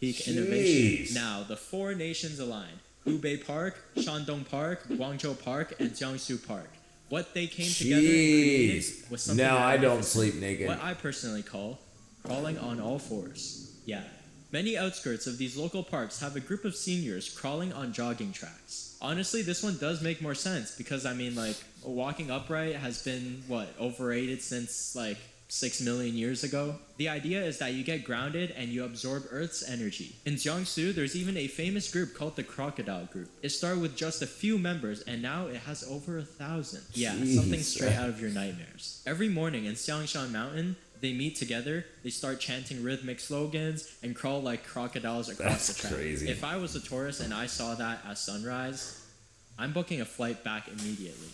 Peak innovation. Now, the 4 nations aligned. Hubei Park, Shandong Park, Guangzhou Park, and Jiangsu Park. What they came together and created was something No, I don't magnificent. sleep naked. What I personally call crawling on all fours. Yeah. Many outskirts of these local parks have a group of seniors crawling on jogging tracks. Honestly, this one does make more sense because, I mean, like, walking upright has been, overrated since, 6 million years ago? The idea is that you get grounded and you absorb Earth's energy. In Jiangsu, there's even a famous group called the Crocodile Group. It started with just a few members and now it has over 1,000. Yeah, something straight out of your nightmares. Every morning in Xiangshan Mountain, they meet together, they start chanting rhythmic slogans, and crawl like crocodiles across the track. crazy. If I was a tourist and I saw that at sunrise, I'm booking a flight back immediately.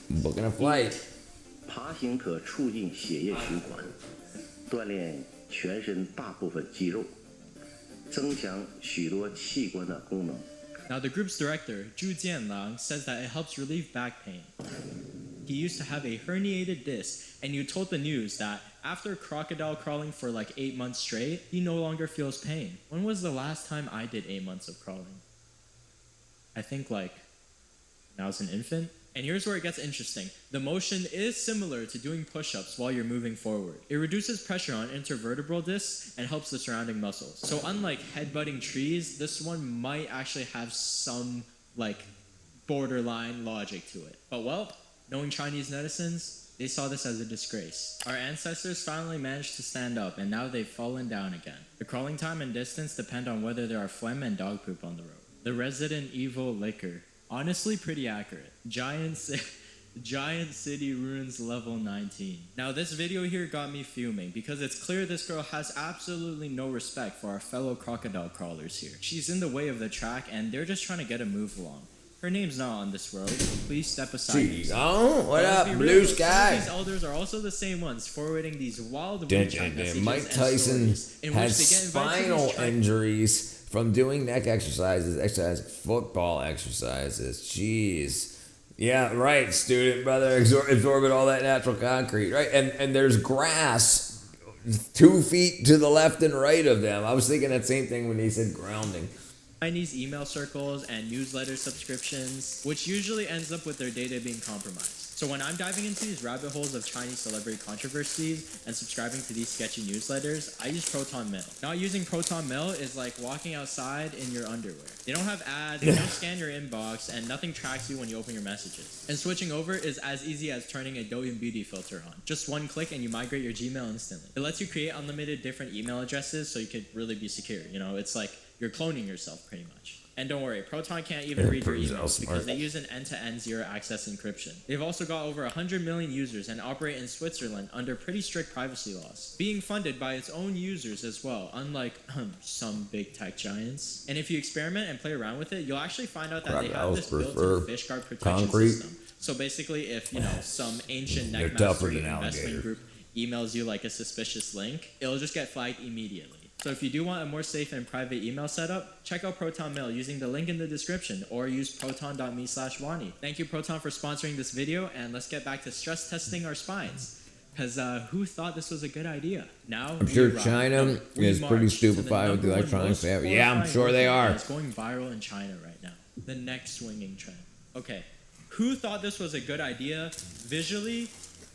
Booking a flight. 爬行可促进血液循环，锻炼全身大部分肌肉，增强许多器官的功能。 Now, the group's director, Zhu Jianlang, says that it helps relieve back pain. he used to have a herniated disc, and he told the news that after crocodile crawling for like 8 months straight, he no longer feels pain. When was the last time I did 8 months of crawling? I think like when I was an infant. And here's where it gets interesting. The motion is similar to doing push-ups while you're moving forward. It reduces pressure on intervertebral discs and helps the surrounding muscles. So unlike headbutting trees, this one might actually have some like borderline logic to it. But well, knowing Chinese netizens, they saw this as a disgrace. Our ancestors finally managed to stand up, and now they've fallen down again. The crawling time and distance depend on whether there are phlegm and dog poop on the road. The Resident Evil liquor. Honestly, pretty accurate. Giant City Ruins level 19. Now this video here got me fuming because it's clear this girl has absolutely no respect for our fellow crocodile crawlers here. She's in the way of the track and they're just trying to get a move along. Her name's not on this road. Please step aside. Oh, what up, Blue real, Sky? These elders are also the same ones forwarding these wild messages Mike Tyson in has which they get spinal injuries from doing neck exercises, football exercises. Jeez. Yeah, right, student brother, absorbing all that natural concrete, right? And there's grass 2 feet to the left and right of them. I was thinking that same thing when he said grounding. Chinese email circles and newsletter subscriptions, which usually ends up with their data being compromised. So when I'm diving into these rabbit holes of Chinese celebrity controversies and subscribing to these sketchy newsletters, I use Proton Mail. Not using Proton Mail is like walking outside in your underwear. They don't have ads, they don't scan your inbox, and nothing tracks you when you open your messages. And switching over is as easy as turning a Douyin Beauty filter on. Just one click and you migrate your Gmail instantly. It lets you create unlimited different email addresses so you could really be secure. You know, it's like you're cloning yourself pretty much. And don't worry, Proton can't even read your emails because they use an end-to-end zero-access encryption. They've also got over 100 million users and operate in Switzerland under pretty strict privacy laws, being funded by its own users as well, unlike some big tech giants. And if you experiment and play around with it, you'll actually find out that they have this built-in fish guard protection system. So basically, if some ancient neckmaster investment group emails you like a suspicious link, it'll just get flagged immediately. So if you do want a more safe and private email setup, check out Proton Mail using the link in the description or use proton.me/Wani. Thank you, Proton, for sponsoring this video, and let's get back to stress testing our spines. Because who thought this was a good idea? Now I'm sure China is pretty stupefied with the electronics. Yeah, I'm sure they are. It's going viral in China right now. The neck swinging trend. Okay, who thought this was a good idea visually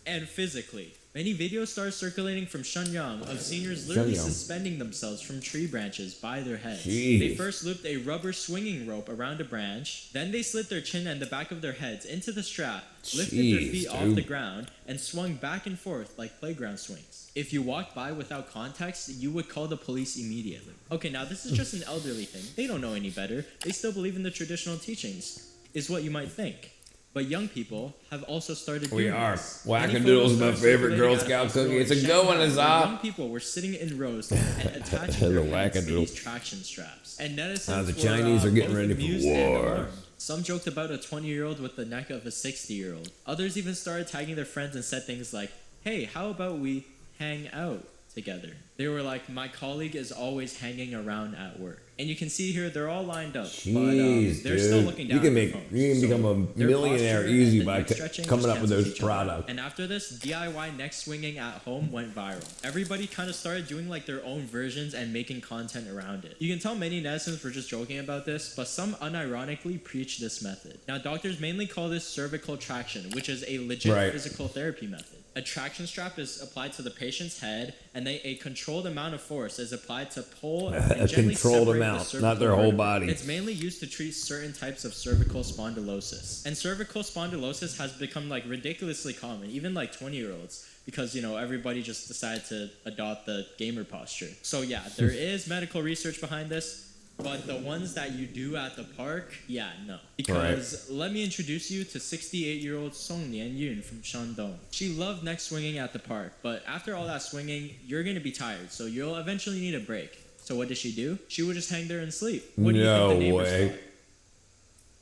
and physically? Many videos started circulating from Shenyang of seniors literally suspending themselves from tree branches by their heads. Jeez. They first looped a rubber swinging rope around a branch, then they slid their chin and the back of their heads into the strap, lifted their feet off the ground, and swung back and forth like playground swings. If you walked by without context, you would call the police immediately. Okay, now this is just an elderly thing. They don't know any better. They still believe in the traditional teachings, is what you might think. But young people have also started doing this. Wackadoodles is my favorite Girl Scout cookie. It's a good one, Azop. Young people were sitting in rows and attaching their hands to these traction straps. And netizens the Chinese are getting ready for war. Some joked about a 20-year-old with the neck of a 60-year-old. Others even started tagging their friends and said things like, "Hey, how about we hang out together?" They were like, "My colleague is always hanging around at work." And you can see here, they're all lined up. Jeez, but they're still looking down. You can become a millionaire easy by coming up with those products. And after this, DIY neck swinging at home went viral. Everybody kind of started doing like their own versions and making content around it. You can tell many netizens were just joking about this, but some unironically preach this method. Now, doctors mainly call this cervical traction, which is a legit physical therapy method. A traction strap is applied to the patient's head, and a controlled amount of force is applied to pull and gently separate the not their whole body. It's mainly used to treat certain types of cervical spondylosis. And cervical spondylosis has become like ridiculously common, even like 20-year-olds, because, you know, everybody just decided to adopt the gamer posture. So yeah, there is medical research behind this. But the ones that you do at the park, yeah, no. Because let me introduce you to 68-year-old Song Lianyun from Shandong. She loved neck swinging at the park, but after all that swinging, you're going to be tired, so you'll eventually need a break. So what did she do? She would just hang there and sleep. What do you think the neighbors thought?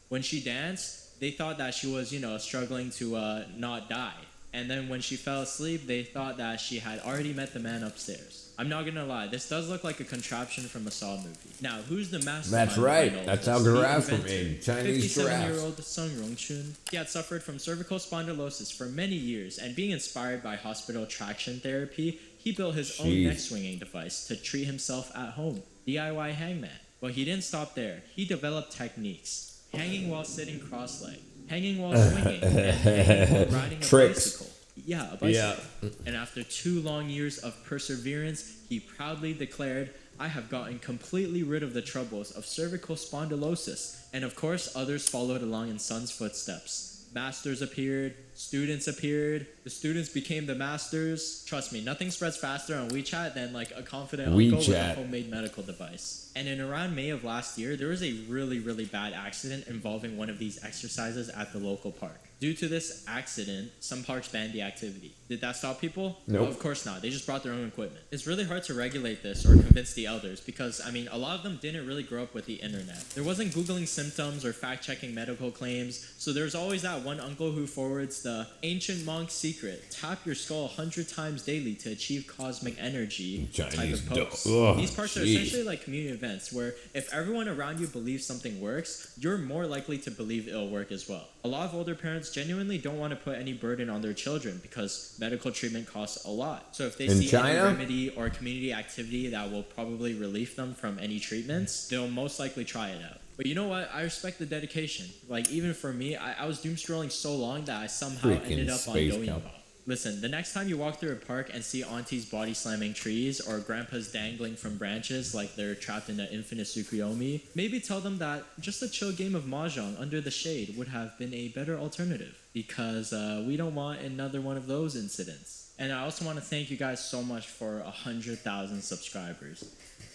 When she danced, they thought that she was, you know, struggling to not die. And then when she fell asleep, they thought that she had already met the man upstairs. I'm not gonna lie, this does look like a contraption from a Saw movie. Now, who's the mastermind? That's right. behind all That's this? how The giraffes were inventor, made. Chinese giraffes. 57-year-old Sung Rongchun. He had suffered from cervical spondylosis for many years, and being inspired by hospital traction therapy, he built his own Jeez. neck swinging device to treat himself at home. DIY hangman. But he didn't stop there. He developed techniques. Hanging while sitting cross-legged. Hanging while swinging. And hanging while riding a Tricks. bicycle. Yeah, a bicycle. And after 2 long years of perseverance, he proudly declared, I have gotten completely rid of the troubles of cervical spondylosis. And of course, others followed along in Sun's footsteps. Masters appeared, students appeared, the students became the masters. Trust me, nothing spreads faster on WeChat than like a confident uncle with a WeChat. homemade medical device. And in around May of last year, there was a really, really bad accident involving one of these exercises at the local park. Due to this accident, some parks banned the activity. Did that stop people? Nope. Of course not. They just brought their own equipment. It's really hard to regulate this or convince the elders because, I mean, a lot of them didn't really grow up with the internet. There wasn't Googling symptoms or fact-checking medical claims, so there's always that one uncle who forwards the ancient monk secret, tap your skull 100 times daily to achieve cosmic energy type Chinese of post. dope. Ugh, These parks are jeez. essentially like community events where if everyone around you believes something works, you're more likely to believe it'll work as well. A lot of older parents genuinely don't want to put any burden on their children because medical treatment costs a lot. So if they In see any China? remedy or community activity that will probably relieve them from any treatments, they'll most likely try it out. But you know what? I respect the dedication. Like, even for me, I was doom scrolling so long that I somehow Freaking ended up on space Douyin cow. Ball. Listen, the next time you walk through a park and see aunties body slamming trees or grandpas dangling from branches like they're trapped in an infinite Tsukuyomi, maybe tell them that just a chill game of Mahjong under the shade would have been a better alternative because we don't want another one of those incidents. And I also want to thank you guys so much for 100,000 subscribers.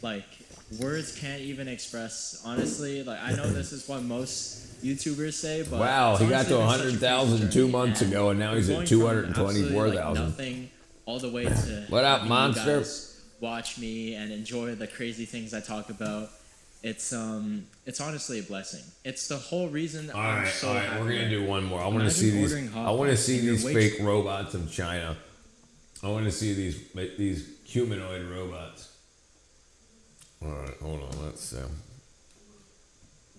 Like, words can't even express, honestly, like, I know this is what most YouTubers say, but Wow, it's he got to honestly been such a 100,000 crazy 2 journey, months and ago, and now he's going at from 224,000. absolutely, like, nothing all the way to What up, having monster? You guys watch me and enjoy the crazy things I talk about. It's honestly a blessing. It's the whole reason I'm so happy. We're gonna do one more. I want to Imagine see these. ordering hot I want to pots see and your these waitress- fake robots of China. I want to see these humanoid robots. All right, hold on. Let's see.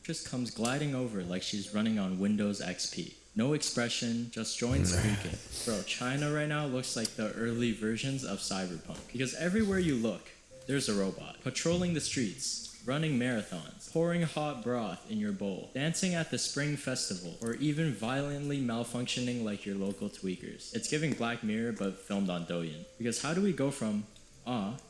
Just comes gliding over like she's running on Windows XP. No expression, just joints squeaking. Bro, China right now looks like the early versions of Cyberpunk. Because everywhere you look, there's a robot. Patrolling the streets, running marathons, pouring hot broth in your bowl, dancing at the Spring Festival, or even violently malfunctioning like your local tweakers. It's giving Black Mirror but filmed on Douyin. Because how do we go from,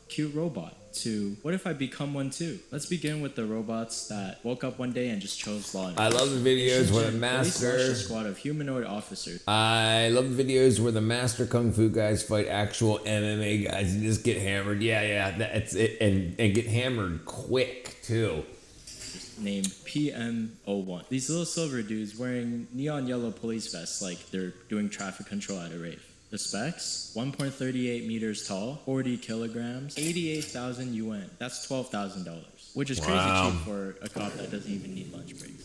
cute robot, to what if I become one too? Let's begin with the robots that woke up one day and just chose law I love the videos where the Police master. launched a squad of humanoid officers. I love the videos where the master kung fu guys fight actual MMA guys and just get hammered. Yeah, that's it, and get hammered quick too. Named PM01. These little silver dudes wearing neon yellow police vests like they're doing traffic control at a rave. The specs, 1.38 meters tall, 40 kilograms, 88,000 yuan. That's $12,000, which is crazy Wow. cheap for a cop that doesn't even need lunch breaks.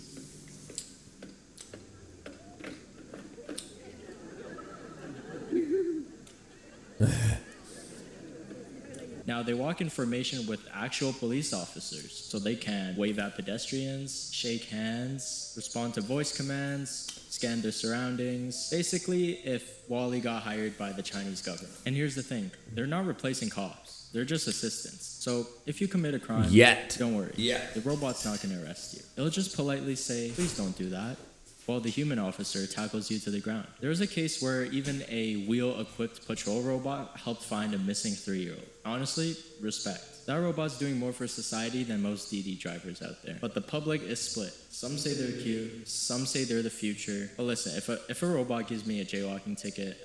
Now, they walk in formation with actual police officers, so they can wave at pedestrians, shake hands, respond to voice commands, scan their surroundings. Basically, if Wall-E got hired by the Chinese government. And here's the thing, they're not replacing cops. They're just assistants. So if you commit a crime, don't worry. The robot's not going to arrest you. It'll just politely say, please don't do that, while the human officer tackles you to the ground. There was a case where even a wheel-equipped patrol robot helped find a missing 3-year-old. Honestly, respect. That robot's doing more for society than most DD drivers out there. But the public is split. Some say they're cute, some say they're the future. But listen, if a robot gives me a jaywalking ticket,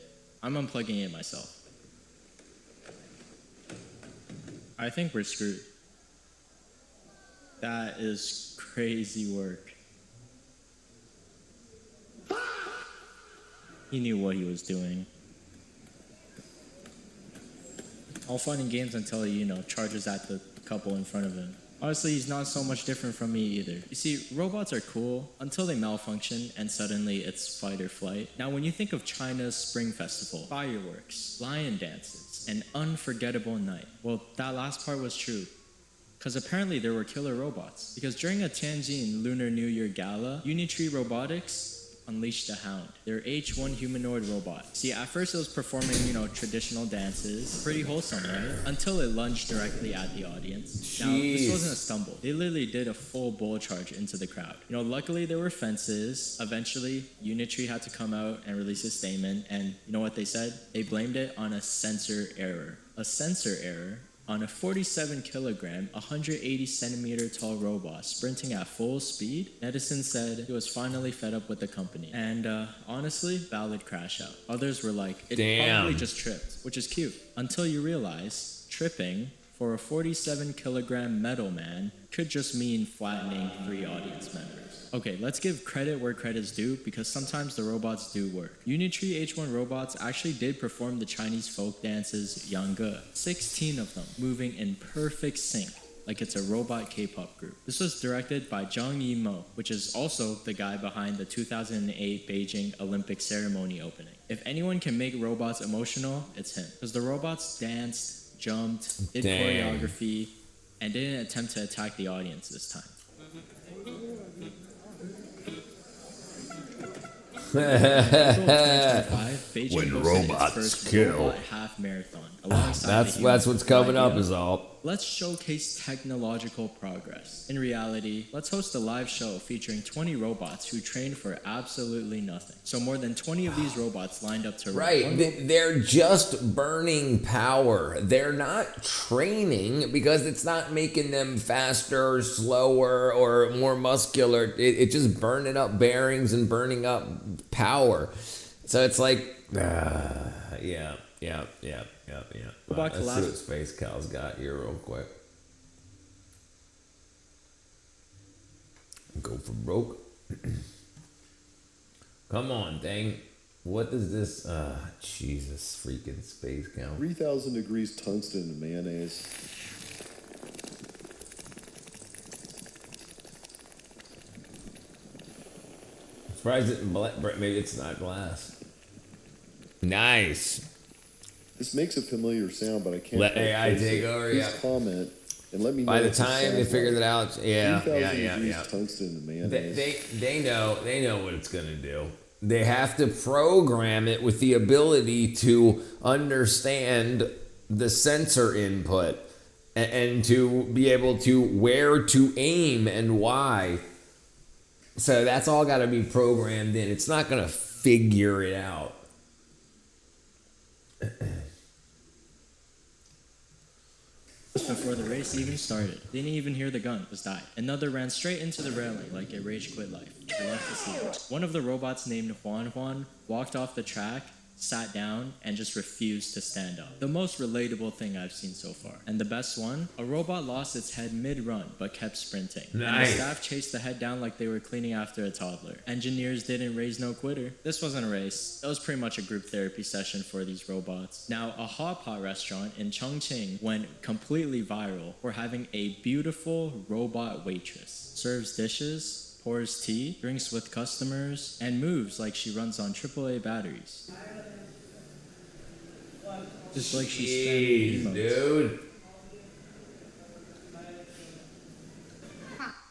I'm unplugging it myself. I think we're screwed. That is crazy work. He knew what he was doing. All fun and games until he, charges at the couple in front of him. Honestly, he's not so much different from me either. You see, robots are cool until they malfunction and suddenly it's fight or flight. Now, when you think of China's Spring Festival, fireworks, lion dances, an unforgettable night, well, that last part was true. Because apparently there were killer robots. Because during a Tianjin Lunar New Year gala, Unitree Robotics unleashed the Hound, their H1 humanoid robot. See, at first it was performing, traditional dances. Pretty wholesome, right? Until it lunged directly at the audience. Now, this wasn't a stumble. They literally did a full bull charge into the crowd. Luckily there were fences. Eventually, Unitree had to come out and release a statement. And you know what they said? They blamed it on a sensor error. A sensor error on a 47 kilogram, 180 centimeter tall robot sprinting at full speed. Edison said he was finally fed up with the company. And honestly, valid crash out. Others were like, it probably just tripped, which is cute. Until you realize tripping for a 47 kilogram metal man could just mean flattening 3 audience members. Okay, let's give credit where credit's due, because sometimes the robots do work. Unitree H1 robots actually did perform the Chinese folk dances Yangge, 16 of them, moving in perfect sync, like it's a robot K-pop group. This was directed by Zhang Yimou, which is also the guy behind the 2008 Beijing Olympic ceremony opening. If anyone can make robots emotional, it's him. Because the robots danced, jumped, did choreography, and didn't attempt to attack the audience this time. When robots kill. Half marathon. That's what's coming up is all. Let's showcase technological progress. In reality, let's host a live show featuring 20 robots who trained for absolutely nothing. So more than 20 of these robots lined up to They're just burning power. They're not training because it's not making them faster, slower, or more muscular. It's just burning up bearings and burning up power. So it's like, yeah. Let's see what Space Cal's got here real quick. Go for broke. Come on, dang. What is this? Jesus freaking Space Cal. 3,000 degrees tungsten and mayonnaise. Surprised it maybe it's not glass. Nice. This makes a familiar sound, but I can't. Let AI take over. Please comment and let me know. By the time they figured it out, yeah. Tungsten and mayonnaise. They know what it's gonna do. They have to program it with the ability to understand the sensor input and to be able to where to aim and why. So that's all got to be programmed in. It's not gonna figure it out. Before the race even started, they didn't even hear the gun, just died. Another ran straight into the railing like a rage quit life. They left the scene. One of the robots named Juan walked off the track, sat down, and just refused to stand up. The most relatable thing I've seen so far. And the best one, a robot lost its head mid-run, but kept sprinting. Nice. And the staff chased the head down like they were cleaning after a toddler. Engineers didn't raise no quitter. This wasn't a race. It was pretty much a group therapy session for these robots. Now, a hot pot restaurant in Chongqing went completely viral for having a beautiful robot waitress. Serves dishes, pours tea, drinks with customers, and moves like she runs on AAA batteries. Just like she's spamming emotes. Dude.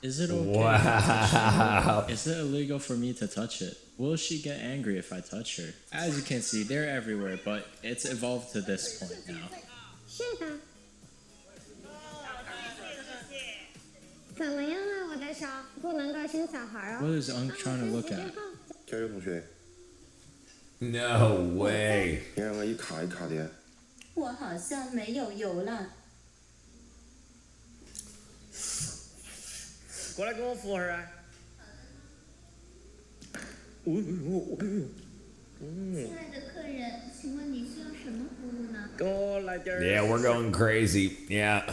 Is it okay? Wow. Is it illegal for me to touch it? Will she get angry if I touch her? As you can see, they're everywhere, but it's evolved to this point now. 是的。怎么样啊，我的手？不能够亲小孩哦。 What is Unk trying to look at? 加油，同学。 No way. 你让我一卡一卡的。我好像没有油了。过来给我扶会儿啊！亲爱的客人，请问你需要什么服务呢？ 给我来点儿。 Yeah, we're going crazy. Yeah.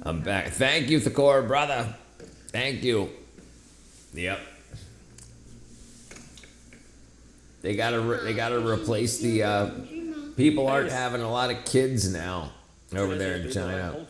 I'm back. Thank you, Thakor, brother. Thank you. Yep. They gotta replace the. People aren't having a lot of kids now. over there in China.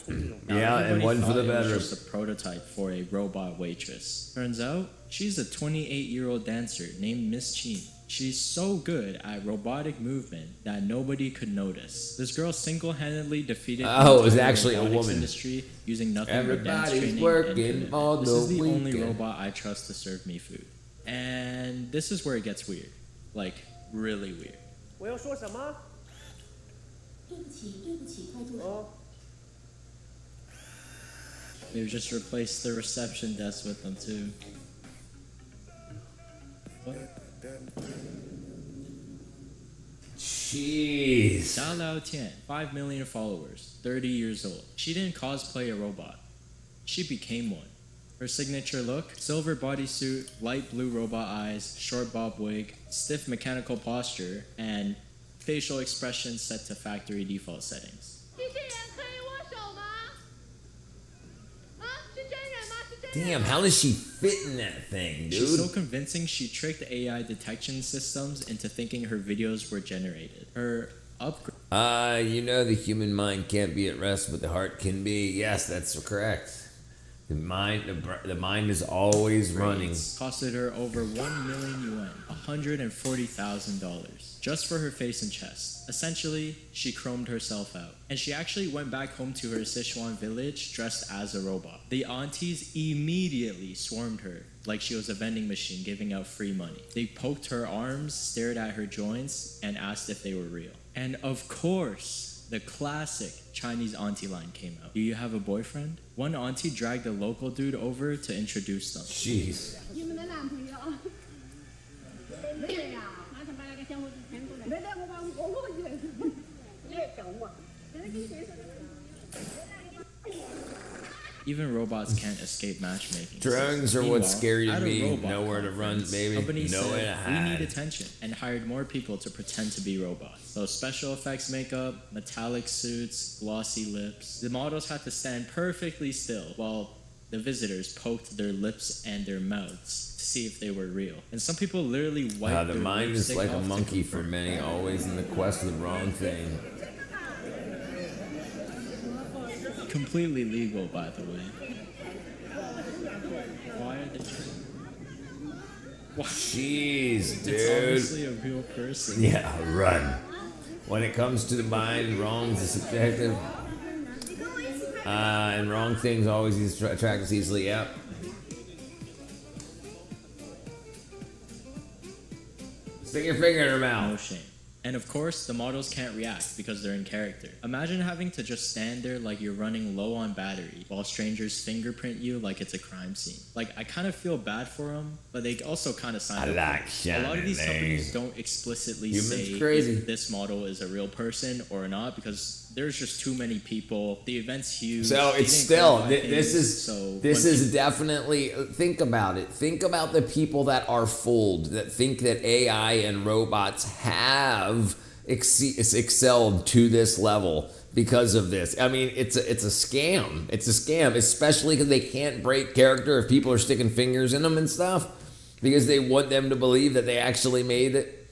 Now, Yeah, and everybody one for thought the it was better. just a prototype for a robot waitress. Turns out, she's a 28-year-old dancer named Miss Chin. She's so good at robotic movement that nobody could notice. This girl single-handedly defeated the Oh, it was entire actually a robotics woman. industry using nothing but dance Everybody's training working and commitment. all This the is the only weekend. robot I trust to serve me food. And this is where it gets weird. Like, really weird. 我要说什么？对不起，对不起，快住手。哦， They've just replaced the reception desk with them too. What? Jeez. Xia Lao Tian, 5 million followers, 30 years old. She didn't cosplay a robot. She became one. Her signature look, silver bodysuit, light blue robot eyes, short bob wig, stiff mechanical posture, and facial expressions set to factory default settings. Damn, how does she fit in that thing, dude? She's so convincing she tricked AI detection systems into thinking her videos were generated. Her upgrade. You know the human mind can't be at rest, but the heart can be. Yes, that's correct. The mind is always running. Costed her over 1 million yuan, $140,000, just for her face and chest. Essentially, she chromed herself out. And she actually went back home to her Sichuan village dressed as a robot. The aunties immediately swarmed her like she was a vending machine giving out free money. They poked her arms, stared at her joints, and asked if they were real. And of course, the classic Chinese auntie line came out. Do you have a boyfriend? One auntie dragged a local dude over to introduce them. Jeez. 你们的男朋友？没有呀，马上把那个小伙子牵过来。没得，我以为是你来搞我。 Even robots can't escape matchmaking. Drones are what's Meanwhile, scary to at a me. robot Nowhere to run, conference, baby. Companies Nowhere said, to we hide. need attention, and hired more people to pretend to be robots. So special effects makeup, metallic suits, glossy lips. The models had to stand perfectly still while the visitors poked their lips and their mouths to see if they were real. And some people literally wiped The their mind is lipstick like a off to monkey for confirm. many, always in the quest of the wrong thing. Completely legal, by the way. Why are they? Jeez, dude. It's obviously a real person. Yeah, run. When it comes to the mind, wrongs is subjective. And wrong things always attract us easily. Yep. Stick your finger in her mouth. No shame. And of course, the models can't react because they're in character. Imagine having to just stand there like you're running low on battery while strangers fingerprint you like it's a crime scene. Like, I kind of feel bad for them, but they also kind of sign up. like A lot of these Shannon, companies don't explicitly Humans say crazy. if this model is a real person or not because there's just too many people. The event's huge. So They it's didn't still clarify this things, is so this when is definitely think about it. Think about the people that are fooled that think that AI and robots have excelled to this level because of this. I mean, it's a scam. It's a scam, especially because they can't break character if people are sticking fingers in them and stuff because they want them to believe that they actually made it.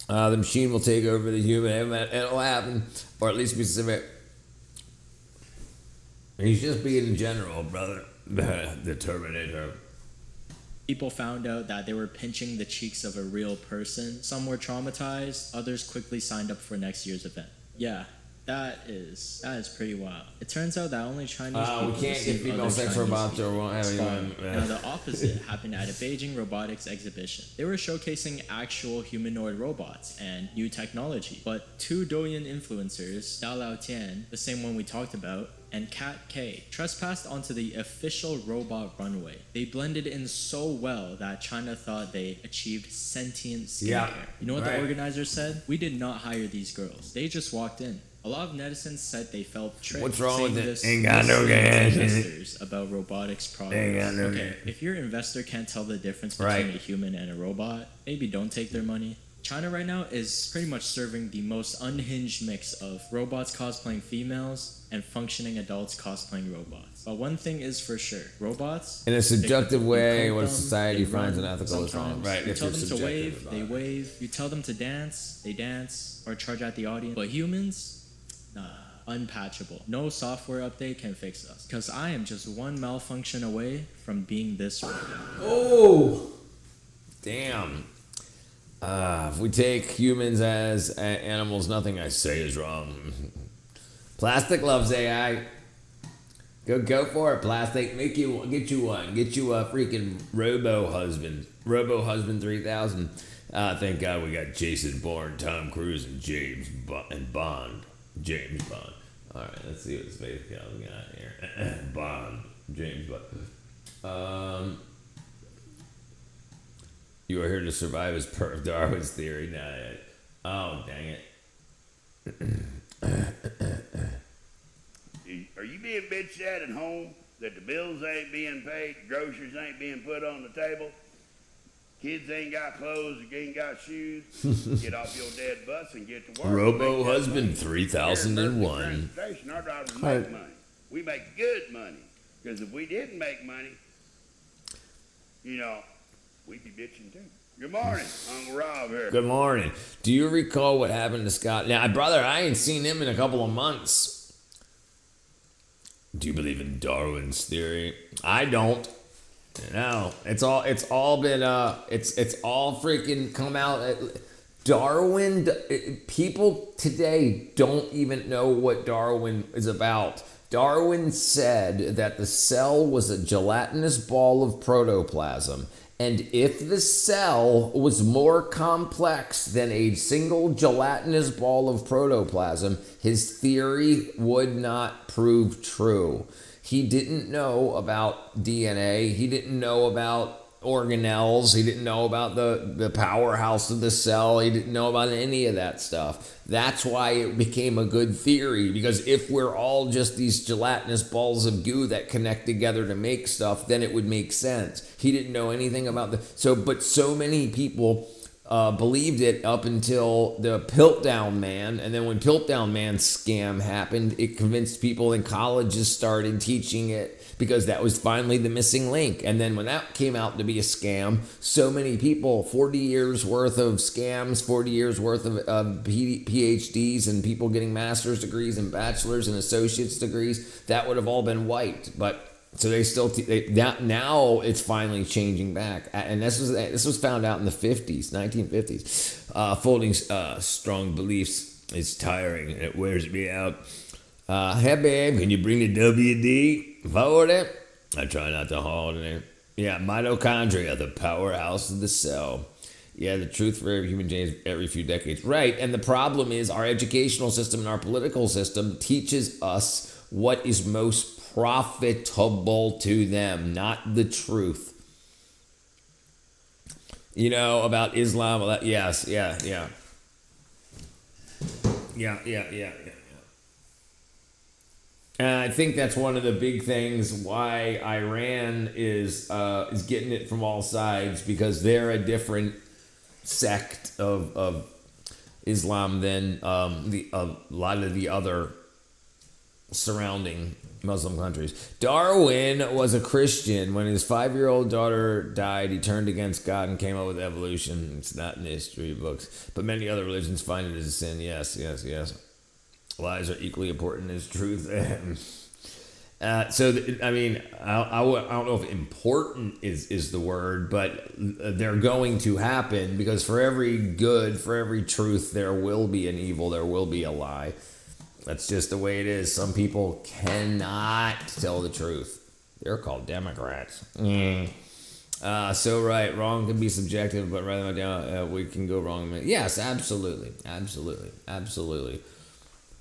The machine will take over the human. It'll happen, or at least be specific. He's just being in general, brother. The Terminator. people found out that they were pinching the cheeks of a real person. Some were traumatized, others quickly signed up for next year's event. Yeah, that is pretty wild. It turns out that only Chinese people we can't get receive female other sex Chinese robots or people. won't have anyone. Now the opposite happened at a Beijing robotics exhibition. They were showcasing actual humanoid robots and new technology. But two Douyin influencers, Xia Lao Tian, the same one we talked about, and Kat K, trespassed onto the official robot runway. They blended in so well that China thought they achieved sentient skincare. Yeah, You know what right. the organizers said? We did not hire these girls. They just walked in. A lot of netizens said they felt tricked. What's wrong saying with it? this Ain't got no misleading gas in it. investors about robotics progress. Ain't got no Okay, gas. if your investor can't tell the difference between Right. a human and a robot, maybe don't take their money. China right now is pretty much serving the most unhinged mix of robots cosplaying females and functioning adults cosplaying robots. But one thing is for sure, robots... In a subjective way, what them, society they finds run. unethical is wrong. Sometimes Right, you if tell you're them to subjective wave, about they it. wave. You tell them to dance, they dance, or charge at the audience. But humans, nah, unpatchable. No software update can fix us. Because I am just one malfunction away from being this way. Oh! Damn. If we take humans as animals, nothing I say is wrong. Plastic loves AI. Go for it, Plastic. Get you one. Get you a freaking Robo Husband 3000. Thank God we got Jason Bourne, Tom Cruise, and James Bond. James Bond. All right, let's see what space count we got here. Bond. James Bond. You are here to survive as per Darwin's theory. Oh, dang it. Are you being bitched at home that the bills ain't being paid, groceries ain't being put on the table, kids ain't got clothes, you ain't got shoes? Get off your dead bus and get to work. Robo Husband 3001. Transportation, our drivers make money. We make good money. Because if we didn't make money, we'd be bitching too. Good morning, Uncle Rob here. Good morning. Do you recall what happened to Scott? Now, brother, I ain't seen him in a couple of months. Do you believe in Darwin's theory? I don't. No, it's all been it's all freaking come out. Darwin. People today don't even know what Darwin is about. Darwin said that the cell was a gelatinous ball of protoplasm. And if the cell was more complex than a single gelatinous ball of protoplasm, his theory would not prove true. He didn't know about DNA. He didn't know about organelles. He didn't know about the powerhouse of the cell. He didn't know about any of that stuff. That's why it became a good theory, because if we're all just these gelatinous balls of goo that connect together to make stuff, then it would make sense. He didn't know anything about but so many people believed it up until the Piltdown Man, and then when Piltdown Man's scam happened, it convinced people, and colleges started teaching it because that was finally the missing link. And then when that came out to be a scam, so many people, 40 years worth of scams, 40 years worth of PhDs and people getting master's degrees and bachelor's and associate's degrees, that would have all been wiped. But so they still now it's finally changing back, and this was found out in the 1950s. Folding strong beliefs is tiring and it wears me out. Hey babe, can you bring the WD forward it? I try not to hold it. Yeah, mitochondria, the powerhouse of the cell. Yeah, the truth for every human changes every few decades. Right, and the problem is our educational system and our political system teaches us what is most profitable to them, not the truth. About Islam, yes. And I think that's one of the big things why Iran is getting it from all sides, because they're a different sect of Islam than a lot of the other surrounding Muslim countries. Darwin was a Christian. When his 5-year-old daughter died, he turned against God and came up with evolution. It's not in the history books, but many other religions find it as a sin. Yes. Lies are equally important as truth. I don't know if important is the word, but they're going to happen, because for every good, for every truth, there will be an evil, there will be a lie. That's just the way it is. Some people cannot tell the truth. They're called Democrats. Wrong can be subjective, but rather than we can go wrong. Yes, absolutely.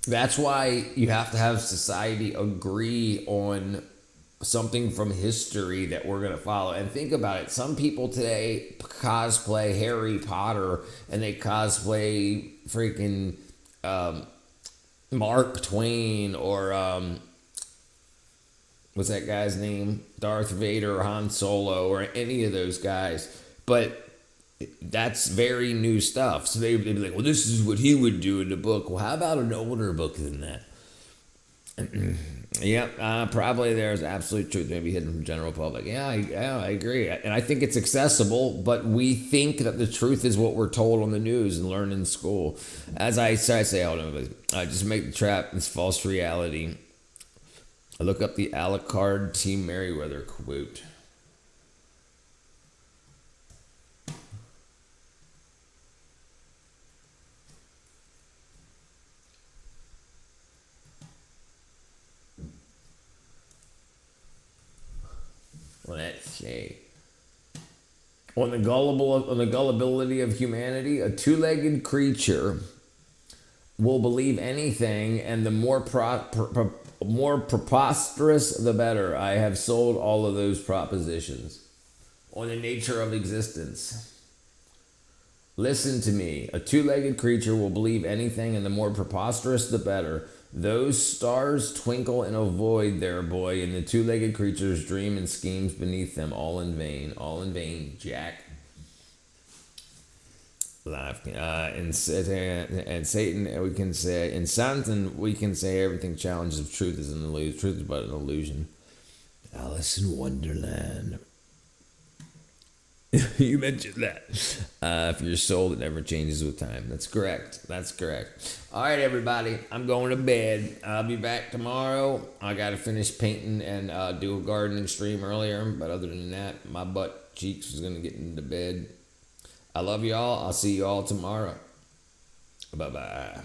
That's why you have to have society agree on something from history that we're going to follow. And think about it. Some people today cosplay Harry Potter, and they cosplay freaking Mark Twain, or what's that guy's name? Darth Vader or Han Solo, or any of those guys. But That's very new stuff. So they'd be like, well, this is what he would do in the book. Well, how about an older book than that? Yep, probably there's absolute truth maybe hidden from the general public. Yeah, I agree. And I think it's accessible, but we think that the truth is what we're told on the news and learn in school. As I say, hold on, just make the trap this false reality. I look up the Alucard Team Merriweather quote. Let's see. On the gullibility of humanity, a two-legged creature will believe anything, and the more preposterous, the better. I have sold all of those propositions. On the nature of existence. Listen to me. A two-legged creature will believe anything, and the more preposterous, the better. Those stars twinkle in a void there, boy, and the two-legged creatures dream and schemes beneath them, all in vain, Jack. And Satan, we can say, in Satan, we can say everything challenges of truth is an illusion. Truth is but an illusion. Alice in Wonderland. You mentioned that. For your soul that never changes with time. That's correct. All right, everybody. I'm going to bed. I'll be back tomorrow. I got to finish painting and do a gardening stream earlier. But other than that, my butt cheeks was going to get into bed. I love y'all. I'll see y'all tomorrow. Bye-bye.